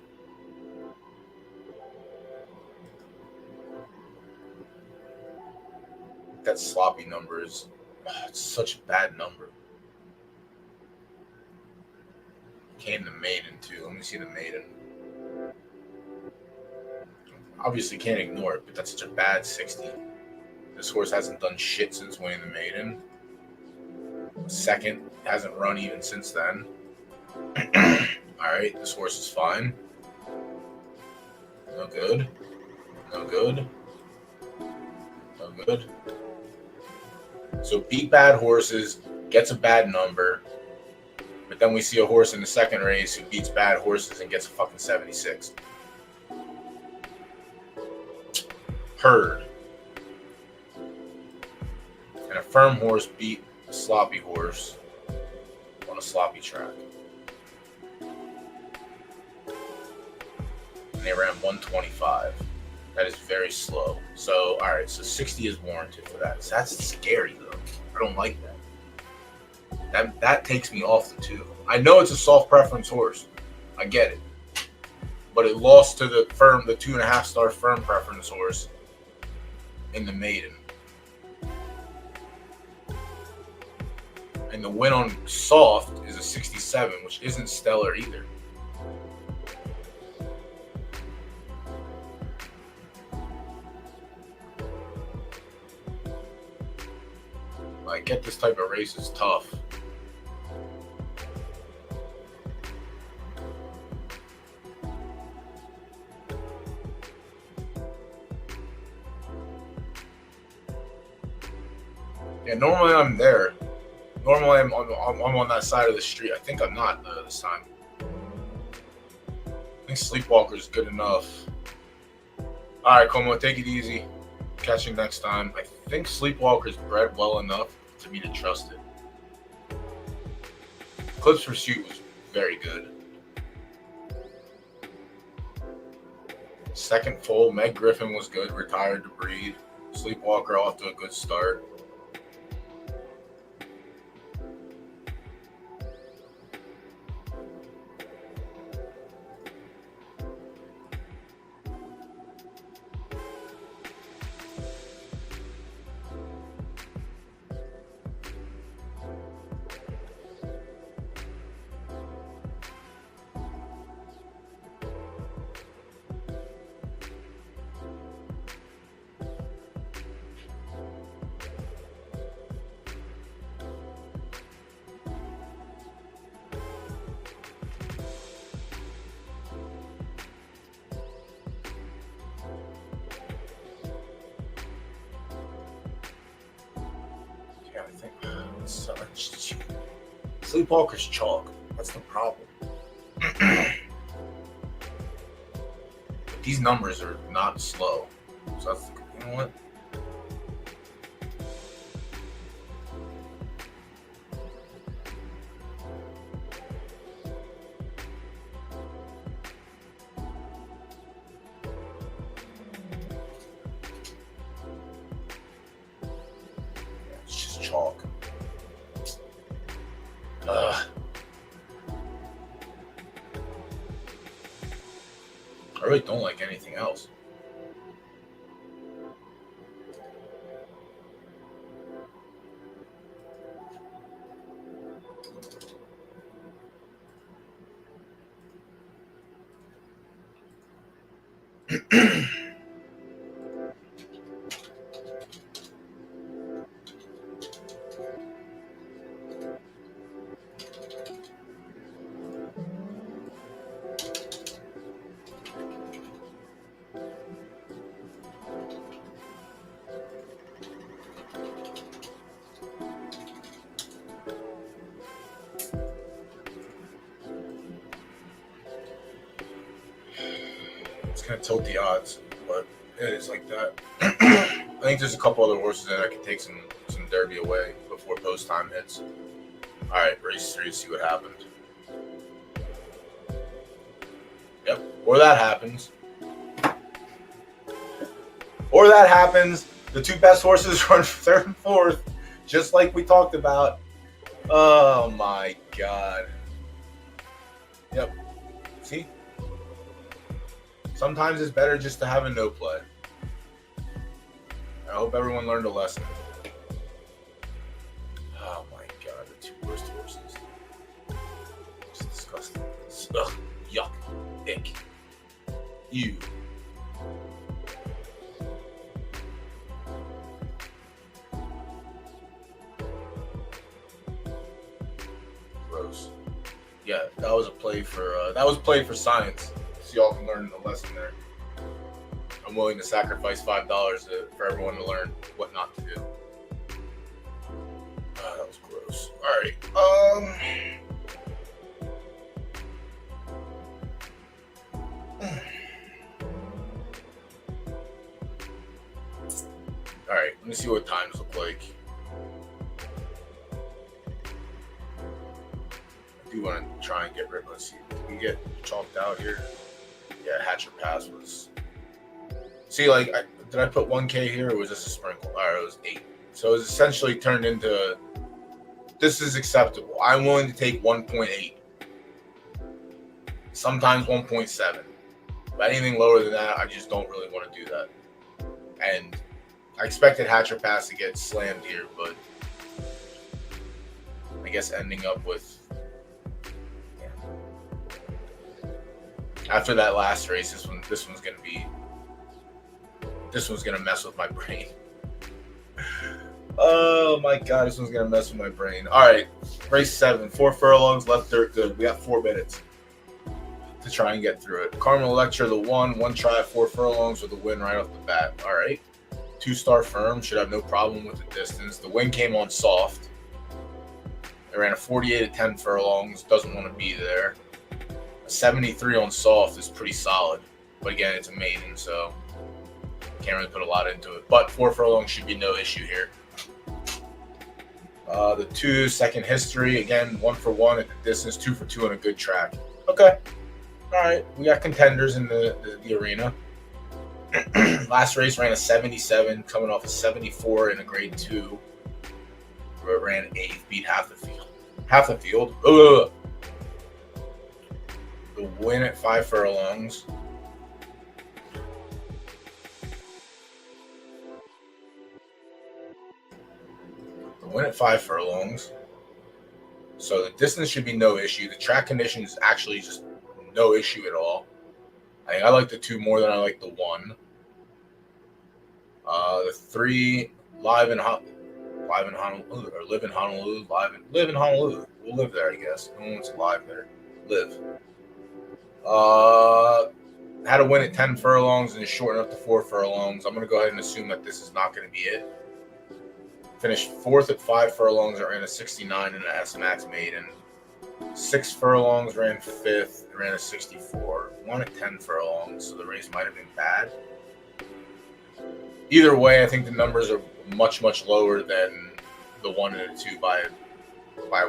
That Sloppy number is it's such a bad number. Came the maiden too. Let me see the maiden. Obviously can't ignore it, but that's such a bad 60. This horse hasn't done shit since winning the maiden. Second, hasn't run even since then. Alright, this horse is fine. No good. No good. No good. So beat bad horses, gets a bad number, but then we see a horse in the second race who beats bad horses and gets a fucking 76. Heard. And a firm horse beat a sloppy horse on a sloppy track. And they ran 125. That is very slow. So, all right, so 60 is warranted for that. So that's scary, though. I don't like that. That takes me off the 2. I know it's a soft preference horse. I get it. But it lost to the 2.5-star firm preference horse in the maiden. And the win on soft is a 67, which isn't stellar either. I get this type of race is tough. Yeah, normally I'm there. Normally I'm on that side of the street. I think I'm not this time. I think Sleepwalker is good enough. All right, Como, take it easy. Catch you next time. I think Sleepwalker's bred well enough to me to trust it. Clips Pursuit was very good. Second full, Meg Griffin was good, retired to breed. Sleepwalker off to a good start. Sleepwalker's chalk. That's the problem. These numbers are not slow. So that's, you know what? It's just chalk. I really don't like anything else. It's gonna tilt the odds, but it is like that. I think there's a couple other horses that I can take some Derby away before post time hits. All right, race 3, see what happened. Yep, or that happens. Or that happens. The 2 best horses run 3rd and 4th, just like we talked about. Oh my God. Yep. See? Sometimes it's better just to have a no play. I hope everyone learned a lesson. Oh my God, the 2 worst horses. It's disgusting. Ugh, yuck, ick, ew. Gross. Yeah, that was a play for science. So y'all can learn the lesson there. I'm willing to sacrifice $5 for everyone to learn what not to do. That was gross. All right. All right. Let me see what times look like. I do want to try and get rid. Let's see. Did we get chalked out here? Yeah, Hatcher Pass was. See, like, did I put 1K here, or was this a sprinkle? All right, it was 8. So it was essentially turned into, this is acceptable. I'm willing to take 1.8. Sometimes 1.7. But anything lower than that, I just don't really want to do that. And I expected Hatcher Pass to get slammed here, but I guess ending up with, after that last race, this one's gonna mess with my brain. Oh my God, this one's gonna mess with my brain. All right, race 7, 4 furlongs, left dirt good. We got 4 minutes to try and get through it. Carmel Electra, the one try at 4 furlongs with a win right off the bat. All right, 2-star firm, should have no problem with the distance. The win came on soft. They ran a 48 at 10 furlongs. Doesn't want to be there. A 73 on soft is pretty solid, but again, it's a maiden, so can't really put a lot into it. But 4 furlongs should be no issue here. The 2 second history, again, 1 for 1 at the distance, 2 for 2 on a good track. Okay. All right. We got contenders in the arena. Last race ran a 77, coming off a 74 in a grade 2. Where it ran 8th, beat half the field. Half the field. Ugh. The win at 5 furlongs. The win at 5 furlongs. So the distance should be no issue. The track conditions actually just no issue at all. I like the 2 more than I like the 1. The 3 live in Honolulu, or live in Honolulu. Live in Honolulu. We'll live there, I guess. No one's alive there. Live. Had a win at 10 furlongs and is shortened up to 4 furlongs. I'm going to go ahead and assume that this is not going to be it. Finished 4th at 5 furlongs. Ran a 69 in an SMAX maiden. 6 furlongs, ran 5th. Ran a 64. 1 at 10 furlongs, so the race might have been bad. Either way, I think the numbers are much, much lower than the 1 and the 2 by a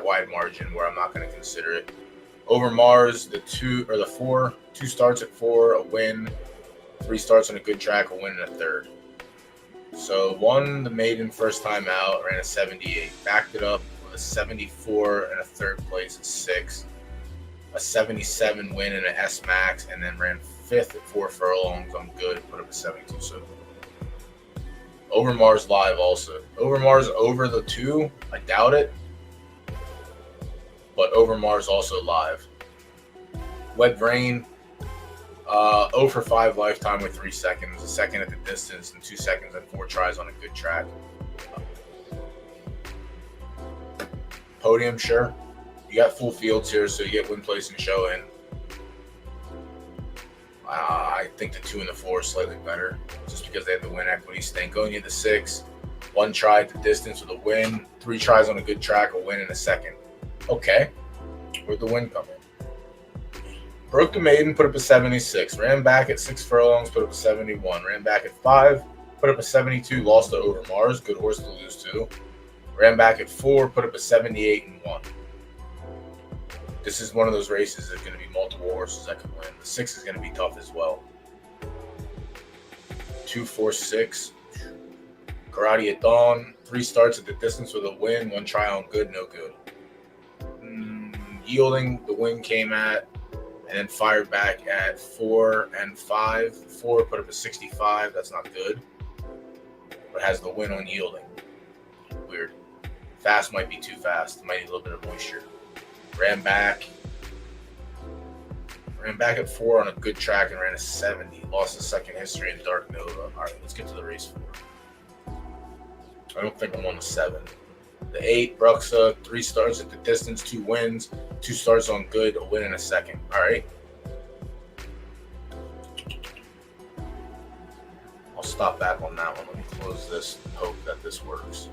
wide margin, where I'm not going to consider it. Over Mars, the 2 or the 4, 2 starts at 4, a win, 3 starts on a good track, a win and a 3rd. So won the maiden first time out, ran a 78, backed it up with a 74 and a third place at 6, a 77 win and an S Max, and then ran 5th at 4 furlongs on good, put up a 72. So Overmars live also. Overmars over the 2, I doubt it, but Overmars also live. Wet Brain, 0 for 5 lifetime with 3 seconds, a second at the distance, and 2 seconds at 4 tries on a good track. Podium, sure. You got full fields here, so you get win, place, and show in. I think the 2 and the 4 are slightly better, just because they have the win equity. Stankonia, the 6, 1 try at the distance with a win, 3 tries on a good track, a win in a second. Okay, where'd the win come in? Broke the maiden, put up a 76. Ran back at 6 furlongs, put up a 71. Ran back at 5, put up a 72. Lost to Overmars, good horse to lose to. Ran back at 4, put up a 78 and 1. This is one of those races that's going to be multiple horses that could win. The 6 is going to be tough as well. 2, 4, 6. Karate at Dawn. 3 starts at the distance with a win. 1 try on good, no good. Yielding, the win came at, and then fired back at 4 and 5. 4 put up a 65. That's not good. But has the win on Yielding. Weird. Fast might be too fast. Might need a little bit of moisture. Ran back at 4 on a good track and ran a 70. Lost the second history in Dark Nova. All right, let's get to the race 4. I don't think I'm on the 7. The 8, Bruxa, 3 starts at the distance, 2 wins, 2 starts on good, a win in a second. All right. I'll stop back on that one. Let me close this and hope that this works.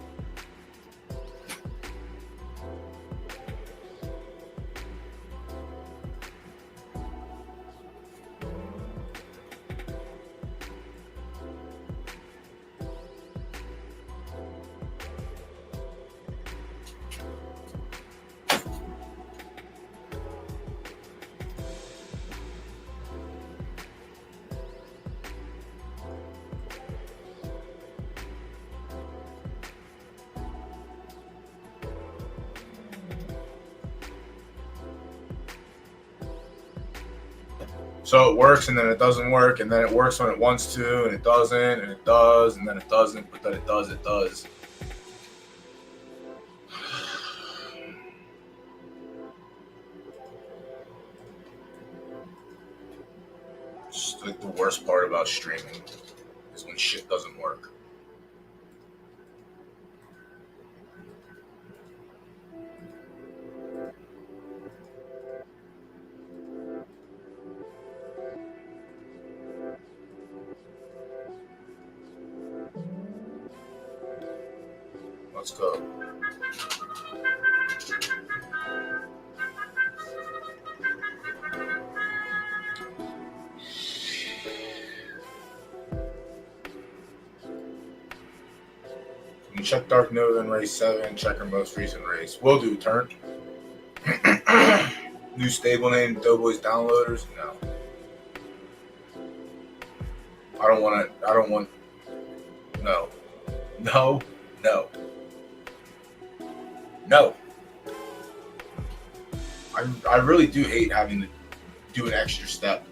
So it works, and then it doesn't work, and then it works when it wants to, and it doesn't, and it does, and then it doesn't, but then it does, it does. It's like the worst part about streaming is when shit doesn't work. Let's go. Can you check Dark Nova in race 7? Check her most recent race. Will do, turn. New stable name, Doughboys Downloaders? No. I don't want. No. No. No. No. I really do hate having to do an extra step.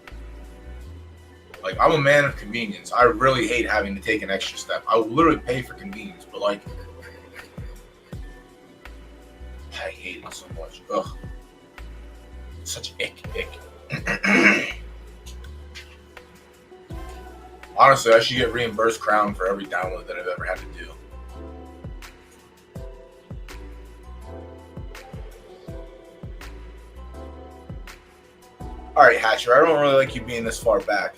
Like, I'm a man of convenience. I really hate having to take an extra step. I will literally pay for convenience, but like, I hate it so much. Ugh. Such ick. Honestly, I should get reimbursed Crown for every download that I've ever had to do. All right, Hatcher, I don't really like you being this far back.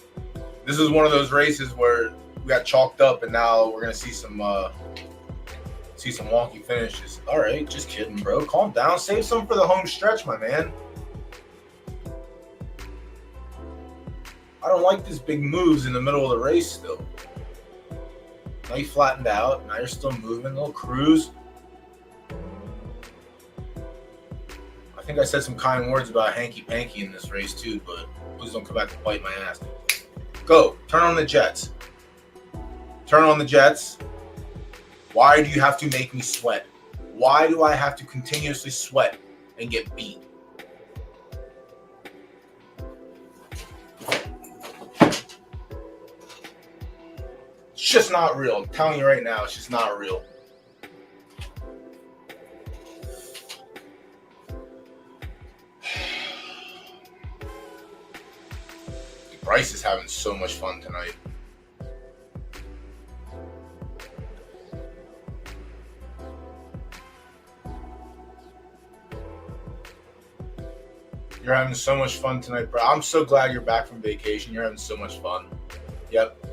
This is one of those races where we got chalked up, and now we're gonna see some wonky finishes. All right, just kidding, bro. Calm down. Save some for the home stretch, my man. I don't like these big moves in the middle of the race still. Now you flattened out. Now you're still moving. A little cruise. I think I said some kind words about hanky-panky in this race too, but please don't come back to bite my ass. Go. Turn on the jets. Turn on the jets. Why do you have to make me sweat? Why do I have to continuously sweat and get beat? It's just not real. I'm telling you right now, it's just not real. Bryce is having so much fun tonight. You're having so much fun tonight, bro. I'm so glad you're back from vacation. You're having so much fun. Yep.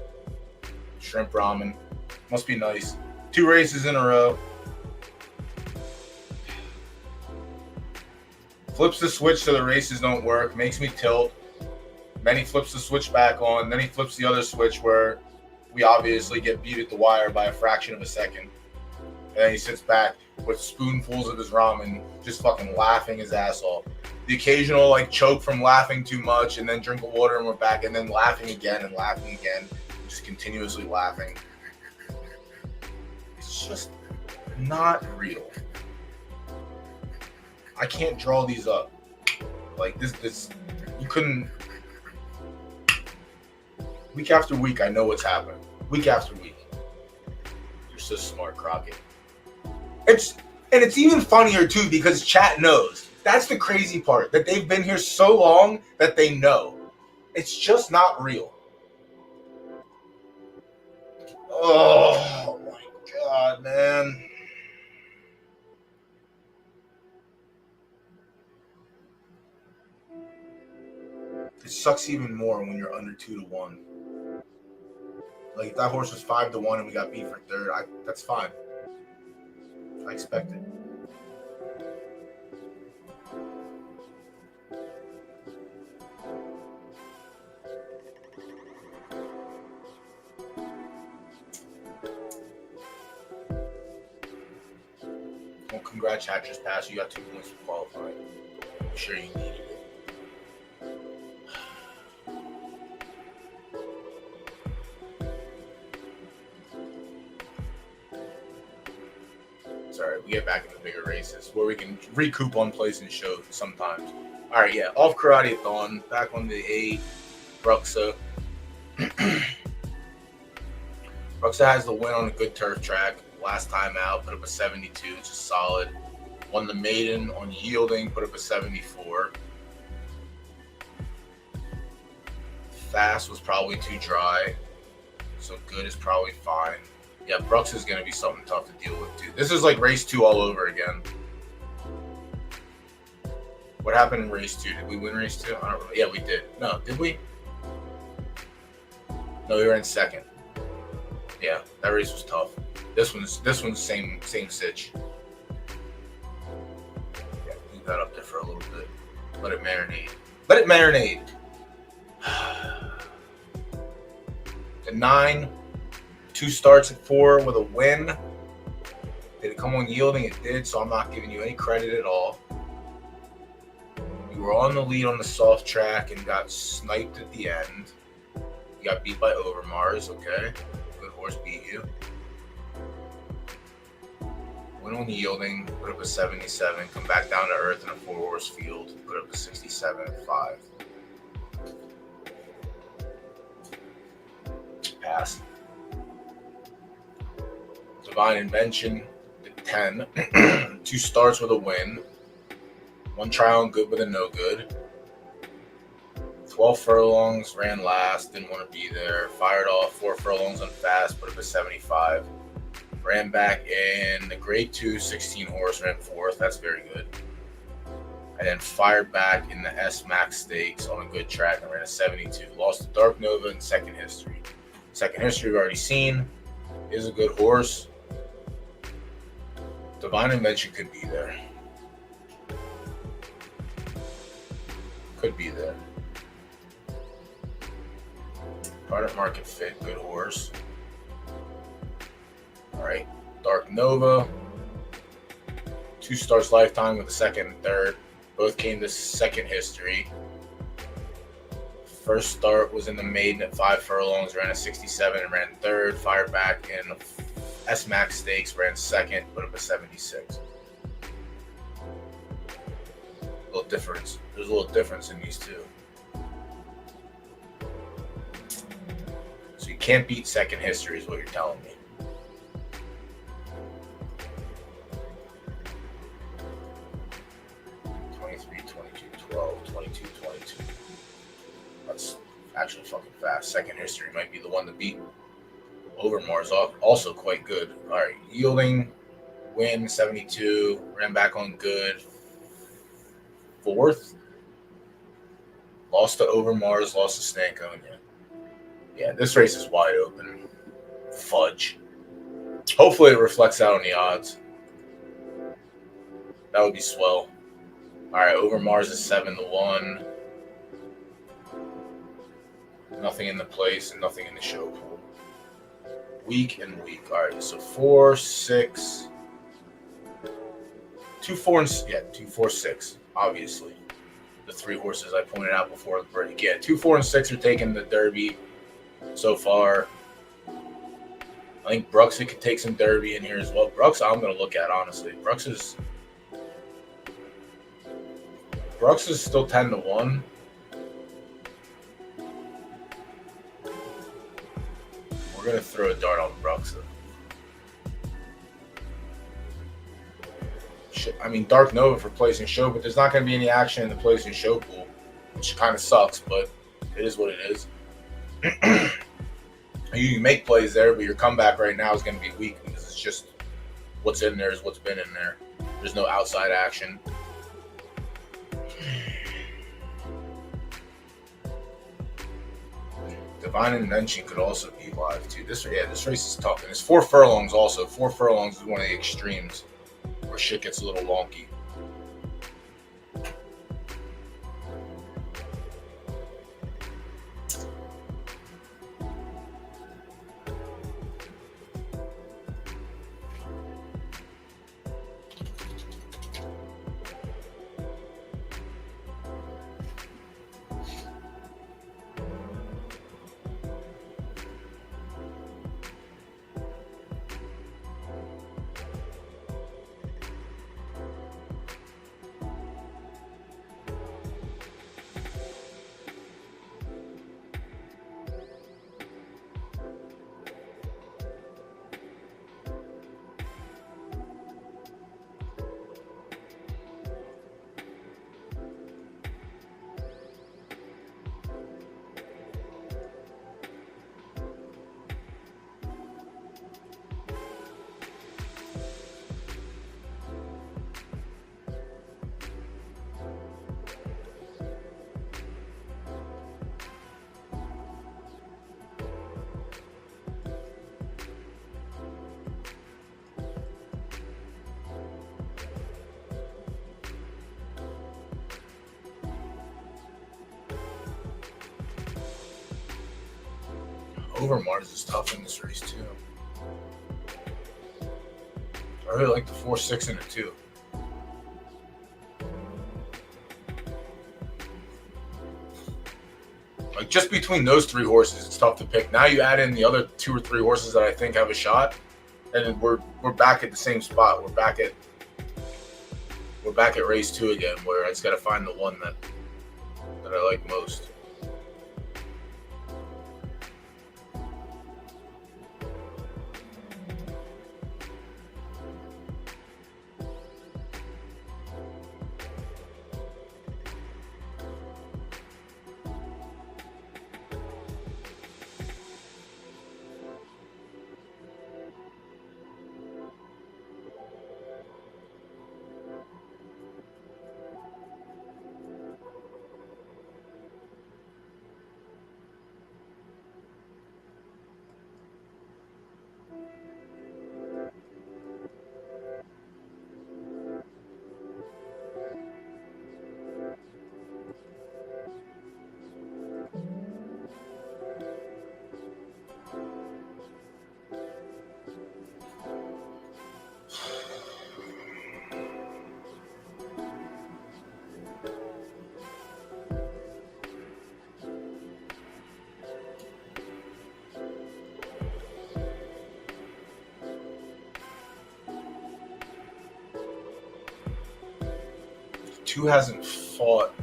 Shrimp ramen. Must be nice. 2 races in a row. Flips the switch so the races don't work. Makes me tilt. Then he flips the switch back on. Then he flips the other switch where we obviously get beat at the wire by a fraction of a second. And then he sits back with spoonfuls of his ramen, just fucking laughing his ass off. The occasional like choke from laughing too much, and then drink of water and we're back, and then laughing again and laughing again, just continuously laughing. It's just not real. I can't draw these up. Like this you couldn't. Week after week, I know what's happening. Week after week. You're so smart, Crockett. It's even funnier too because chat knows. That's the crazy part, that they've been here so long that they know. It's just not real. Oh my God, man. It sucks even more when you're under 2-1. Like if that horse was 5-1 and we got beat for third, that's fine. I expect it. Well, congrats, Hatcher's Pass. You got 2 points for qualifying. I'm sure you needed it. Sorry, we get back into bigger races where we can recoup on place and show sometimes. All right, yeah, off Karate at Dawn, back on the A, Bruxa. Bruxa has the win on a good turf track. Last time out, put up a 72, which is solid. Won the maiden on yielding, put up a 74. Fast was probably too dry, so good is probably fine. Yeah, Brooks is going to be something tough to deal with, too. This is like race 2 all over again. What happened in race 2? Did we win race 2? I don't know. Yeah, we did. No, did we? No, we were in second. Yeah, that race was tough. This one's same sitch. Yeah, leave that up there for a little bit. Let it marinate. Let it marinate. The 9, 2 starts at 4 with a win. Did it come on yielding? It did, so I'm not giving you any credit at all. You were on the lead on the soft track and got sniped at the end. You got beat by Overmars, okay. Good horse beat you. Went on yielding, put up a 77, come back down to earth in a 4-horse field, put up a 67 at 5. Pass. Divine Invention at 10. 2 starts with a win. 1 trial and good with a no good. 12 furlongs, ran last, didn't want to be there. Fired off 4 furlongs on fast, put up a 75. Ran back in the grade 2, 16 horse, ran 4th. That's very good. And then fired back in the S Max Stakes on a good track and ran a 72. Lost to Dark Nova in Second History. Second History we've already seen. Is a good horse. Divine Invention could be there. Could be there. Product Market Fit, good horse. All right, Dark Nova. 2 starts lifetime with the 2nd and 3rd. Both came to Second History. First start was in the maiden at 5 furlongs, ran a 67 and ran 3rd. Fired back in S Max Stakes, ran 2nd, put up a 76. difference. There's a little difference in these two. So you can't beat second history, is what you're telling me. That's actually fucking fast. Second history might be the one to beat. Overmars also quite good. All right, yielding, win 72, ran back on good. Fourth, lost to Overmars, lost to Stankonia. Yeah, this race is wide open. Fudge. Hopefully it reflects out on the odds. That would be swell. All right, Overmars is 7-1. Nothing in the place and nothing in the show pool. Week and week. All right, so 4, 6, 2, 4, and 2, 4, 6. Obviously, the three horses I pointed out before the break. Yeah, 2, 4, and 6 are taking the Derby so far. I think Bruxy could take some Derby in here as well. Brux, I'm going to look at honestly. Brux is still 10-1. We're going to throw a dart on Brux. I mean, Dark Nova for placing show, but there's not going to be any action in the placing show pool, which kind of sucks, but it is what it is. You can make plays there, but your comeback right now is going to be weak because it's just what's in there is what's been in there. There's no outside action. Divine Invention could also be live too. This race is tough, and it's 4 furlongs also. 4 furlongs is one of the extremes where shit gets a little wonky. Overmars is tough in this race too. I really like the 4, 6, and the 2. Like just between those 3 horses, it's tough to pick. Now you add in the other 2 or 3 horses that I think have a shot, and we're back at the same spot. We're back at race 2 again, where I just got to find the one that I like most. Two hasn't fought.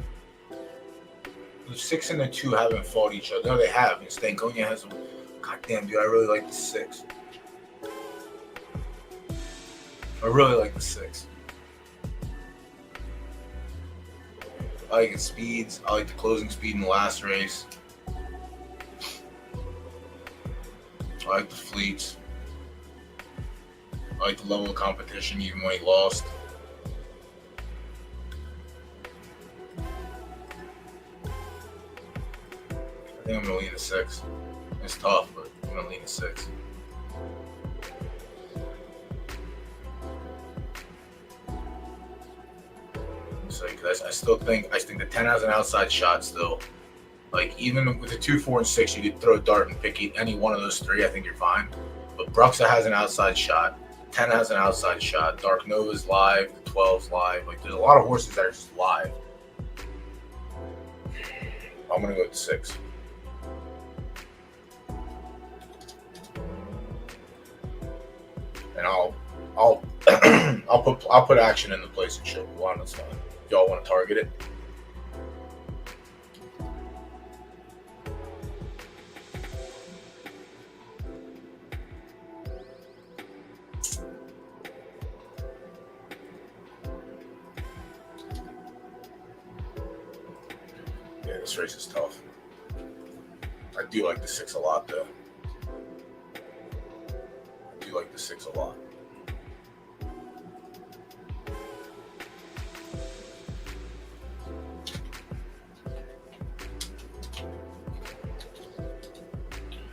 The 6 and the 2 haven't fought each other. No, they have. And Stankonia has them. God damn, dude, I really like the 6. I really like the 6. I like its speeds. I like the closing speed in the last race. I like the fleets. I like the level of competition even when he lost. I think I'm going to lean a 6. It's tough, but I'm going to lean a 6. I still think the 10 has an outside shot still. Like, even with the 2, 4, and 6, you could throw a dart and pick any one of those 3. I think you're fine. But Bruxa has an outside shot. 10 has an outside shot. Dark Nova's live. The 12's live. Like, there's a lot of horses that are just live. I'm going to go with 6. And I'll put action in the place and show one. That's fine. Y'all want to target it? Yeah, this race is tough. I do like the 6 a lot, though. I do like the 6 a lot.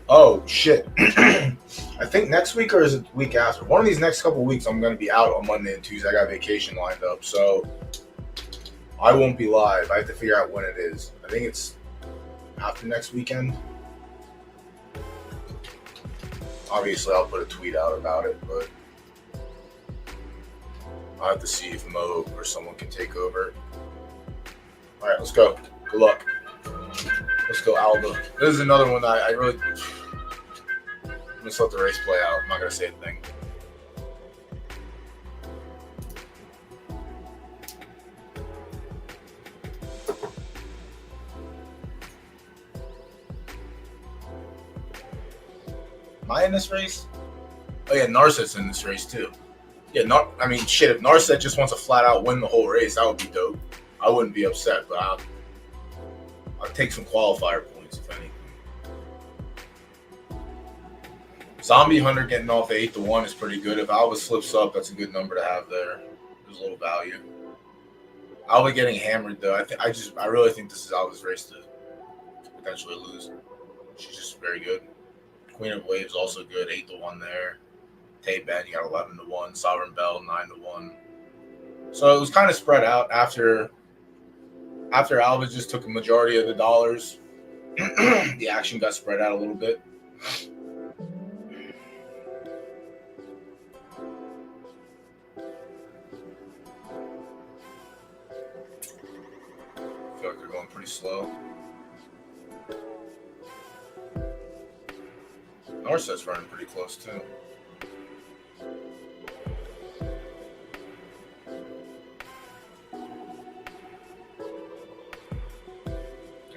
Oh, shit. I think next week or is it the week after? One of these next couple of weeks, I'm going to be out on Monday and Tuesday. I got vacation lined up, so I won't be live. I have to figure out when it is. I think it's after next weekend. Obviously, I'll put a tweet out about it, but I'll have to see if Mo or someone can take over. All right, let's go. Good luck. Let's go, Alba. This is another one that I really... I'm just let the race play out. I'm not going to say a thing. Am I in this race? Oh, yeah, Narset's in this race, too. Yeah, shit, if Narset just wants to flat-out win the whole race, that would be dope. I wouldn't be upset, but I'll take some qualifier points, if anything. Zombie Hunter getting off 8-1 is pretty good. If Alba slips up, that's a good number to have there. There's a little value. Alba getting hammered, though. I really think this is Alba's race to potentially lose. She's just very good. Queen of Waves also good, 8-1 there. Tay Ben, you got 11-1. Sovereign Bell, 9-1. So it was kind of spread out after Alba just took a majority of the dollars. The action got spread out a little bit. I feel like they're going pretty slow. Narset's running pretty close too.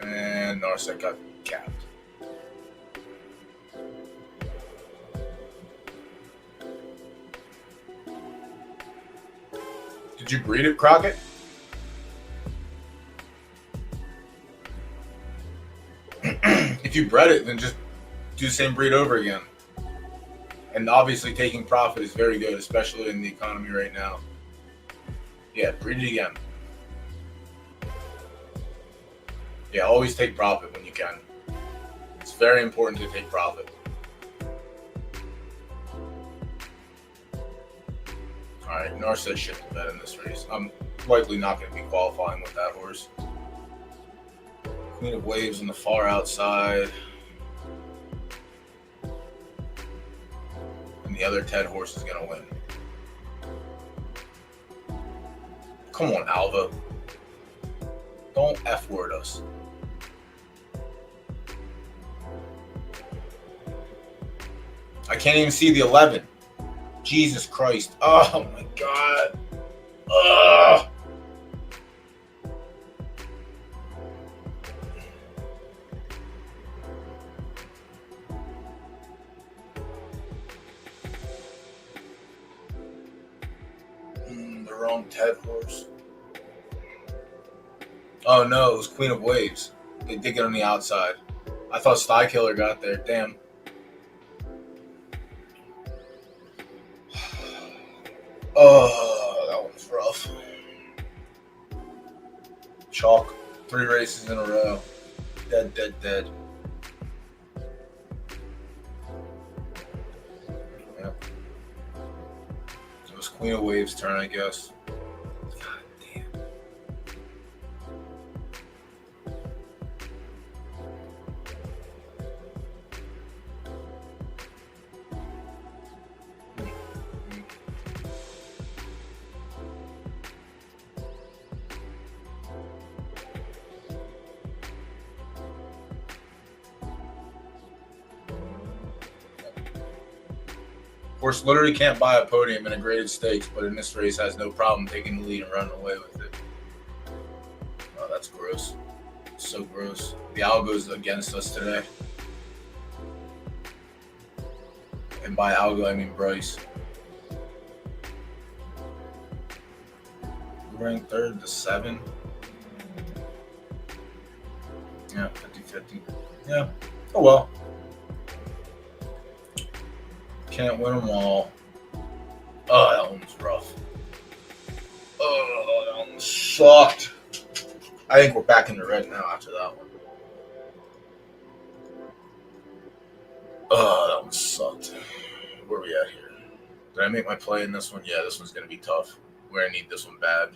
And Narset got capped. Did you breed it, Crockett? If you bred it, then just do the same breed over again. And obviously taking profit is very good, especially in the economy right now. Yeah, breed it again. Yeah, always take profit when you can. It's very important to take profit. All right, Narset shit to bet in this race. I'm likely not going to be qualifying with that horse. Queen of Waves on the far outside. And the other Ted horse is going to win. Come on, Alva. Don't F-word us. I can't even see the 11. Jesus Christ. Oh, my God. Ugh. wrong Ted horse. Oh no, it was Queen of Waves. They did get on the outside. I thought Sty Killer got there. Damn. Oh, that one's rough. Chalk. 3 races in a row. Dead, dead, dead. Yep. It was Queen of Waves' turn, I guess. God damn. Horse literally can't buy a podium in a graded stakes, but in this race has no problem taking the lead and running away with it. Oh, that's gross. So gross. The algo's against us today. And by algo, I mean Bryce. We ranked 3rd to 7. Yeah, 50-50. Yeah. Oh well. Can't win them all. Oh, that one was rough. Oh, that one sucked. I think we're back in the red now after that one. Oh, that one sucked. Where are we at here? Did I make my play in this one? Yeah, this one's going to be tough. We're going to need this one bad.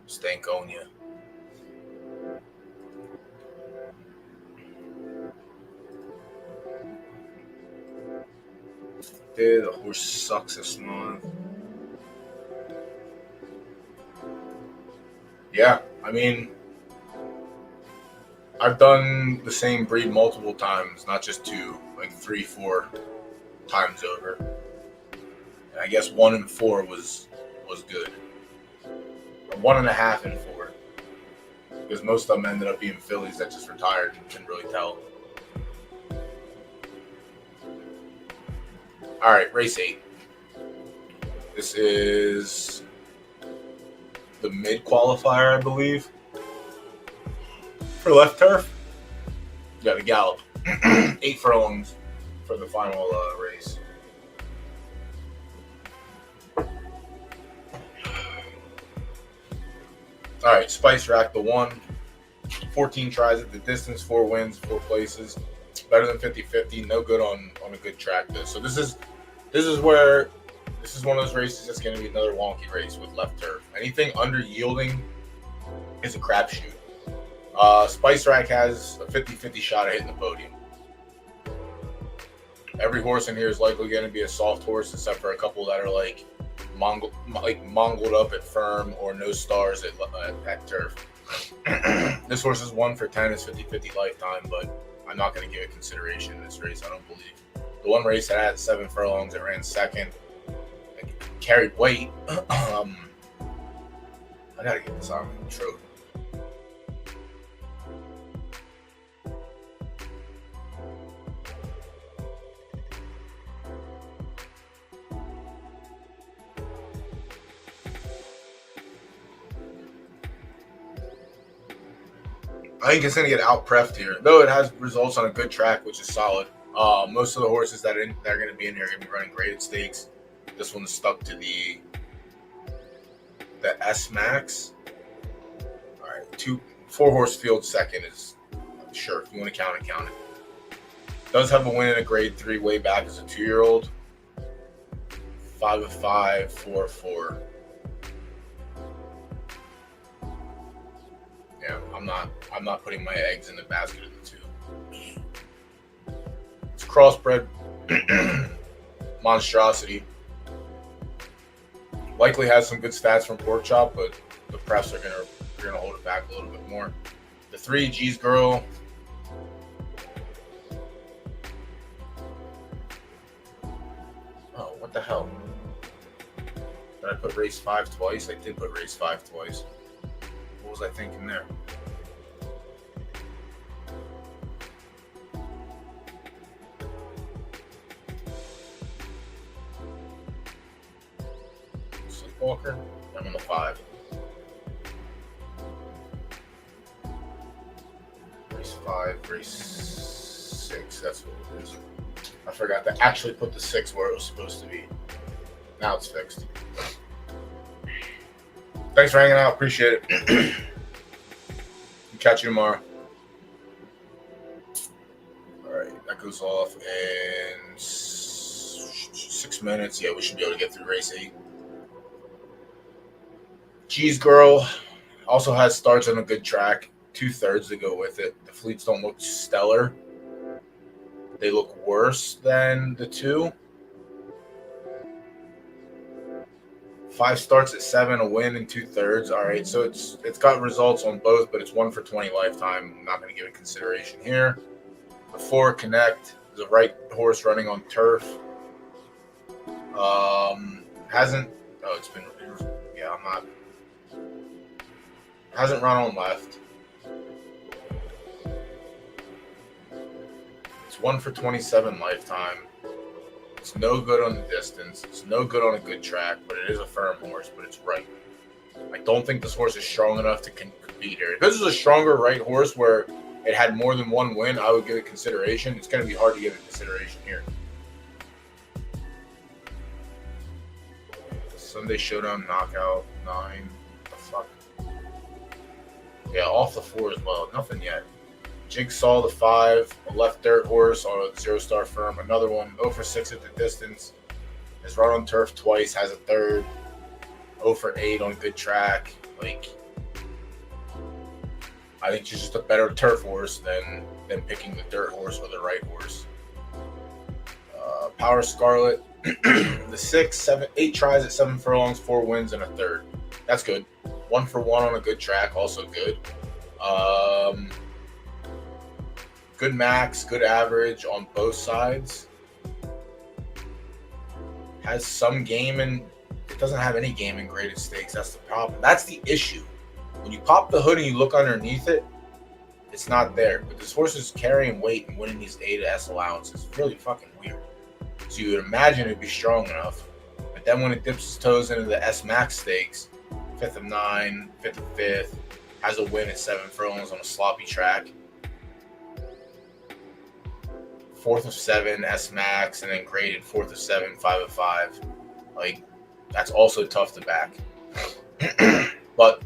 Stankonia. Dude, the horse sucks this month. Yeah, I mean, I've done the same breed multiple times, not just 2, like 3, 4 times over. And I guess 1 and 4 was good. Or 1.5 and 4. Because most of them ended up being fillies that just retired and couldn't really tell. All right, race 8. This is the mid qualifier, I believe, for left turf. Got a gallop. 8 furlongs for the final race. All right, Spice Rack, the 1. 14 tries at the distance, 4 wins, 4 places. Better than 50-50. No good on a good track, though. So this is one of those races that's going to be another wonky race with left turf. Anything under yielding is a crapshoot. Spice Rack has a 50-50 shot at hitting the podium. Every horse in here is likely going to be a soft horse, except for a couple that are like mongled up at firm or no stars at turf. This horse is 1 for 10. It's 50-50 lifetime, but I'm not going to give it consideration in this race, I don't believe. The one race that had 7 furlongs, it ran 2nd. It carried weight. I got to get this on the trophy. I think it's going to get out-preffed here, though it has results on a good track, which is solid. Most of the horses that are going to be in here are going to be running graded stakes. This one's stuck to the S Max. All right, 4-horse field second is sure if you want to count it, count it. Does have a win in a grade 3 way back as a 2-year-old. 5 of 5, 4 of 4. Yeah, I'm not putting my eggs in the basket of the 2. It's crossbred monstrosity. Likely has some good stats from Pork Chop, but the press are gonna hold it back a little bit more. The 3, G's Girl. Oh, what the hell? Did I put race 5 twice? I did put race 5 twice. What was I thinking there? Sleepwalker? No. I'm on the 5. Race 5, race 6. That's what it is. I forgot to actually put the 6 where it was supposed to be. Now it's fixed. Thanks for hanging out. Appreciate it. Catch you tomorrow. All right, that goes off in 6 minutes. Yeah, we should be able to get through race 8. Cheese Girl also has starts on a good track. 2/3 to go with it. The fleets don't look stellar. They look worse than the 2. 5 starts at 7, a win in 2/3. All right, so it's got results on both, but it's 1 for 20 lifetime. I'm not going to give it consideration here. The 4 Connect is a right horse running on turf. Hasn't. Oh, it's been. Yeah, I'm not. Hasn't run on left. It's 1 for 27 lifetime. It's no good on the distance. It's no good on a good track, but it is a firm horse, but it's right. I don't think this horse is strong enough to compete here. If this is a stronger right horse where it had more than 1 win, I would give it consideration. It's going to be hard to give it consideration here. Sunday Showdown Knockout 9. The fuck? Yeah, off the 4 as well. Nothing yet. Jigsaw the 5, a left dirt horse on a 0-star firm. Another one, 0 for 6 at the distance. Has run on turf twice, has a 3rd. 0 for 8 on good track. Like, I think she's just a better turf horse than picking the dirt horse or the right horse. Power Scarlet, the 6, 7, 8 tries at 7 furlongs, 4 wins, and a 3rd. That's good. 1 for 1 on a good track, also good. Good max, good average on both sides. Has some game, and it doesn't have any game in graded stakes. That's the problem. That's the issue. When you pop the hood and you look underneath it, it's not there. But this horse is carrying weight and winning these A to S allowances. It's really fucking weird. So you would imagine it'd be strong enough. But then when it dips its toes into the S Max stakes, 5th of 9, 5th of 5th, has a win at 7 furlongs on a sloppy track. 4th of 7, S Max, and then graded 4th of 7, 5 of 5. Like, that's also tough to back. But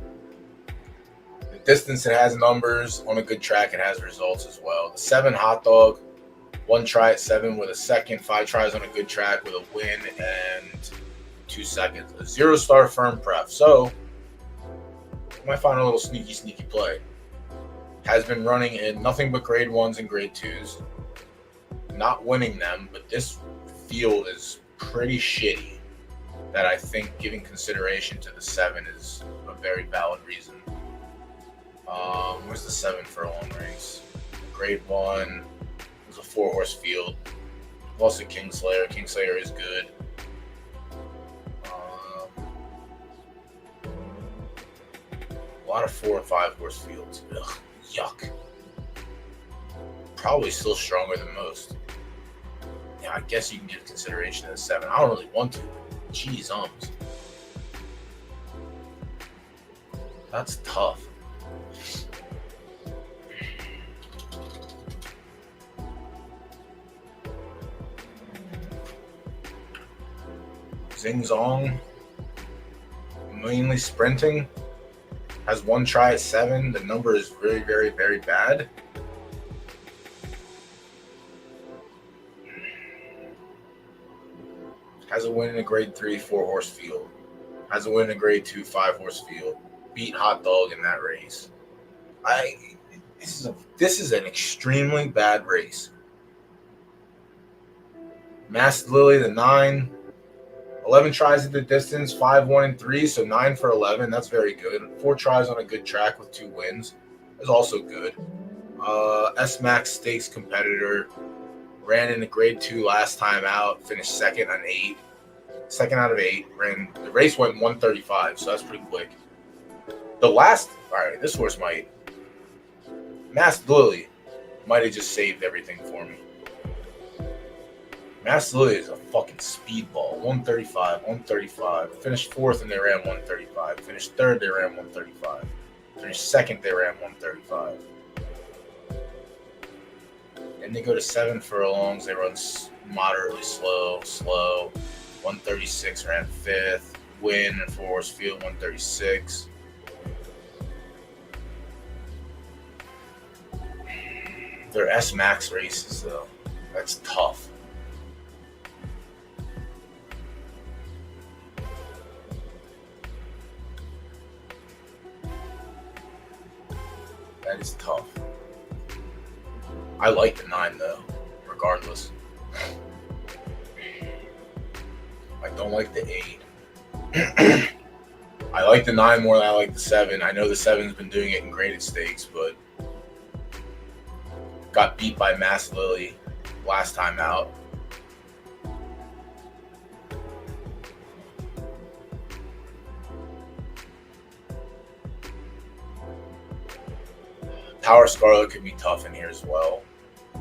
the distance, it has numbers. On a good track, it has results as well. The 7 Hot Dog, 1 try at 7 with a 2nd, 5 tries on a good track with a win and 2 seconds. A 0-star firm pref. So, you might find a little sneaky play. Has been running in nothing but grade 1s and grade 2s. Not winning them, but this field is pretty shitty that I think giving consideration to the 7 is a very valid reason. Where's the 7 furlong race? Grade 1. It was a 4-horse field. Lost to Kingslayer. Kingslayer is good. A lot of 4 and 5-horse fields. Ugh, yuck. Probably still stronger than most. Yeah, I guess you can give consideration to the 7. I don't really want to. Jeez, that's tough. Zing Zong, mainly sprinting, has 1 try at 7. The number is very, very, very bad. Has a win in a grade 3, 4-horse field. Has a win in a grade 2, 5-horse field. Beat Hot Dog in that race. This is an extremely bad race. Masked Lily, the 9. 11 tries at the distance, 5, 1, and 3, so 9 for 11. That's very good. 4 tries on a good track with 2 wins is also good. S Max Stakes competitor. Ran in a grade 2 last time out. Finished 2nd on 8. 2nd out of 8. The race went 135, so that's pretty quick. All right, this horse might. Masked Lily might have just saved everything for me. Mass Lily is a fucking speedball. 135, 135. Finished fourth and they ran 135. Finished third, they ran 135. Finished second, they ran 135. Then they go to 7 furlongs. They run moderately slow. 136 ran fifth. Win in Forest Field, 136. They're S Max races though. That's tough. That is tough. I like the 9 though, regardless. I don't like the 8. I like the 9 more than I like the 7. I know the 7's been doing it in graded stakes, but got beat by Mass Lily last time out. Power Scarlet could be tough in here as well.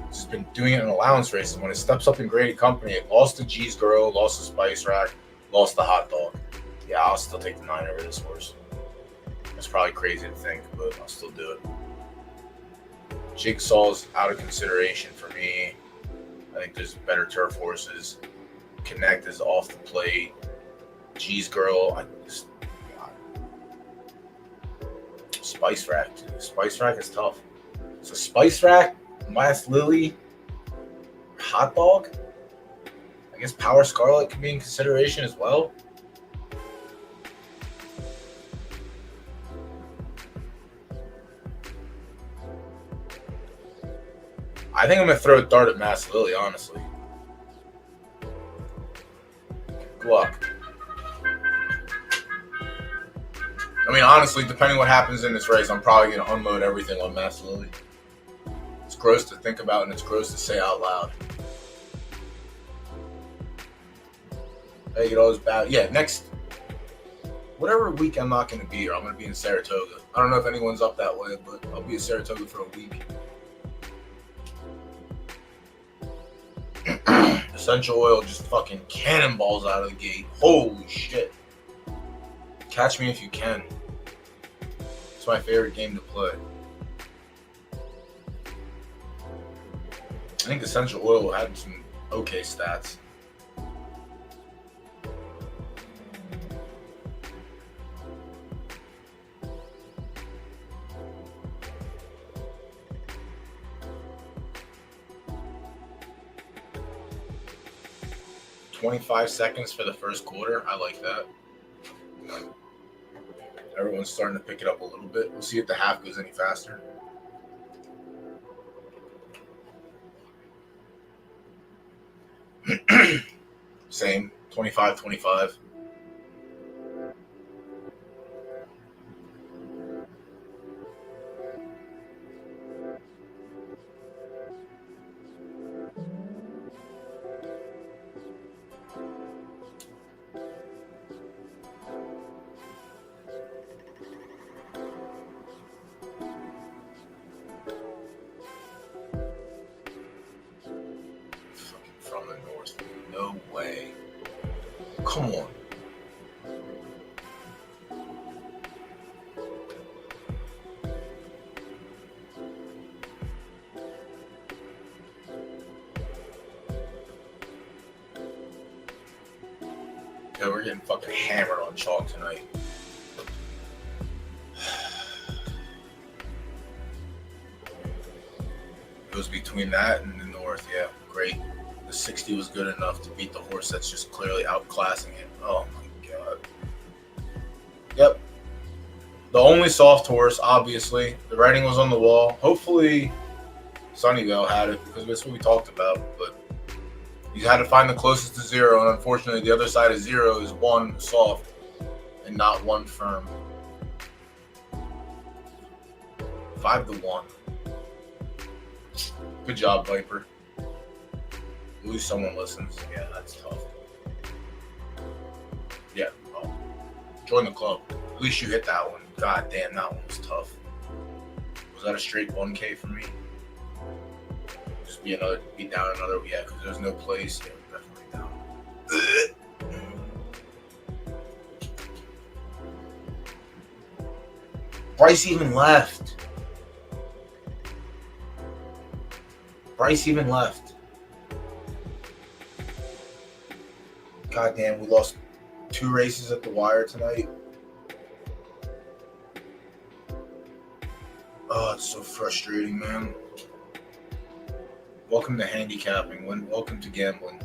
It's been doing it in allowance races. When it steps up in graded company, it lost to G's Girl, lost to Spice Rack, lost to Hot Dog. Yeah, I'll still take the 9 over this horse. That's probably crazy to think, but I'll still do it. Jigsaw's out of consideration for me. I think there's better turf horses. Connect is off the plate. G's Girl, Spice Rack. Spice Rack is tough. So Spice Rack, Mass Lily, Hot Dog. I guess Power Scarlet could be in consideration as well. I think I'm going to throw a dart at Mass Lily, honestly. Good luck. I mean, honestly, depending what happens in this race, I'm probably going to unload everything on Mass Lily. It's gross to think about, and it's gross to say out loud. Hey, you know, it's bad. Yeah, next, whatever week I'm not going to be here, I'm going to be in Saratoga. I don't know if anyone's up that way, but I'll be in Saratoga for a week. Essential Oil just fucking cannonballs out of the gate. Holy shit. Catch me if you can. It's my favorite game to play. I think Essential Oil had some okay stats. $25 seconds for the first quarter. I like that. Everyone's starting to pick it up a little bit. We'll see if the half goes any faster. Same, 25-25. From the north. No way. Come on. Yeah, we're getting fucking hammered on chalk tonight. It was between that and the north. Yeah, great. The 60 was good enough to beat the horse that's just clearly outclassing it. Oh my god. Yep. The only soft horse, obviously. The writing was on the wall. Hopefully Sunnyvale had it because that's what we talked about. But you had to find the closest to 0, and unfortunately the other side of 0 is 1 soft and not 1 firm. 5-1. Good job, Viper. At least someone listens. Yeah, that's tough. Yeah. Oh. Join the club. At least you hit that one. God damn, that one was tough. Was that a straight 1K for me? Just be down another. Yeah, because there's no place. Yeah, Bryce even left. Bryce even left. God damn, we lost 2 races at the wire tonight. Oh, it's so frustrating, man. Welcome to handicapping. Welcome to gambling.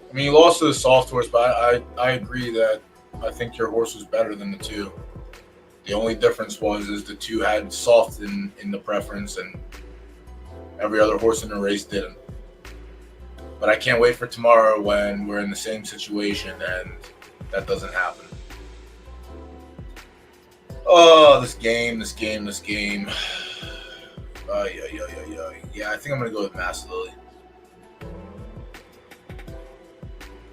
I mean, you lost to the soft horse, but I agree that I think your horse was better than the 2. The only difference is the 2 had soft in the preference, and every other horse in the race didn't. But I can't wait for tomorrow when we're in the same situation and that doesn't happen. Oh, this game. Yeah, I think I'm going to go with Mass Lily.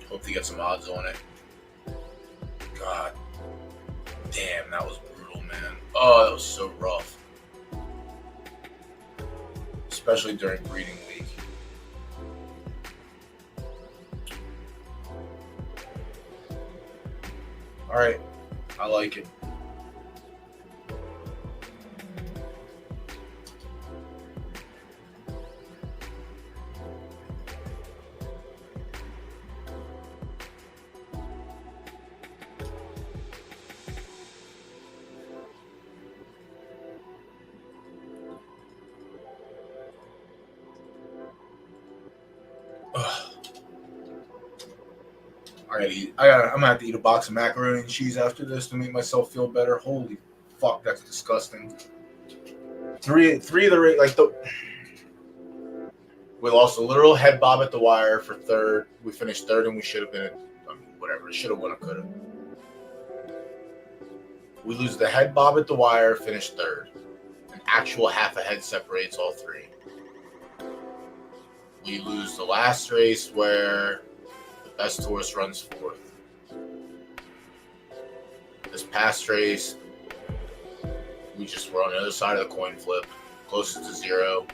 Hope to get some odds on it. God damn, that was brutal, man. Oh, that was so rough. Especially during breeding week. Alright, I like it. I'm gonna have to eat a box of macaroni and cheese after this to make myself feel better. Holy fuck, that's disgusting. Three of the we lost a literal head bob at the wire for 3rd. We finished 3rd, and we should have been. Whatever. Should have won. Could have. We lose the head bob at the wire. Finish 3rd. An actual half a head separates all 3. We lose the last race where the best horse runs 4th. This past race, we just were on the other side of the coin flip, closest to 0.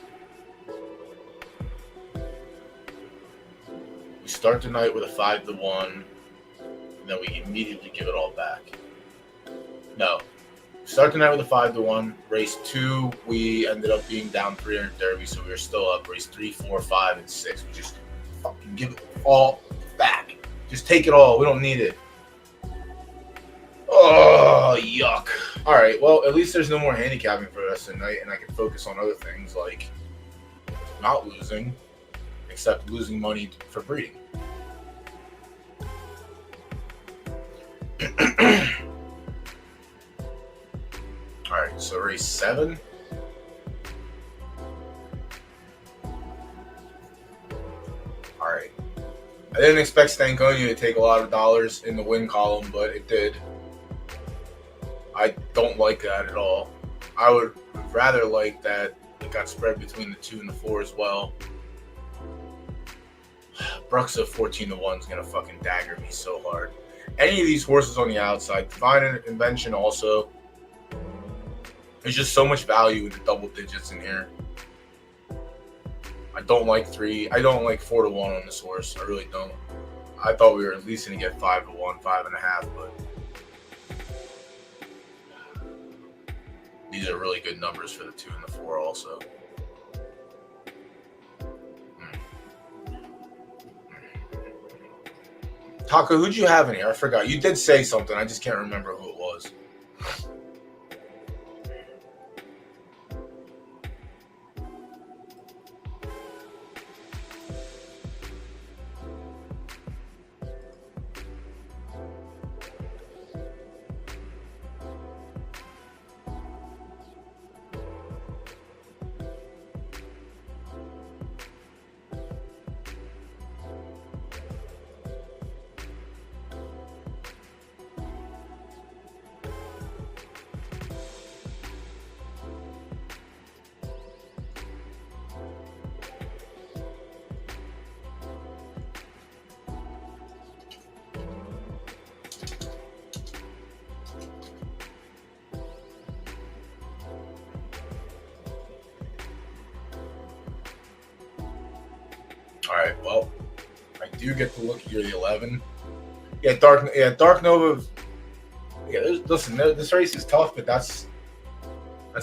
We start the night with a 5-1, and then we immediately give it all back. No. We start the night with a 5-1. Race 2, we ended up being down 300 Derby, so we were still up. Race 3, 4, 5, and 6. We just fucking give it all back. Just take it all. We don't need it. Oh, yuck. All right, well, at least there's no more handicapping for the rest of the night, and I can focus on other things like not losing, except losing money for breeding. All right, so race 7. All right. I didn't expect Stankonia to take a lot of dollars in the win column, but it did. I don't like that at all. I would rather like that it got spread between the 2 and the 4 as well. Bruxa 14-1 is going to fucking dagger me so hard. Any of these horses on the outside, Divine Invention also. There's just so much value in the double digits in here. I don't like 3. I don't like 4-1 on this horse. I really don't. I thought we were at least going to get 5-1, 5.5, but these are really good numbers for the 2 and the 4 also. Taco, who'd you have in here? I forgot. You did say something. I just can't remember who it was. All right. Well, I do get to look at year the 11. Dark Nova. Yeah, listen, this race is tough, but that's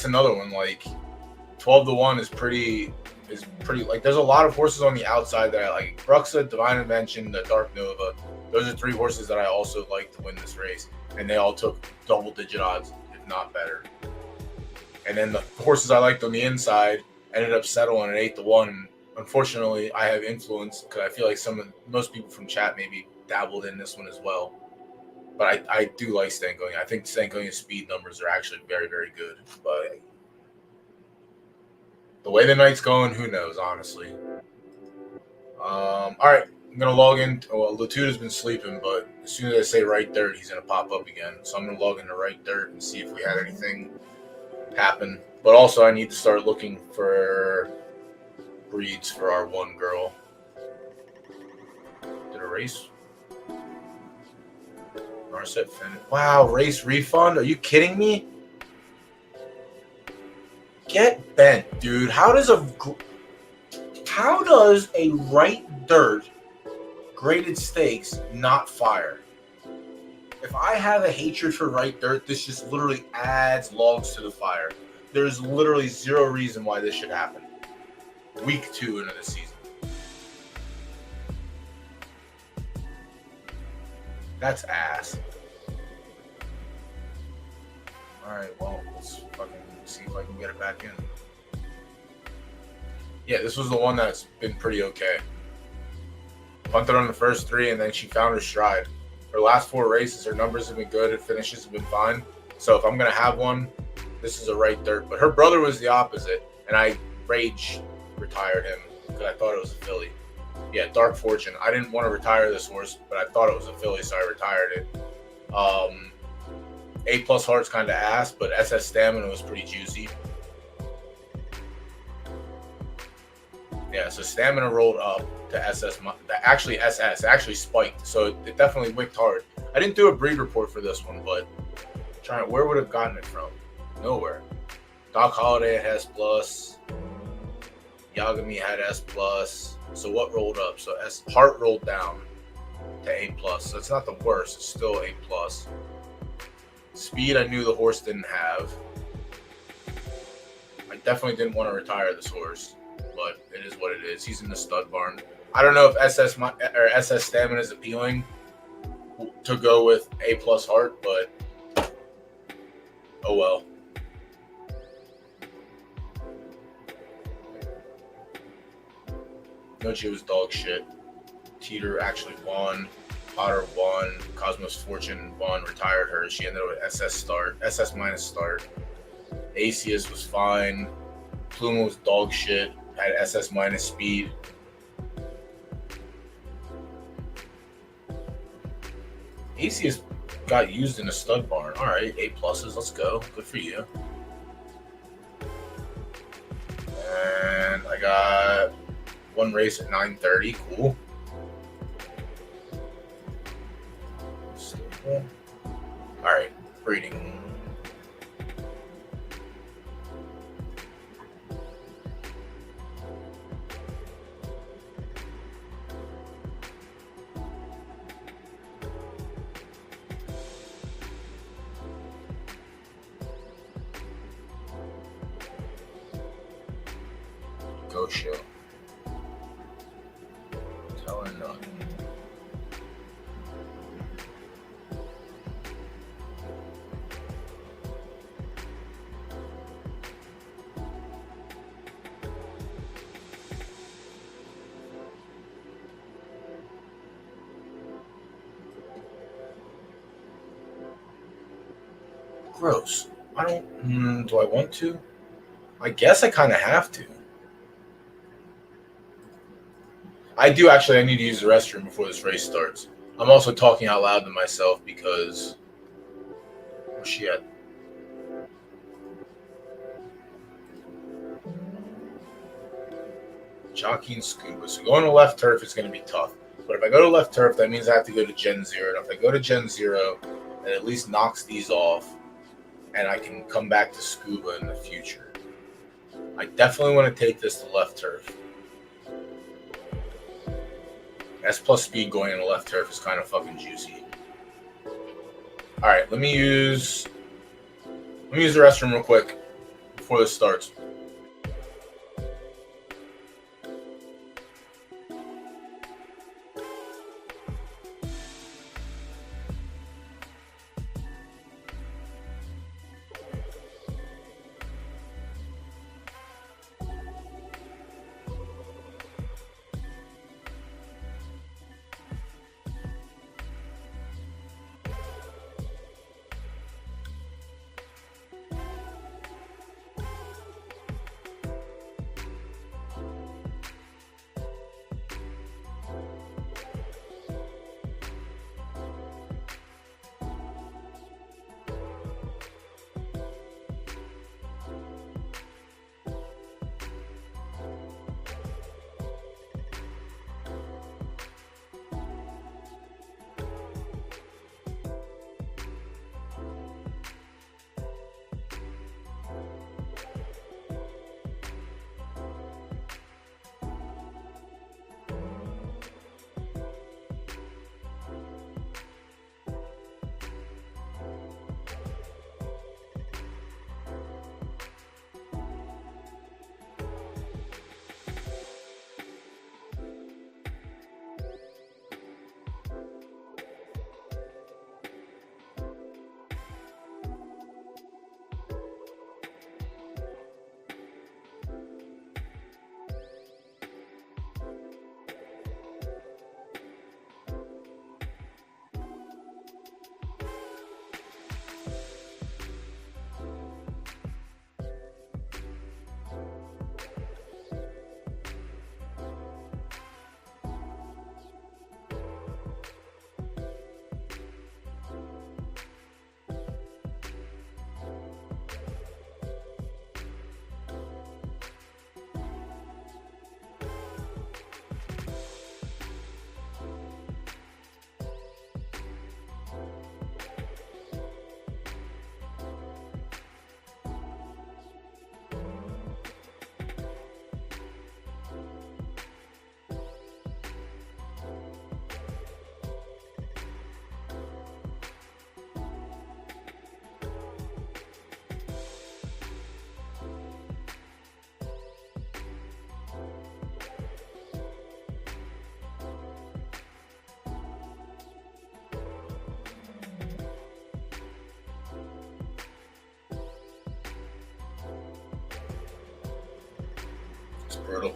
another one. Like 12-1 is pretty like. There's a lot of horses on the outside that I like. Bruxa, Divine Invention, the Dark Nova. Those are 3 horses that I also like to win this race, and they all took double-digit odds, if not better. And then the horses I liked on the inside ended up settling at 8-1. Unfortunately, I have influence because I feel like most people from chat maybe dabbled in this one as well. But I do like Stankonia. I think Stankonia's speed numbers are actually very, very good. But the way the night's going, who knows, honestly. All right, I'm going to log in. Well, Latuda's been sleeping, but as soon as I say right dirt, he's going to pop up again. So I'm going to log into right dirt and see if we had anything happen. But also, I need to start looking for breeds for our one girl. Did a race? Narset finish. Wow, race refund? Are you kidding me? Get bent, dude. How does a right dirt graded stakes not fire? If I have a hatred for right dirt, this just literally adds logs to the fire. There's literally zero reason why this should happen. Week 2 into the season. That's ass. Alright, well, let's fucking see if I can get it back in. Yeah, this was the one that's been pretty okay. Punted on the first 3, and then she found her stride. Her last 4 races, her numbers have been good. Her finishes have been fine. So if I'm going to have one, this is a right dirt. But her brother was the opposite, and I rage retired him because I thought it was a filly. Yeah, Dark Fortune. I didn't want to retire this horse, but I thought it was a filly, so I retired it. A+ Heart's kind of ass, but SS Stamina was pretty juicy. Yeah, so Stamina rolled up to SS. Actually, SS actually spiked, so it definitely wicked hard. I didn't do a breed report for this one, but where would have gotten it from? Nowhere. Doc Holiday had S+. Yagami had S+. So what rolled up? So Heart rolled down to A+. So it's not the worst. It's still A+. Speed, I knew the horse didn't have. I definitely didn't want to retire this horse, but it is what it is. He's in the stud barn. I don't know if SS Stamina is appealing to go with A+ Heart, but oh well. Noche was dog shit. Teeter actually won. Potter won. Cosmos Fortune won. Retired her. She ended up with SS start. Acius was fine. Pluma was dog shit. Had SS- speed. Acius got used in a stud barn. All right, A+. Let's go. Good for you. And I got one race at 9:30. Cool. All right, breeding. Go show. Tell her nothing. Gross. I don't. Do I want to? I guess I kind of have to. I do actually. I need to use the restroom before this race starts. I'm also talking out loud to myself because where's she at? Jockey and Scuba. So going to left turf is going to be tough. But if I go to left turf, that means I have to go to Gen 0. And if I go to Gen 0, it at least knocks these off. And I can come back to Scuba in the future. I definitely want to take this to left turf. S plus speed going in the left turf is kind of fucking juicy. All right, let me use the restroom real quick before this starts. It's brutal.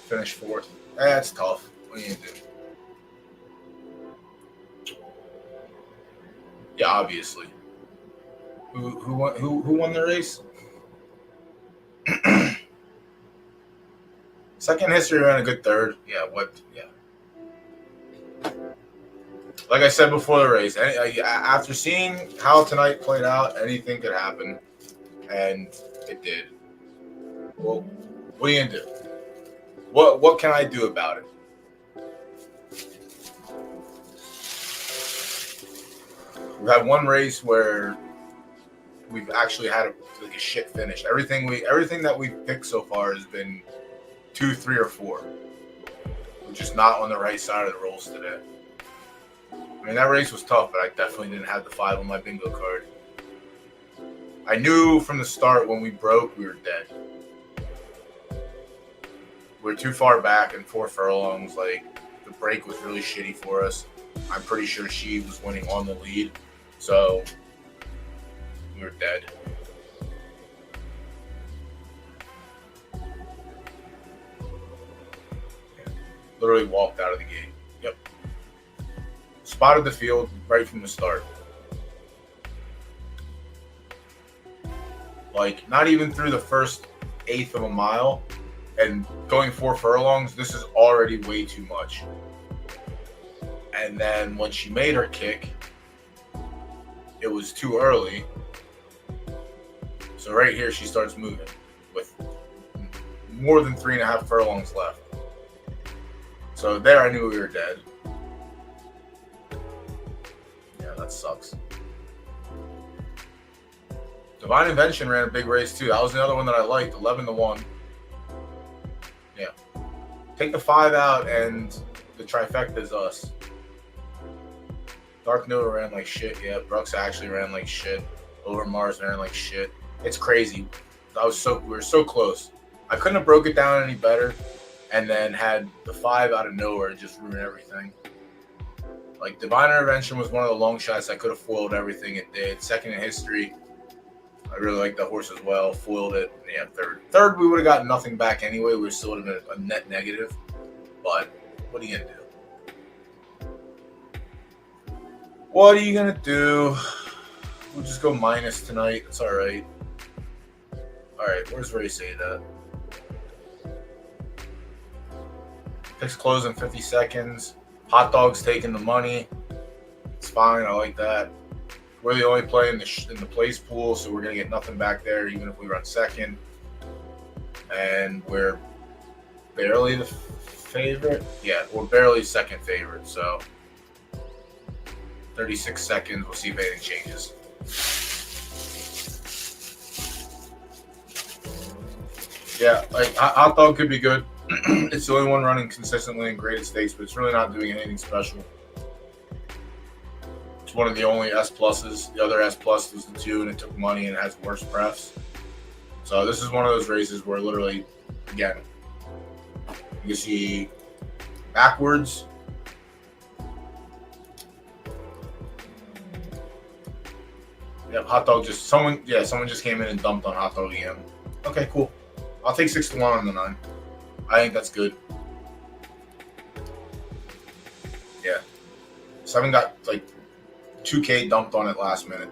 Finished fourth. That's tough. What are you gonna do? Yeah, obviously. Who won the race? Second history ran a good third. Yeah, what? Yeah. Like I said before the race, after seeing how tonight played out, anything could happen, and it did. Well, what are you gonna do? What can I do about it? We've had one race where we've actually had a shit finish. Everything that we've picked so far has been 2, 3, or 4. We're just not on the right side of the rolls today. I mean, that race was tough, but I definitely didn't have the 5 on my bingo card. I knew from the start when we broke, we were dead. We were too far back and 4 furlongs. Like, the break was really shitty for us. I'm pretty sure she was winning on the lead. So, we were dead. Literally walked out of the gate. Yep. Spotted the field right from the start. Like, not even through the first eighth of a mile and going 4 furlongs, this is already way too much. And then when she made her kick, it was too early. So right here, she starts moving with more than 3.5 furlongs left. So there, I knew we were dead. Yeah, that sucks. Divine Invention ran a big race too. That was another one that I liked, 11-1. Yeah. Take the 5 out, and the trifecta is us. Dark Noah ran like shit. Yeah, Brooks actually ran like shit. Over Mars ran like shit. It's crazy. We were so close. I couldn't have broke it down any better, and then had the 5 out of nowhere just ruin everything. Like, Divine Intervention was one of the long shots that could have foiled everything it did. Second in history. I really like that horse as well. Foiled it. Yeah, third. Third, we would have gotten nothing back anyway. We still would have been a net negative. But what are you going to do? What are you going to do? We'll just go minus tonight. It's all right. All right, where's race 8 at? Picks close in 50 seconds. Hot Dog's taking the money. It's fine. I like that. We're the only play in the place pool, so we're going to get nothing back there, even if we run second. And we're barely the favorite. Yeah, we're barely second favorite, so 36 seconds. We'll see if anything changes. Yeah, like Hot Dog could be good. It's the only one running consistently in graded stakes, but it's really not doing anything special. It's one of the only S pluses. The other S plus was the 2, and it took money and it has worse prefs. So this is one of those races where literally, again, you can see backwards. Yep, Hot Dog someone just came in and dumped on Hot Dog EM. Okay, cool. I'll take 6-1 on the 9. I think that's good. Yeah. 7 got like 2K dumped on it last minute.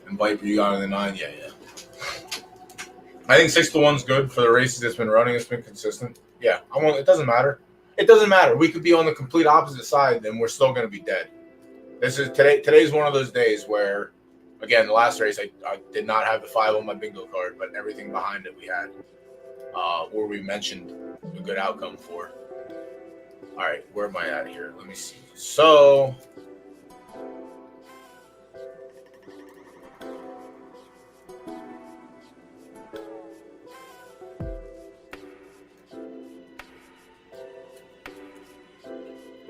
And Viper, you got on the 9. Yeah. I think 6-1's good for the races it's been running. It's been consistent. Yeah, it doesn't matter. It doesn't matter. We could be on the complete opposite side, and we're still going to be dead. Today's one of those days where, again, the last race I did not have the 5 on my bingo card, but everything behind it we had, or we mentioned a good outcome for. All right, where am I at here? Let me see. So,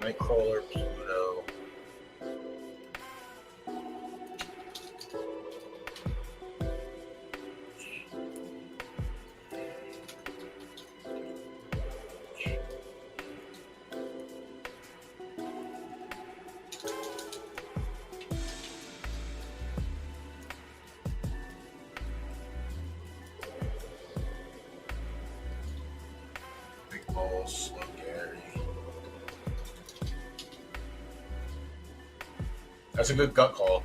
Nightcrawler, Pluto. Big Ball, Slow Gary. That's a good gut call.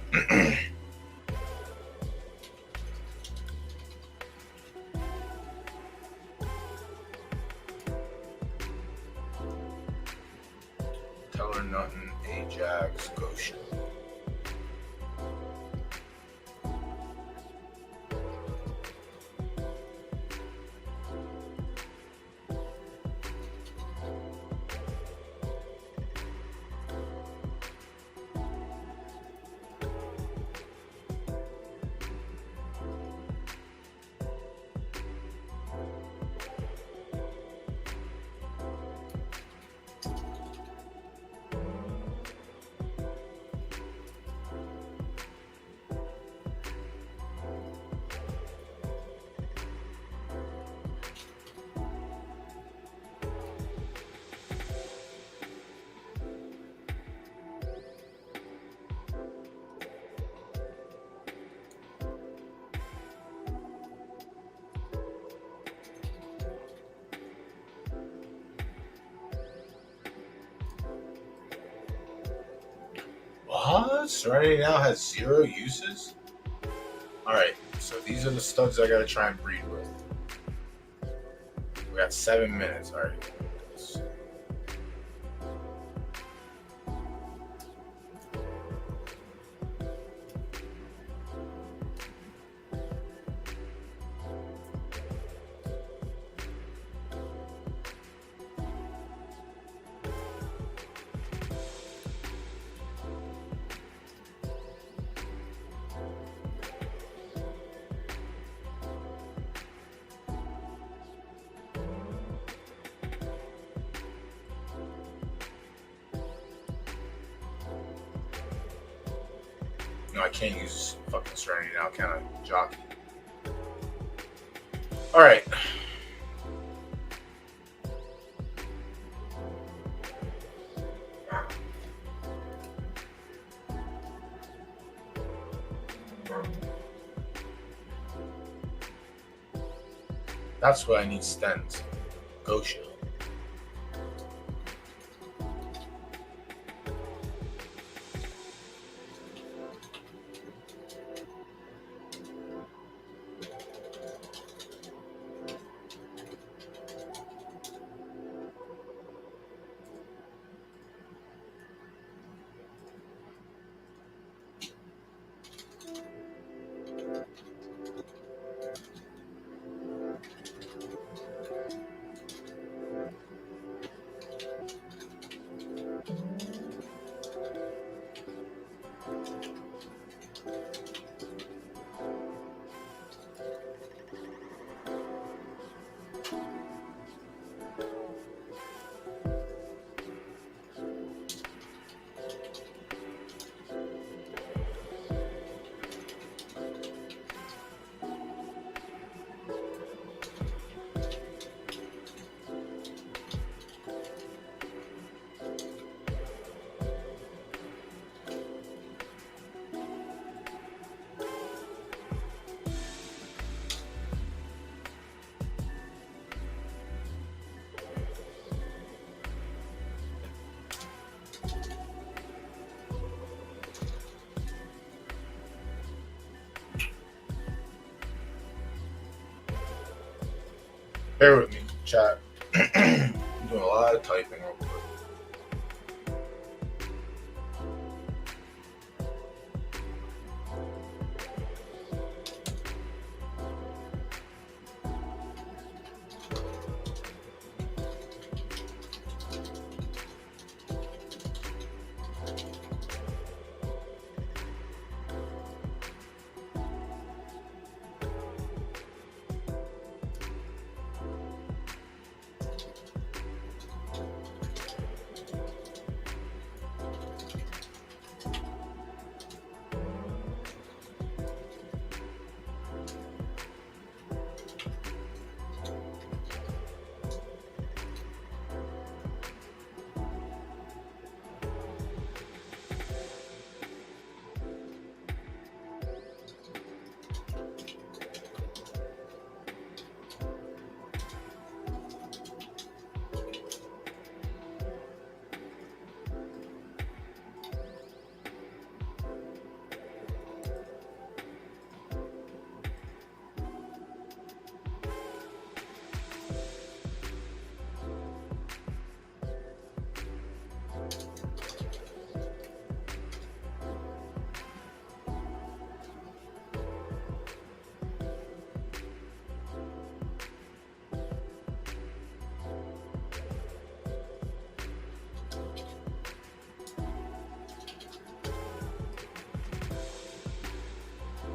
Teller, Nutton, Ajax, Goshen. What? Serenity now has 0 uses? Alright, so these are the studs I gotta try and breed with. We got 7 minutes. Alright. can't use fucking Serenity now, can I? Jockey. Alright. That's why I need stents. Gosha. Bear with me, chat. I'm doing a lot of typing real quick.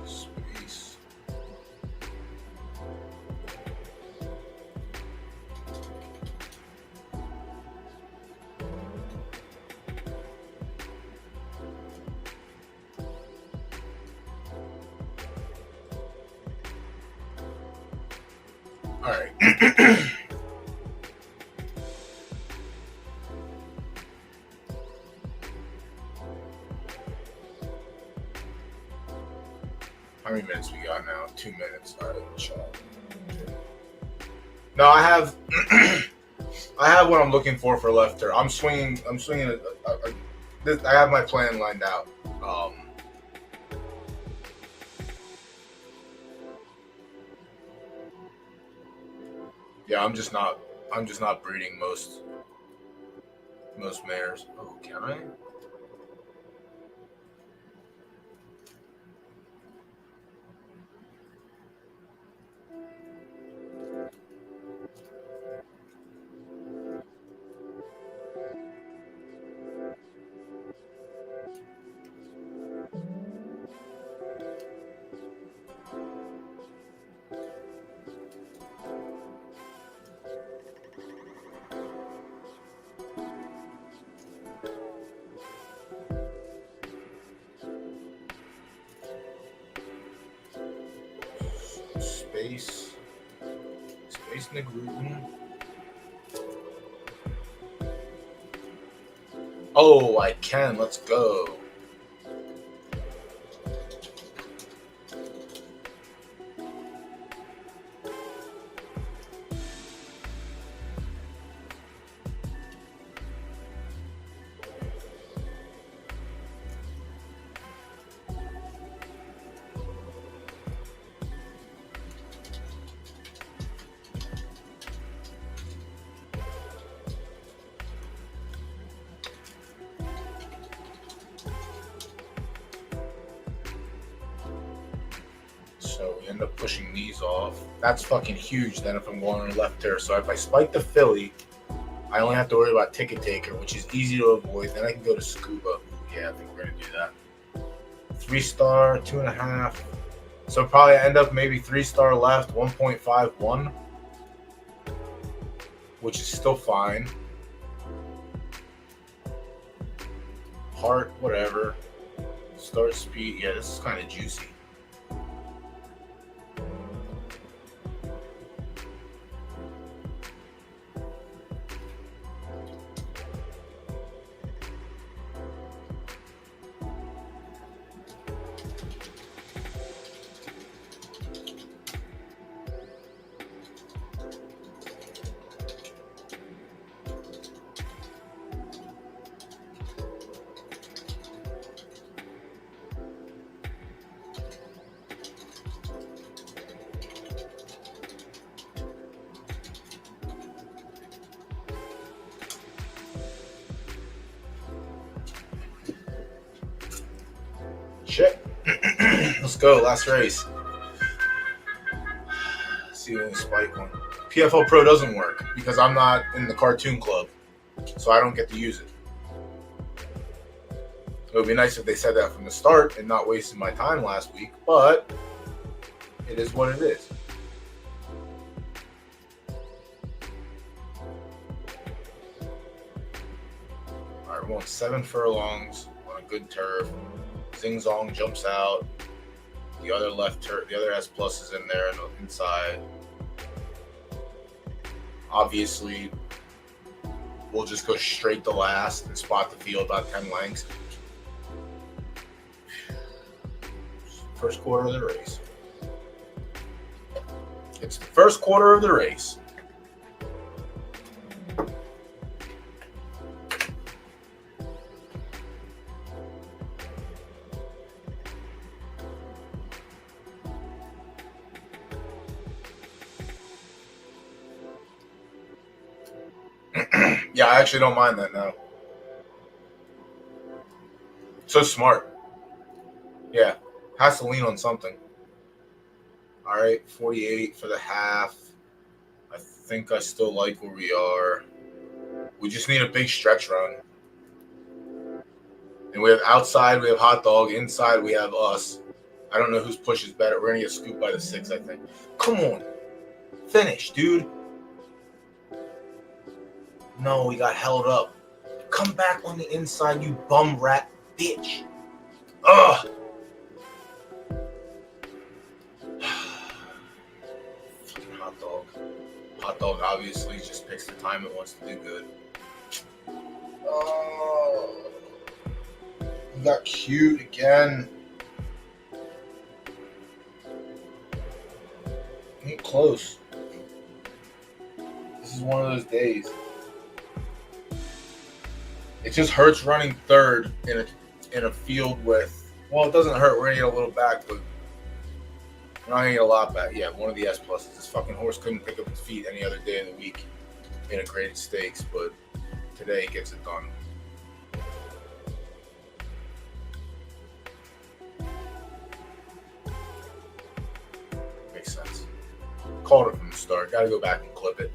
Space. All right. How many minutes we got now? 2 minutes. All right, chat. No, I have, I have what I'm looking for left turn. I'm swinging. I have my plan lined out. Yeah, I'm just not breeding most mares. Oh, can I? Space Negruden. Oh, I can. Let's go. So we end up pushing these off. That's fucking huge then if I'm going on the left here. So if I spike the Philly, I only have to worry about Ticket Taker, which is easy to avoid. Then I can go to Scuba. Yeah, I think we're going to do that. 3-star, 2.5. So probably end up maybe 3-star left, 1.51, which is still fine. Heart, whatever. Start speed. Yeah, this is kind of juicy. Shit. Let's go. Last race. See if we can spike one. PFL Pro doesn't work because I'm not in the cartoon club, so I don't get to use it. It would be nice if they said that from the start and not wasting my time last week, but it is what it is. All right, we're going 7 furlongs on a good turf. Zing Zong jumps out. The other left turf, the other S plus is in there and inside. Obviously, we'll just go straight to last and spot the field about 10 lengths. First quarter of the race. It's the first quarter of the race. Yeah, I actually don't mind that now. So smart. Yeah, has to lean on something. All right, 48 for the half. I think I still like where we are. We just need a big stretch run. And we have outside, we have Hot Dog. Inside, we have us. I don't know whose push is better. We're going to get scooped by the 6, I think. Come on. Finish, dude. No, we got held up. Come back on the inside, you bum rat bitch. Ugh. Fucking Hot Dog. Hot Dog obviously just picks the time it wants to do good. Oh. We got cute again. Ain't close. This is one of those days. It just hurts running third in a field with. Well, it doesn't hurt. We're gonna get a little back, but we're not gonna get a lot back. Yeah, one of the S pluses. This fucking horse couldn't pick up his feet any other day of the week in a graded stakes, but today he gets it done. Makes sense. Called it from the start. Got to go back and clip it.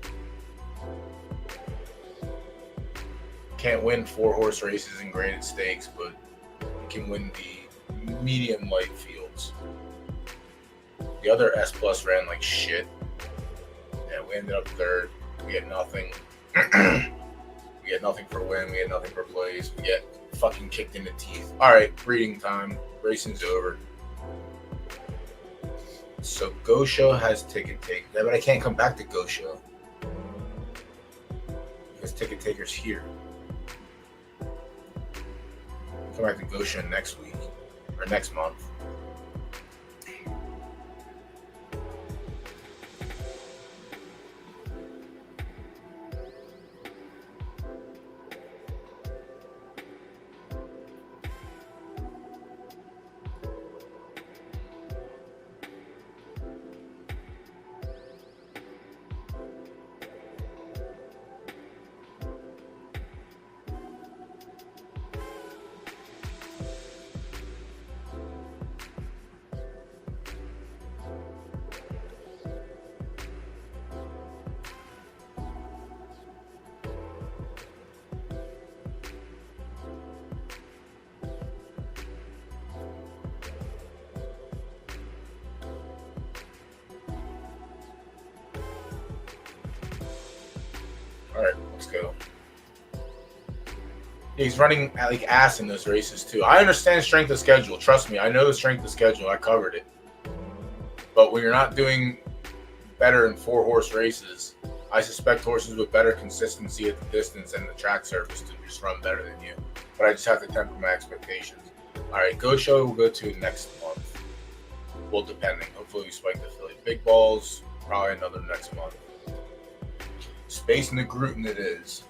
Can't win 4-horse races in graded stakes, but you can win the medium light fields. The other S plus ran like shit. Yeah, we ended up third. We get nothing. We get nothing for win. We get nothing for place. We get fucking kicked in the teeth. All right, breeding time. Racing's over. So Gosho has ticket take. Yeah, but I can't come back to Gosho because ticket taker's here. Come back to Gosho next week or next month. All right, let's go. He's running like ass in those races too. I understand strength of schedule. Trust me, I know the strength of schedule. I covered it. But when you're not doing better in 4-horse races, I suspect horses with better consistency at the distance and the track surface to just run better than you. But I just have to temper my expectations. All right, Gosho will go to next month. Well, depending. Hopefully we spike the filly. Big balls, probably another next month. Space Negruten it is.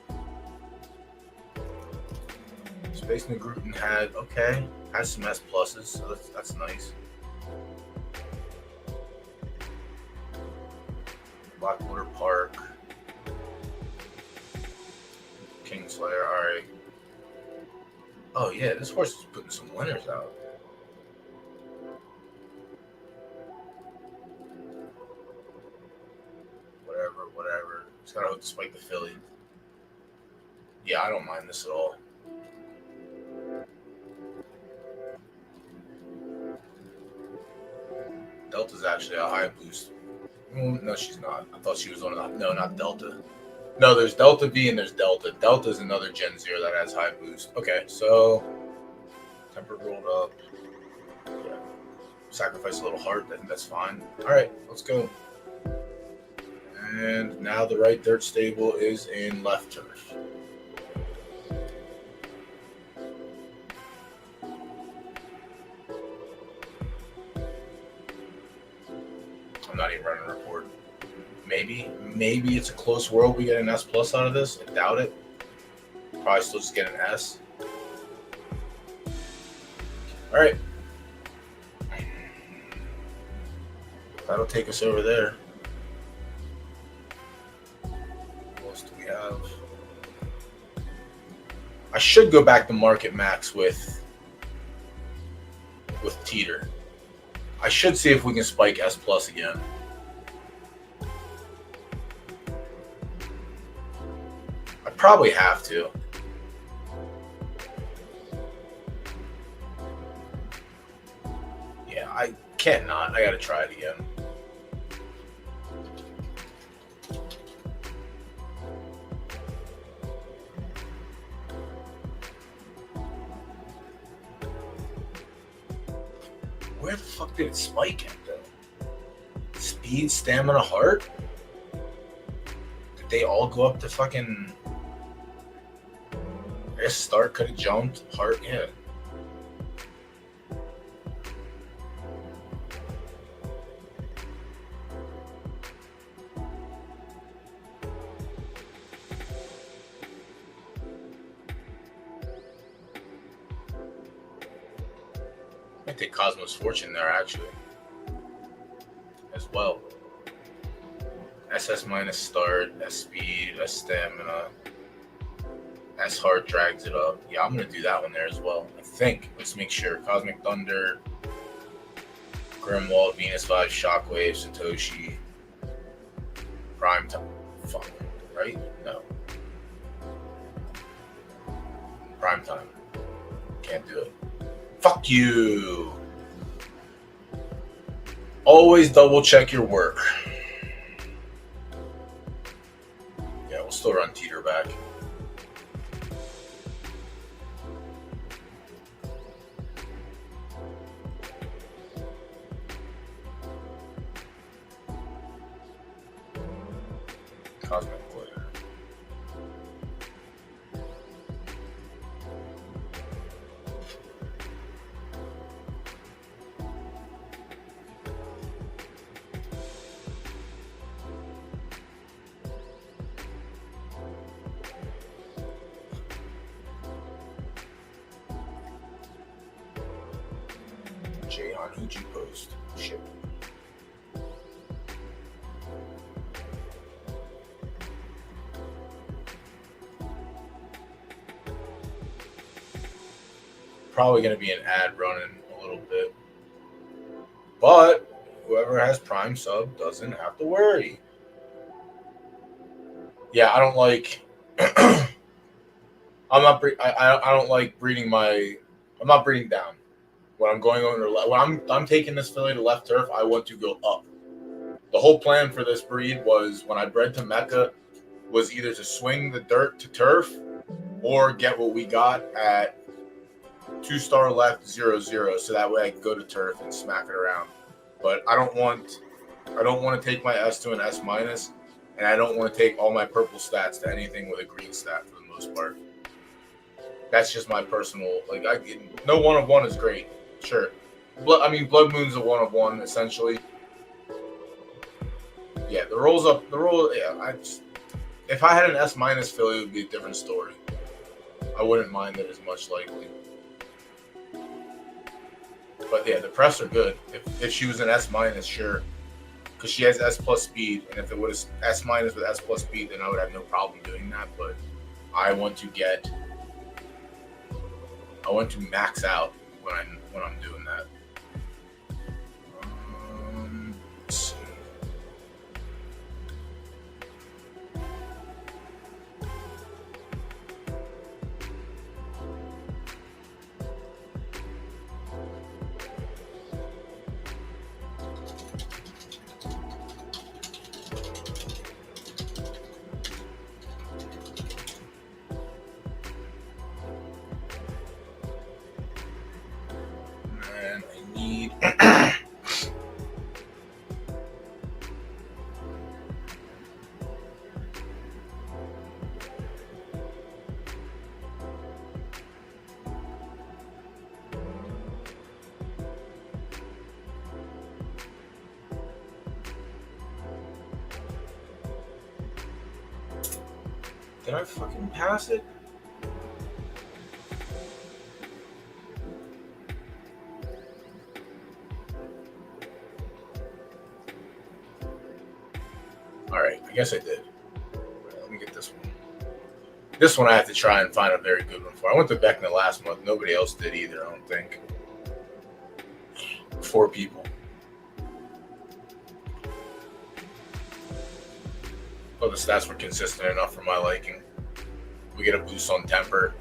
Space Negruten has some S pluses, so that's nice. Blackwater Park, Kingslayer. All right. Oh yeah, this horse is putting some winners out. Whatever. Just gotta hope to spike the filly. Yeah, I don't mind this at all. Delta's actually a high boost. No, she's not. I thought she was one of the... No, not Delta. No, there's Delta V and there's Delta. Delta's another Gen 0 that has high boost. Okay, so... Tempered rolled up. Yeah. Sacrifice a little heart. I think that's fine. All right, let's go. And now the right dirt stable is in left turf. I'm not even running a report. Maybe it's a close world. We get an S plus out of this. I doubt it. Probably still just get an S. All right. That'll take us over there. What else do we have? I should go back to Market Max with Teeter. I should see if we can spike S plus again. I probably have to. Yeah, I can't not. I gotta try it again. Where the fuck did it spike at, though? Speed, stamina, heart? Did they all go up to fucking... I guess start could have jumped. Heart, yeah. I take Cosmos Fortune there, actually, as well. SS minus start, S speed, S stamina, S heart drags it up. Yeah, I'm going to do that one there as well, I think. Let's make sure. Cosmic Thunder, Grimwald, Venus 5, Shockwave, Satoshi, Prime Time. Fuck, right? No. Prime Time. Can't do it. Fuck you. Always double check your work. Yeah, we'll still run Teeter back. Cosmetic Glitter. Jay on Uji post. Shit. Probably going to be an ad running a little bit. But whoever has Prime sub doesn't have to worry. Yeah, I don't like. I'm not. I don't like breeding my. I'm not breeding down. When I'm going on when I'm taking this filly to left turf, I want to go up. The whole plan for this breed was when I bred to Mecca was either to swing the dirt to turf or get what we got at 2-star left 0-0, so that way I could go to turf and smack it around. But I don't want to take my S to an S minus, and I don't want to take all my purple stats to anything with a green stat for the most part. That's just my personal no 1 of 1 is great, sure. Blood Moon's a 1 of 1 essentially. Yeah, the roll. Yeah, if I had an S minus filly, it would be a different story. I wouldn't mind it as much likely. But yeah, the press are good. If she was an S minus, sure, because she has S plus speed, and if it was S minus with S plus speed, then I would have no problem doing that. But I want to max out when I'm doing that. Let's see. Did I fucking pass it? Alright, I guess I did. Let me get this one. This one I have to try and find a very good one for. I went to Vecna last month. Nobody else did either, I don't think. 4 people. Well, the stats were consistent enough for my liking. We get a boost on temper,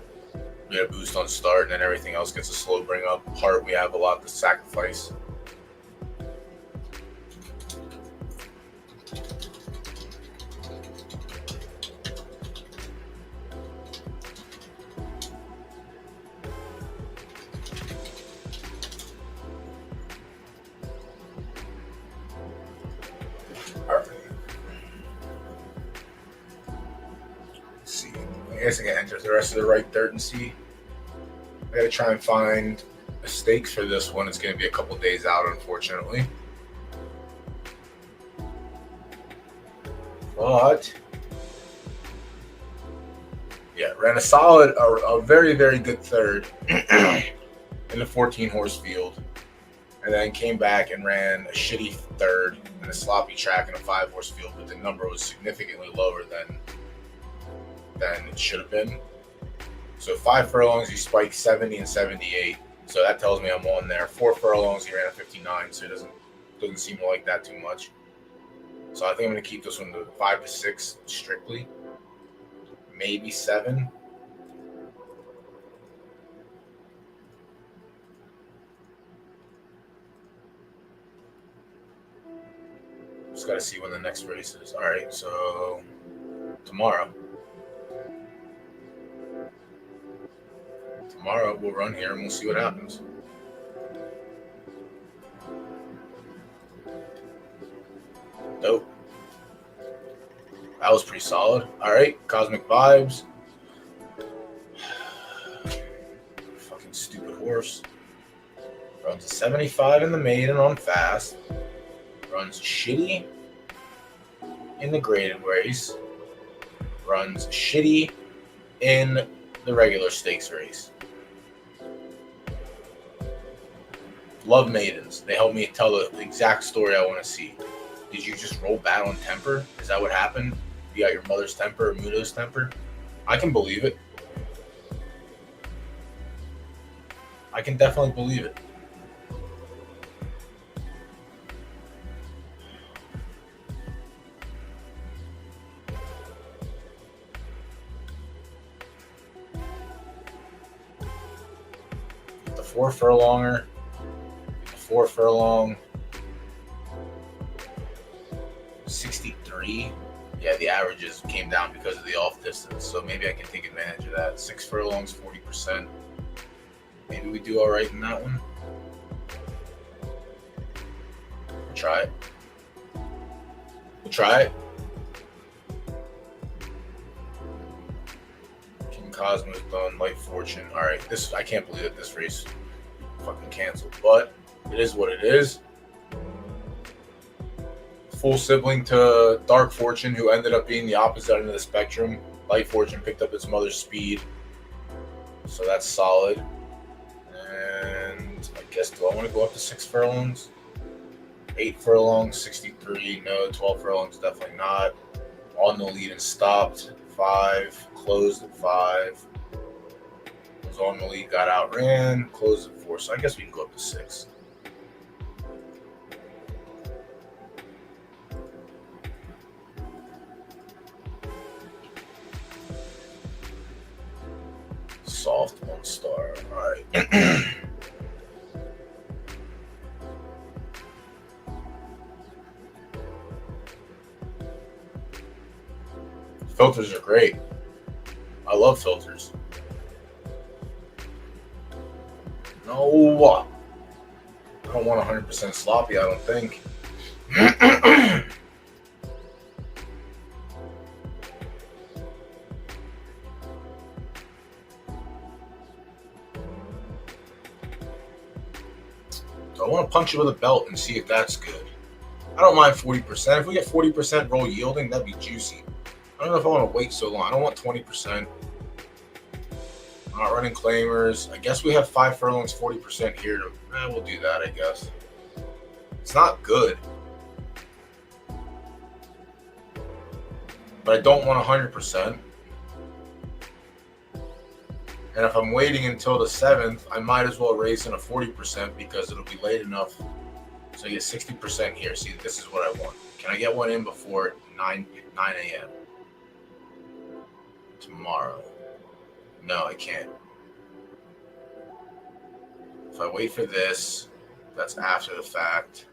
we get a boost on start, and then everything else gets a slow bring up. Heart, we have a lot to sacrifice. I guess I can enter the rest of the right dirt and see. I gotta try and find stakes for this one. It's gonna be a couple days out, unfortunately. But yeah, ran a very, very good third in the 14 horse field, and then came back and ran a shitty third in a sloppy track in a 5 horse field, but the number was significantly lower than it should have been. So 5 furlongs, he spiked 70 and 78. So that tells me I'm on there. 4 furlongs, he ran a 59, so it doesn't seem to like that too much. So I think I'm going to keep this one to 5 to 6 strictly. Maybe 7. Just got to see when the next race is. All right, so tomorrow we'll run here and we'll see what happens. Dope. That was pretty solid. All right, Cosmic Vibes. Fucking stupid horse. Runs a 75 in the maiden on fast. Runs shitty in the graded race. Runs shitty in the regular stakes race. Love maidens. They help me tell the exact story I want to see. Did you just roll bad on temper? Is that what happened? You got your mother's temper or Muno's temper? I can believe it. I can definitely believe it. The 4 furlonger. The 4 furlong. 63. Yeah, the averages came down because of the off distance, so maybe I can take advantage of that. 6 furlongs, 40%. Maybe we do all right in that one. We'll try it. We'll try it. King Cosmo's done. Light Fortune. All right, this I can't believe that this race fucking canceled, but it is what it is. Full sibling to Dark Fortune, who ended up being the opposite end of the spectrum. Light Fortune picked up its mother's speed, so that's solid. And I guess, do I want to go up to 6 furlongs? 8 furlongs, 63. No, 12 furlongs, definitely not. On the lead and stopped. 5, closed at 5. Was on the lead, got outran, closed at 4. So I guess we can go up to 6. Soft 1 star. All right. Filters are great. I love filters. No, I don't want 100% sloppy, I don't think. I want to punch it with a belt and see if that's good. I don't mind 40%. If we get 40% roll yielding, that'd be juicy. I don't know if I want to wait so long. I don't want 20%. I'm not running claimers. I guess we have 5 furlongs, 40% here. We'll do that, I guess. It's not good. But I don't want 100%. And if I'm waiting until the 7th, I might as well race in a 40% because it'll be late enough. So I get 60% here. See, this is what I want. Can I get one in before 9 a.m. tomorrow? No, I can't. If I wait for this, that's after the fact.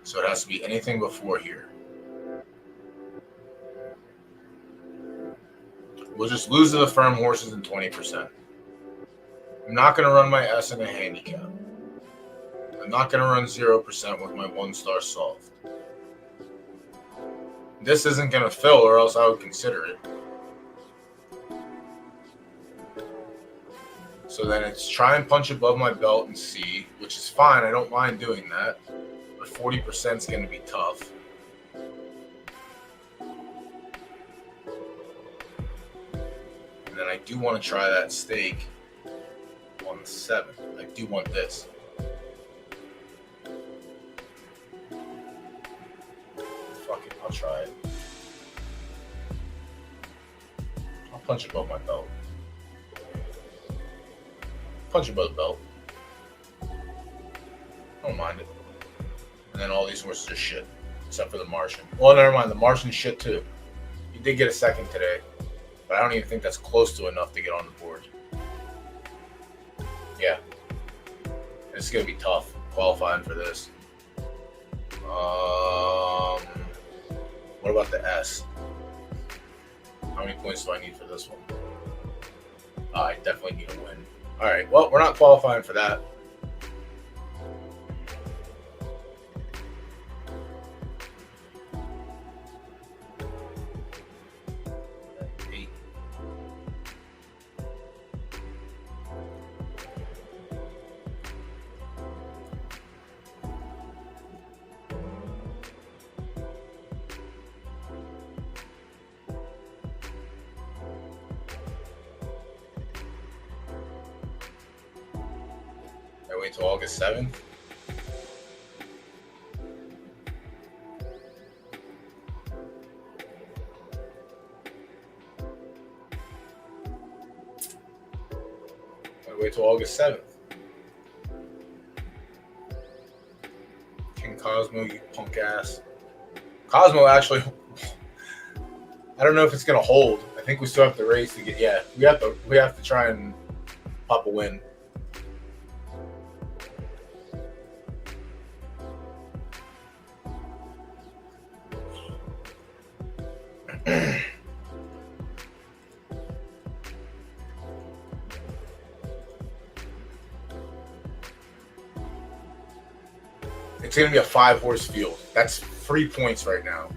So it has to be anything before here. We'll just lose to the firm horses in 20%. I'm not going to run my S in a handicap. I'm not going to run 0% with my 1-star soft. This isn't going to fill, or else I would consider it. So then it's try and punch above my belt and see, which is fine. I don't mind doing that. But 40% is going to be tough. And then I do want to try that stake on the 7th. I do want this. Fuck it, I'll try it. I'll punch above my belt. Punch above the belt. I don't mind it. And then all these horses are shit, except for the Martian. Well, never mind, the Martian's shit too. He did get a 2nd today, but I don't even think that's close to enough to get on the board. Yeah. It's going to be tough qualifying for this. What about the S? How many points do I need for this one? I definitely need a win. All right, well, we're not qualifying for that. wait till August 7th. Wait till August 7th. King Cosmo, you punk ass. Cosmo actually, I don't know if it's gonna hold. I think we still have to race to get. Yeah, we have to try and pop a win. It's going to be a 5-horse field. That's 3 points right now.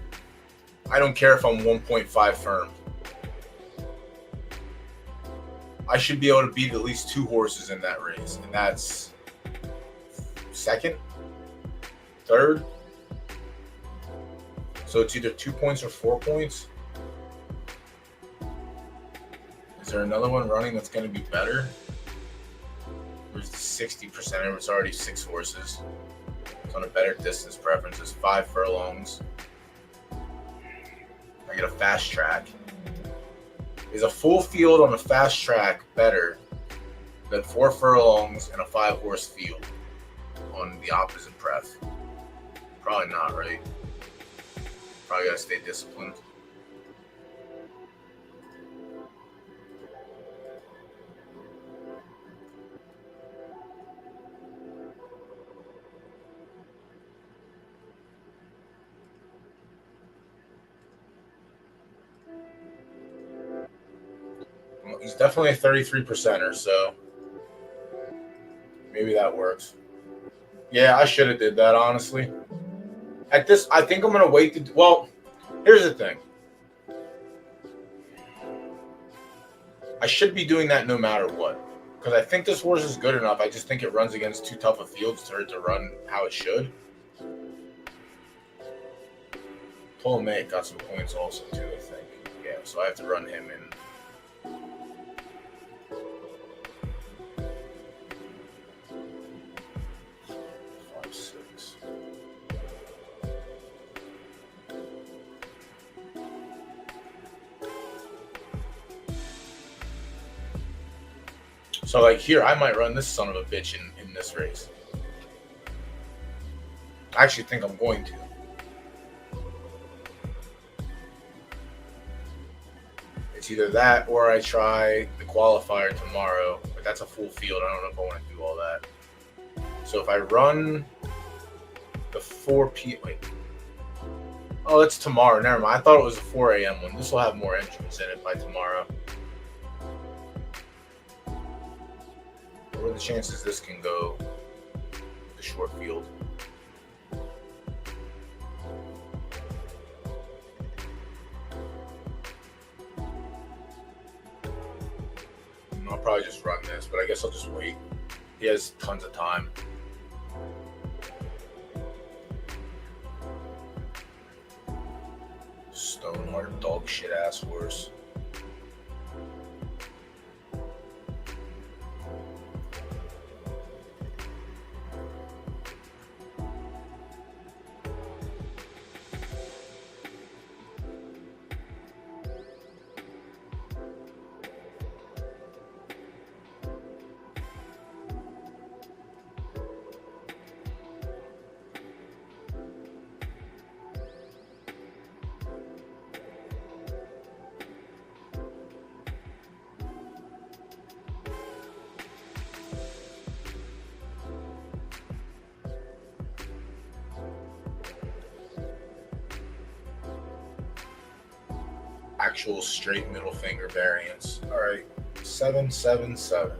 I don't care if I'm 1.5 firm. I should be able to beat at least 2 horses in that race. And that's second, third. So it's either 2 points or 4 points. Is there another one running that's going to be better? Where's the 60%? It's already 6 horses. It's on a better distance preference. It's 5 furlongs. I get a fast track. Is a full field on a fast track better than 4 furlongs and a 5-horse field on the opposite pref? Probably not, right? Probably gotta stay disciplined. He's definitely a 33%er, so maybe that works. Yeah, I should have did that, honestly. At this, I think I'm going to wait to... Well, here's the thing. I should be doing that no matter what. Because I think this horse is good enough. I just think it runs against too tough of fields for it to run how it should. Ptolemaic got some points also, too, I think. Yeah, so I have to run him in. So, like, here, I might run this son of a bitch in this race. I actually think I'm going to. It's either that or I try the qualifier tomorrow. But that's a full field. I don't know if I want to do all that. So, if I run the 4 p.m. Wait. Oh, it's tomorrow. Never mind. I thought it was a 4 a.m. one. This will have more entrants in it by tomorrow. What are the chances this can go the short field? I'll probably just run this, but I guess I'll just wait. He has tons of time. Stoneheart, dog shit ass horse. Actual straight middle finger variance. All right, 777.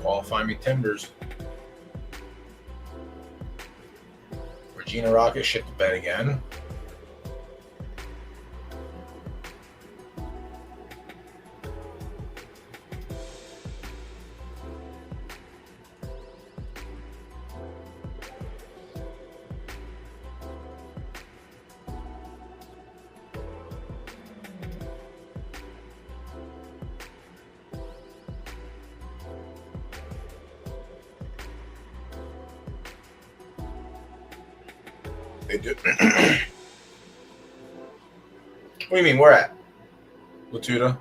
Qualify me timbers. Gina Rocket shit the bed again. They do. What do you mean? Where at? Latuda?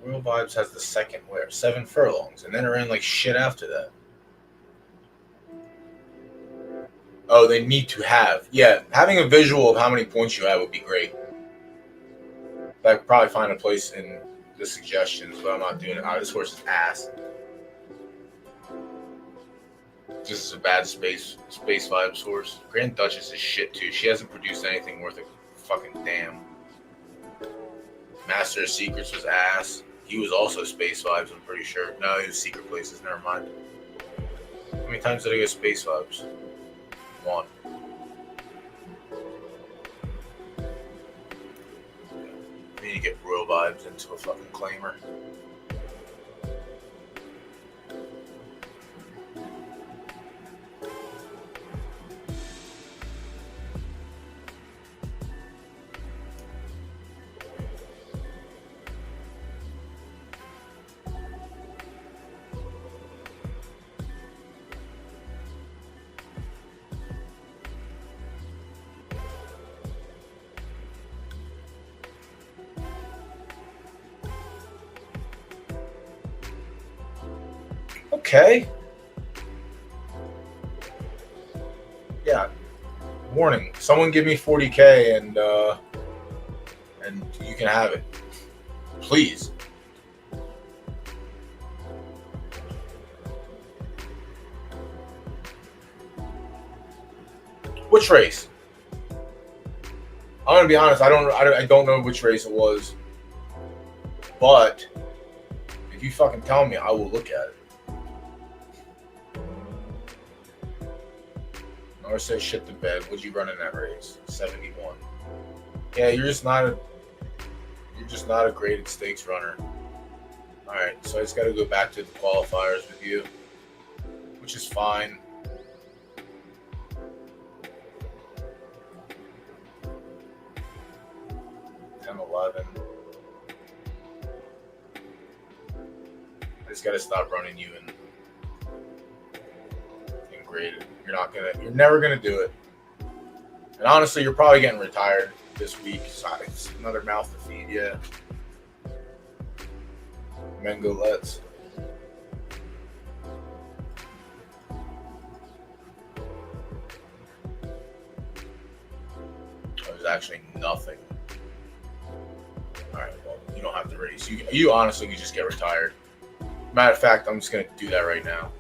Real Vibes has the second where 7 furlongs, and then it ran like shit after that. Oh, they need to have. Yeah, having a visual of how many points you have would be great. I could probably find a place in the suggestions, but I'm not doing it. Oh, this horse is ass. This is a bad space vibes horse. Grand Duchess is shit too. She hasn't produced anything worth a fucking damn. Master of Secrets was ass. He was also Space Vibes, I'm pretty sure. No, he was Secret Places, never mind. How many times did I get Space Vibes? 1. We need to get Royal Vibes into a fucking claimer. Okay. Yeah. Warning. Someone give me 40K and you can have it. Please. Which race? I'm gonna be honest. I don't know which race it was. But if you fucking tell me, I will look at it. Or say shit to bed. What'd you run in that race? 71. Yeah, you're just not a graded stakes runner. Alright, so I just gotta go back to the qualifiers with you. Which is fine. $10, $11. I just gotta stop running you in graded. You're never gonna do it. And honestly, you're probably getting retired this week. So it's another mouth to feed. Yeah. Mango Let's. There's actually nothing. All right. Well, you don't have to race. You honestly could just get retired. Matter of fact, I'm just gonna do that right now.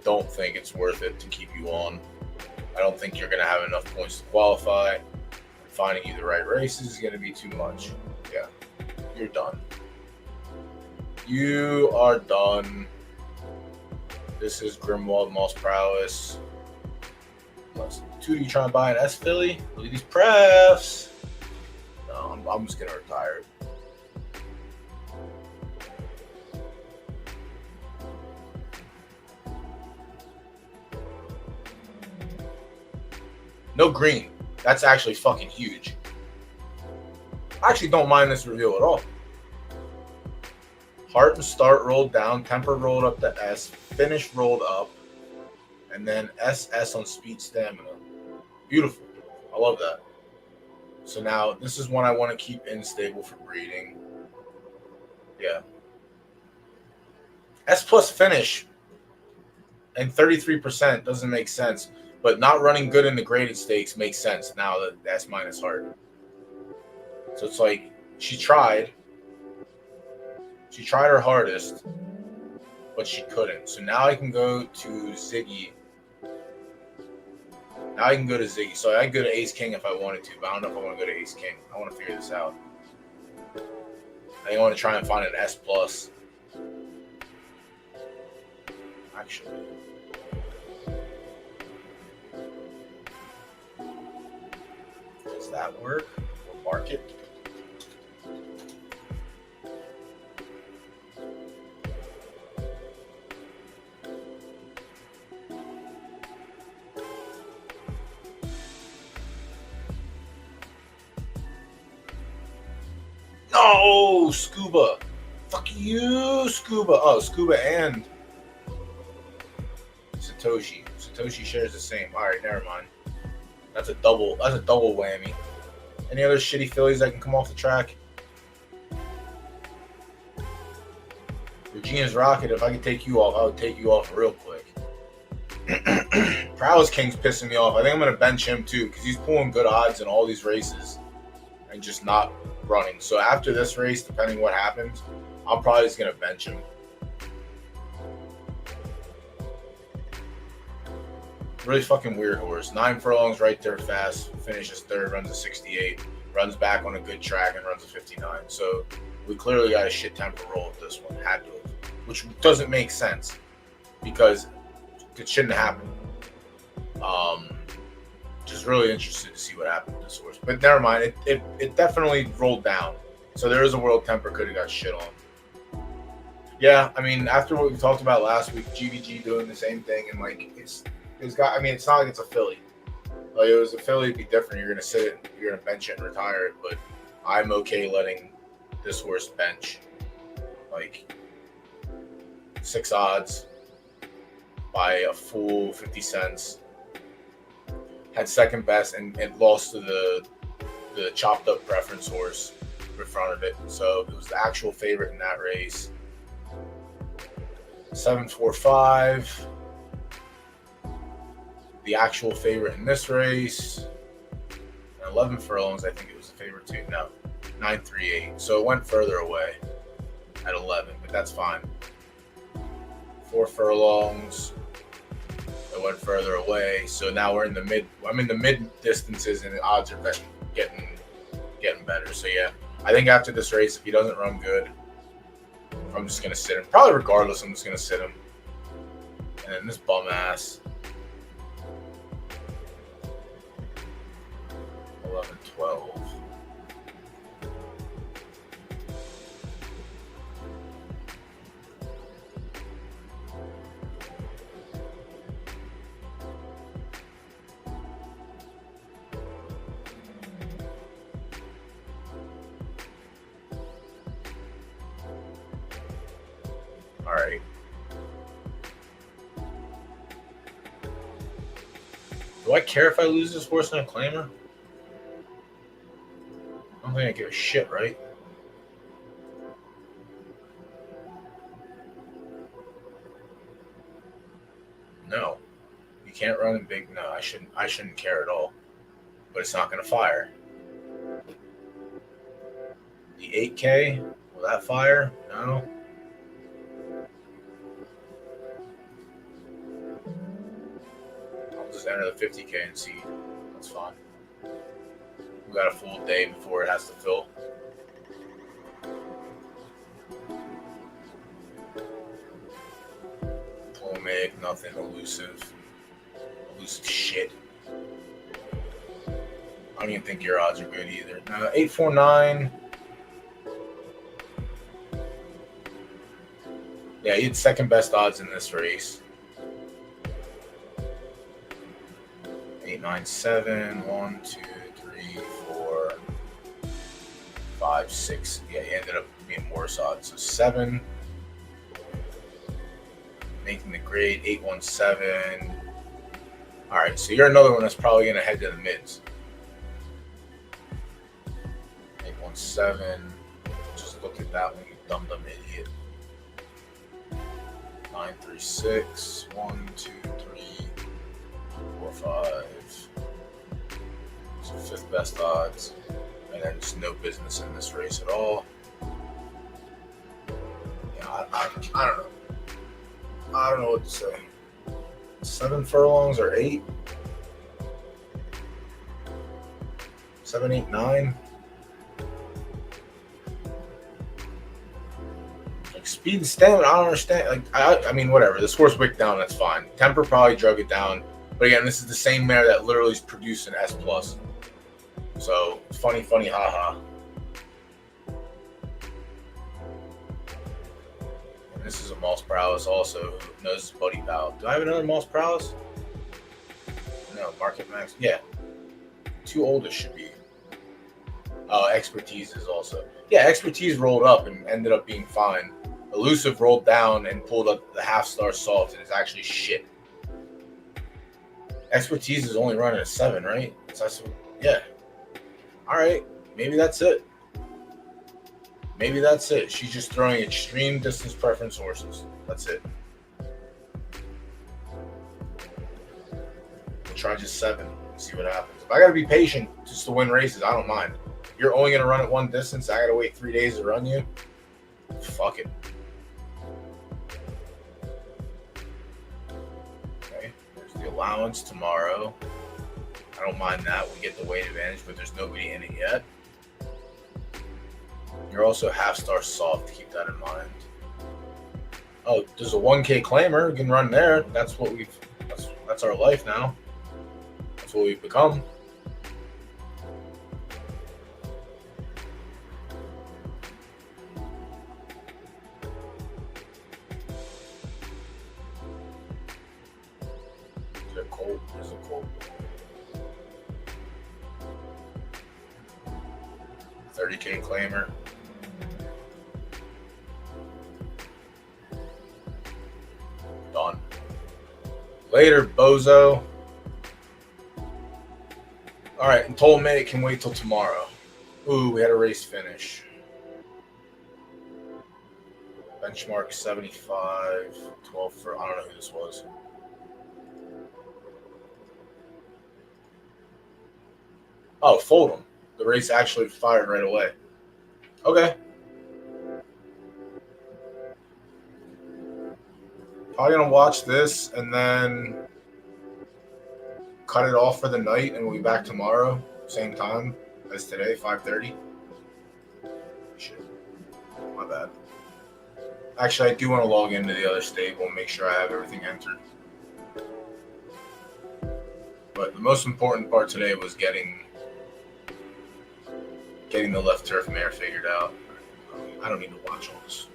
Don't think it's worth it to keep you on. I don't think you're going to have enough points to qualify. Finding you the right races is going to be too much. Yeah, you're done. You are done. This is Grimwald, Moss Prowess. Two, you trying to buy an S Philly? Look at these prefs. No, I'm just going to retire. No green. That's actually fucking huge. I actually don't mind this reveal at all. Heart and start rolled down, temper rolled up to S, finish rolled up, and then SS on speed stamina. Beautiful. I love that. So now this is one I want to keep in stable for breeding. Yeah. S plus finish and 33% doesn't make sense. But not running good in the graded stakes makes sense now that that's minus heart. So it's like she tried. She tried her hardest, but she couldn't. So now I can go to Ziggy. Now I can go to Ziggy. So I can go to Ace King if I wanted to, but I don't know if I want to go to Ace King. I want to figure this out. I want to try and find an S plus. Actually. Does that work? We'll mark it. No, you, Scuba. Fuck you, Scuba. Oh, Scuba and Satoshi. Satoshi shares the same. All right, never mind. That's a double whammy. Any other shitty Phillies that can come off the track? Regina's Rocket, if I could take you off, I would take you off real quick. Prowess King's pissing me off. I think I'm going to bench him too because he's pulling good odds in all these races and just not running. So after this race, depending what happens, I'm probably just going to bench him. Really fucking weird horse. 9 furlongs right there fast. Finishes third, runs a 68. Runs back on a good track and runs a 59. So we clearly got a shit temper roll with this one. Had to have. Which doesn't make sense because it shouldn't happen. Just really interested to see what happened with this horse. But never mind. It definitely rolled down. So there is a world temper could have got shit on. Yeah, I mean, after what we talked about last week, GVG doing the same thing and like it's got. I mean, it's not like it's a filly. Like it was a filly, it'd be different. You're gonna sit it, you're gonna bench it and retire it. But I'm okay letting this horse bench. Like 6 odds by a full 50 cents. Had second best and lost to the chopped up preference horse in front of it. So it was the actual favorite in that race. 745. The actual favorite in this race. 11 furlongs, I think it was the favorite too. No, 938. So it went further away at 11, but that's fine. 4 furlongs. It went further away. So now we're in the mid. I'm in the mid distances, and the odds are getting better. So yeah, I think after this race, if he doesn't run good, I'm just gonna sit him. Probably regardless, I'm just gonna sit him. And then this bum ass. 11, 12. All right. Do I care if I lose this horse in a claimer? I don't think I give a shit, right? No. You can't run in big. No, I shouldn't care at all. But it's not going to fire. The 8K, will that fire? No. I'll just enter the 50K and see. That's fine. We got a full day before it has to fill. Pulmic, nothing elusive. Elusive shit. I don't even think your odds are good either. 849. Yeah, he had second best odds in this race. 897. 1, 2, 3, 4, 5, 6. Yeah, he ended up being worse odds. So 7. Making the grade. 817. All right, so you're another one that's probably going to head to the mids. 817. Just look at that one, you dumb idiot. 936. 1, 2, 3, 4, 5. So 5th best odds. And then just no business in this race at all. Yeah, I don't know. I don't know what to say. 7 furlongs or 8? 7, 8, 9? Like speed and stamina, I don't understand. Like I mean, whatever. This horse wicked down, that's fine. Temper probably drug it down. But again, this is the same mare that literally is producing S+. So, funny, haha. And this is a Moss Prowess also, who knows his buddy Pal. Do I have another Moss Prowess? No, Market Max. Yeah. 2 oldest should be Expertise is also. Yeah, Expertise rolled up and ended up being fine. Elusive rolled down and pulled up the half-star soft and it's actually shit. Expertise is only running a 7, right? Yeah. All right. Maybe that's it. Maybe that's it. She's just throwing extreme distance preference horses. That's it. We'll try just 7 and see what happens. If I got to be patient just to win races, I don't mind. If you're only going to run at one distance, I got to wait 3 days to run you. Fuck it. Okay. There's the allowance tomorrow. I don't mind that. We get the weight advantage, but there's nobody in it yet. You're also half-star soft. Keep that in mind. Oh, there's a 1K claimer. You can run there. That's what we've. That's our life now. That's what we've become. Is it cold? Is it cold? 30K claimer. Done. Later, bozo. All right, and told me it can wait till tomorrow. Ooh, we had a race finish. Benchmark 75, 12 for, I don't know who this was. Oh, Fold'em. The race actually fired right away. Okay. Probably gonna watch this and then cut it off for the night, and we'll be back tomorrow, same time as today, 5:30. Shit, my bad. Actually, I do want to log into the other stable and make sure I have everything entered. But the most important part today was getting the left turf mare figured out. I don't need to watch all this.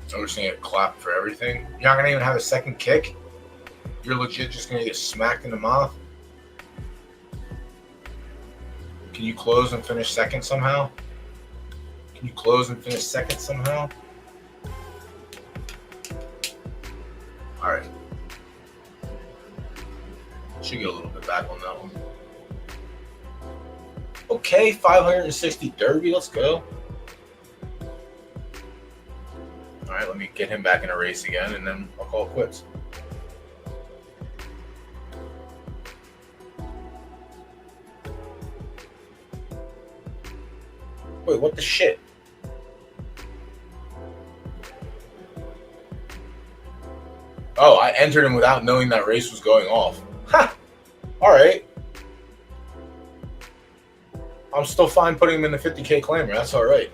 So we're just gonna get clapped for everything. You're not gonna even have a second kick. You're legit just gonna get smacked in the mouth. Can you close and finish second somehow? Can you close and finish second somehow? All right. Should get a little bit back on that one. Okay, 560 Derby. Let's go. All right, let me get him back in a race again, and then I'll call it quits. Wait, what the shit? Oh, I entered him without knowing that race was going off. Ha! All right. I'm still fine putting him in the 50K claimer. That's all right.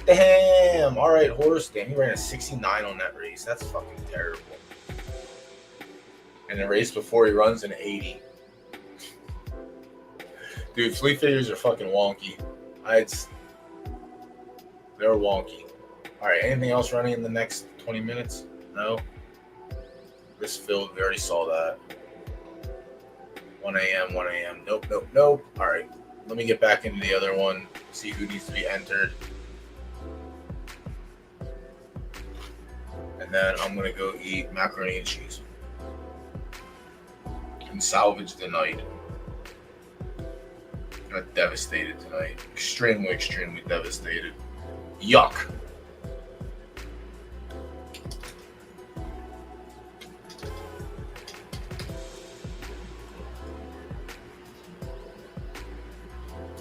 Damn. All right, horse. Damn, he ran a 69 on that race. That's fucking terrible. And the race before he runs an 80. Dude, flea figures are fucking wonky. They're wonky. All right, anything else running in the next 20 minutes? No? This filled, we already saw that. 1 a.m., 1 a.m. Nope, nope, nope. All right, let me get back into the other one, see who needs to be entered. And then I'm going to go eat macaroni and cheese. And salvage the night. I'm devastated tonight. Extremely, extremely devastated. Yuck.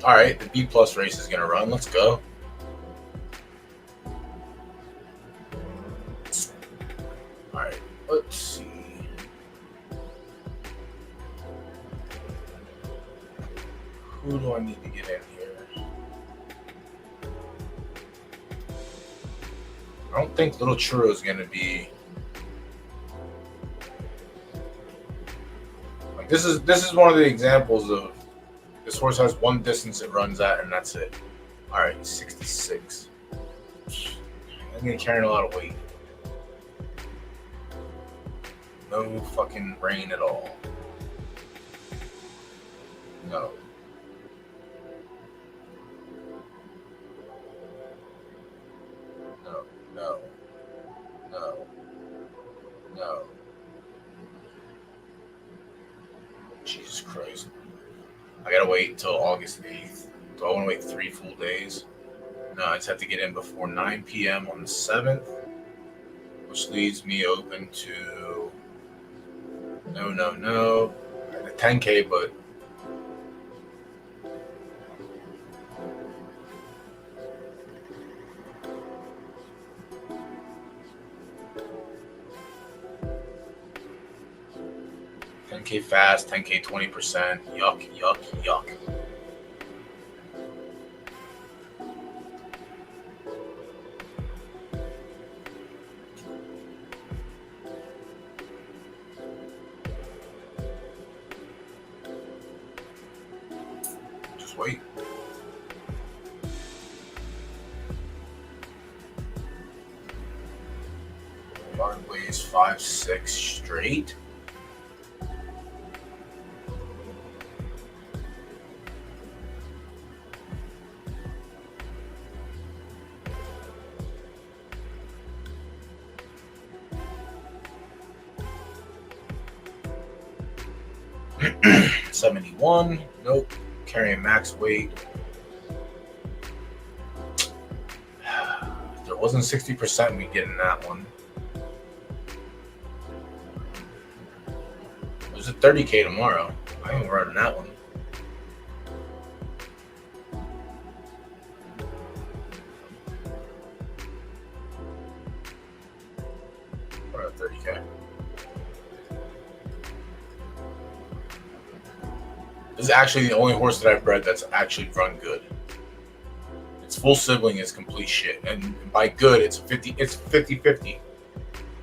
All right, the B plus race is going to run. Let's go. All right, let's see. Who do I need to get in here? I don't think Little Churro is going to be This is one of the examples of this horse has one distance it runs at, and that's it. All right, 66. I'm gonna carry a lot of weight. No fucking rain at all. No. No. No. No. No. Jesus Christ. I gotta wait until August 8th. Do I want to wait 3 full days? No, I just have to get in before 9 p.m. on the 7th, which leaves me open to no, the 10K, but $10K fast, $10K 20%. Yuck. Just wait. Barclays 5-6 straight. $71. Nope. Carrying max weight. If there wasn't 60%, we'd get in that one. There's a 30K tomorrow. I ain't running that one. What a 30K. This is actually the only horse that I've bred that's actually run good. Its full sibling is complete shit. And by good, it's 50-50.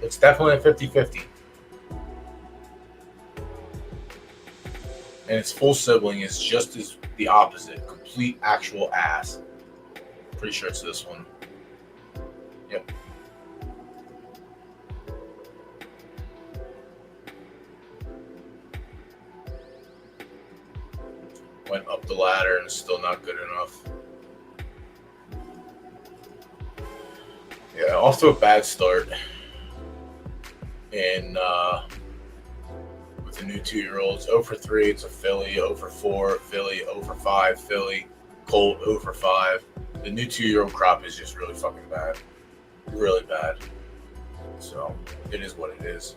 It's definitely a 50-50. And its full sibling is just as the opposite. Complete actual ass. Pretty sure it's this one. Yep. Went up the ladder and still not good enough. Yeah, off to a bad start. And with the new 2-year-olds, 0 for 3, it's a filly, 0 for 4, filly, 0 for 5, filly, colt, 0 for 5. The new 2-year-old crop is just really fucking bad. Really bad. So, it is what it is.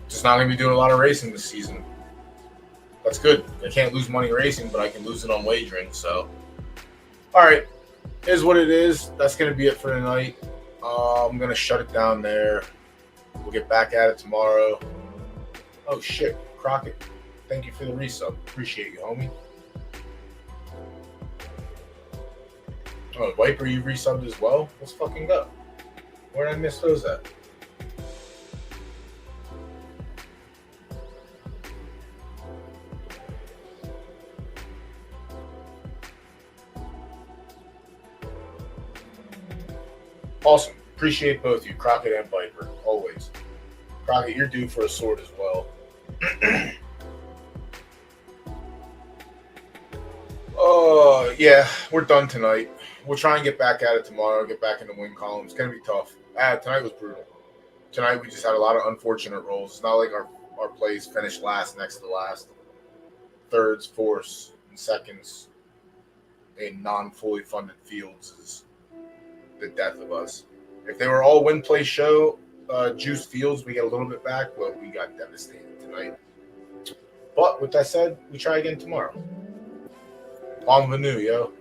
Just not going to be doing a lot of racing this season. That's good. I can't lose money racing, but I can lose it on wagering. So, all right, is what it is. That's going to be it for tonight. I'm going to shut it down there. We'll get back at it tomorrow. Oh, shit. Crockett, thank you for the resub. Appreciate you, homie. Oh, Viper, you resubbed as well? Let's fucking go. Where did I miss those at? Awesome. Appreciate both you, Crockett and Viper, always. Crockett, you're due for a sword as well. Oh, yeah, we're done tonight. We'll try and get back at it tomorrow, get back in the win column. It's going to be tough. Tonight was brutal. Tonight we just had a lot of unfortunate rolls. It's not like our plays finished last, next to last. Thirds, fourths, and seconds in non-fully funded fields is the death of us. If they were all win, play, show, juice fields, we get a little bit back, but we got devastated tonight. But with that said, we try again tomorrow. Bienvenue, yo.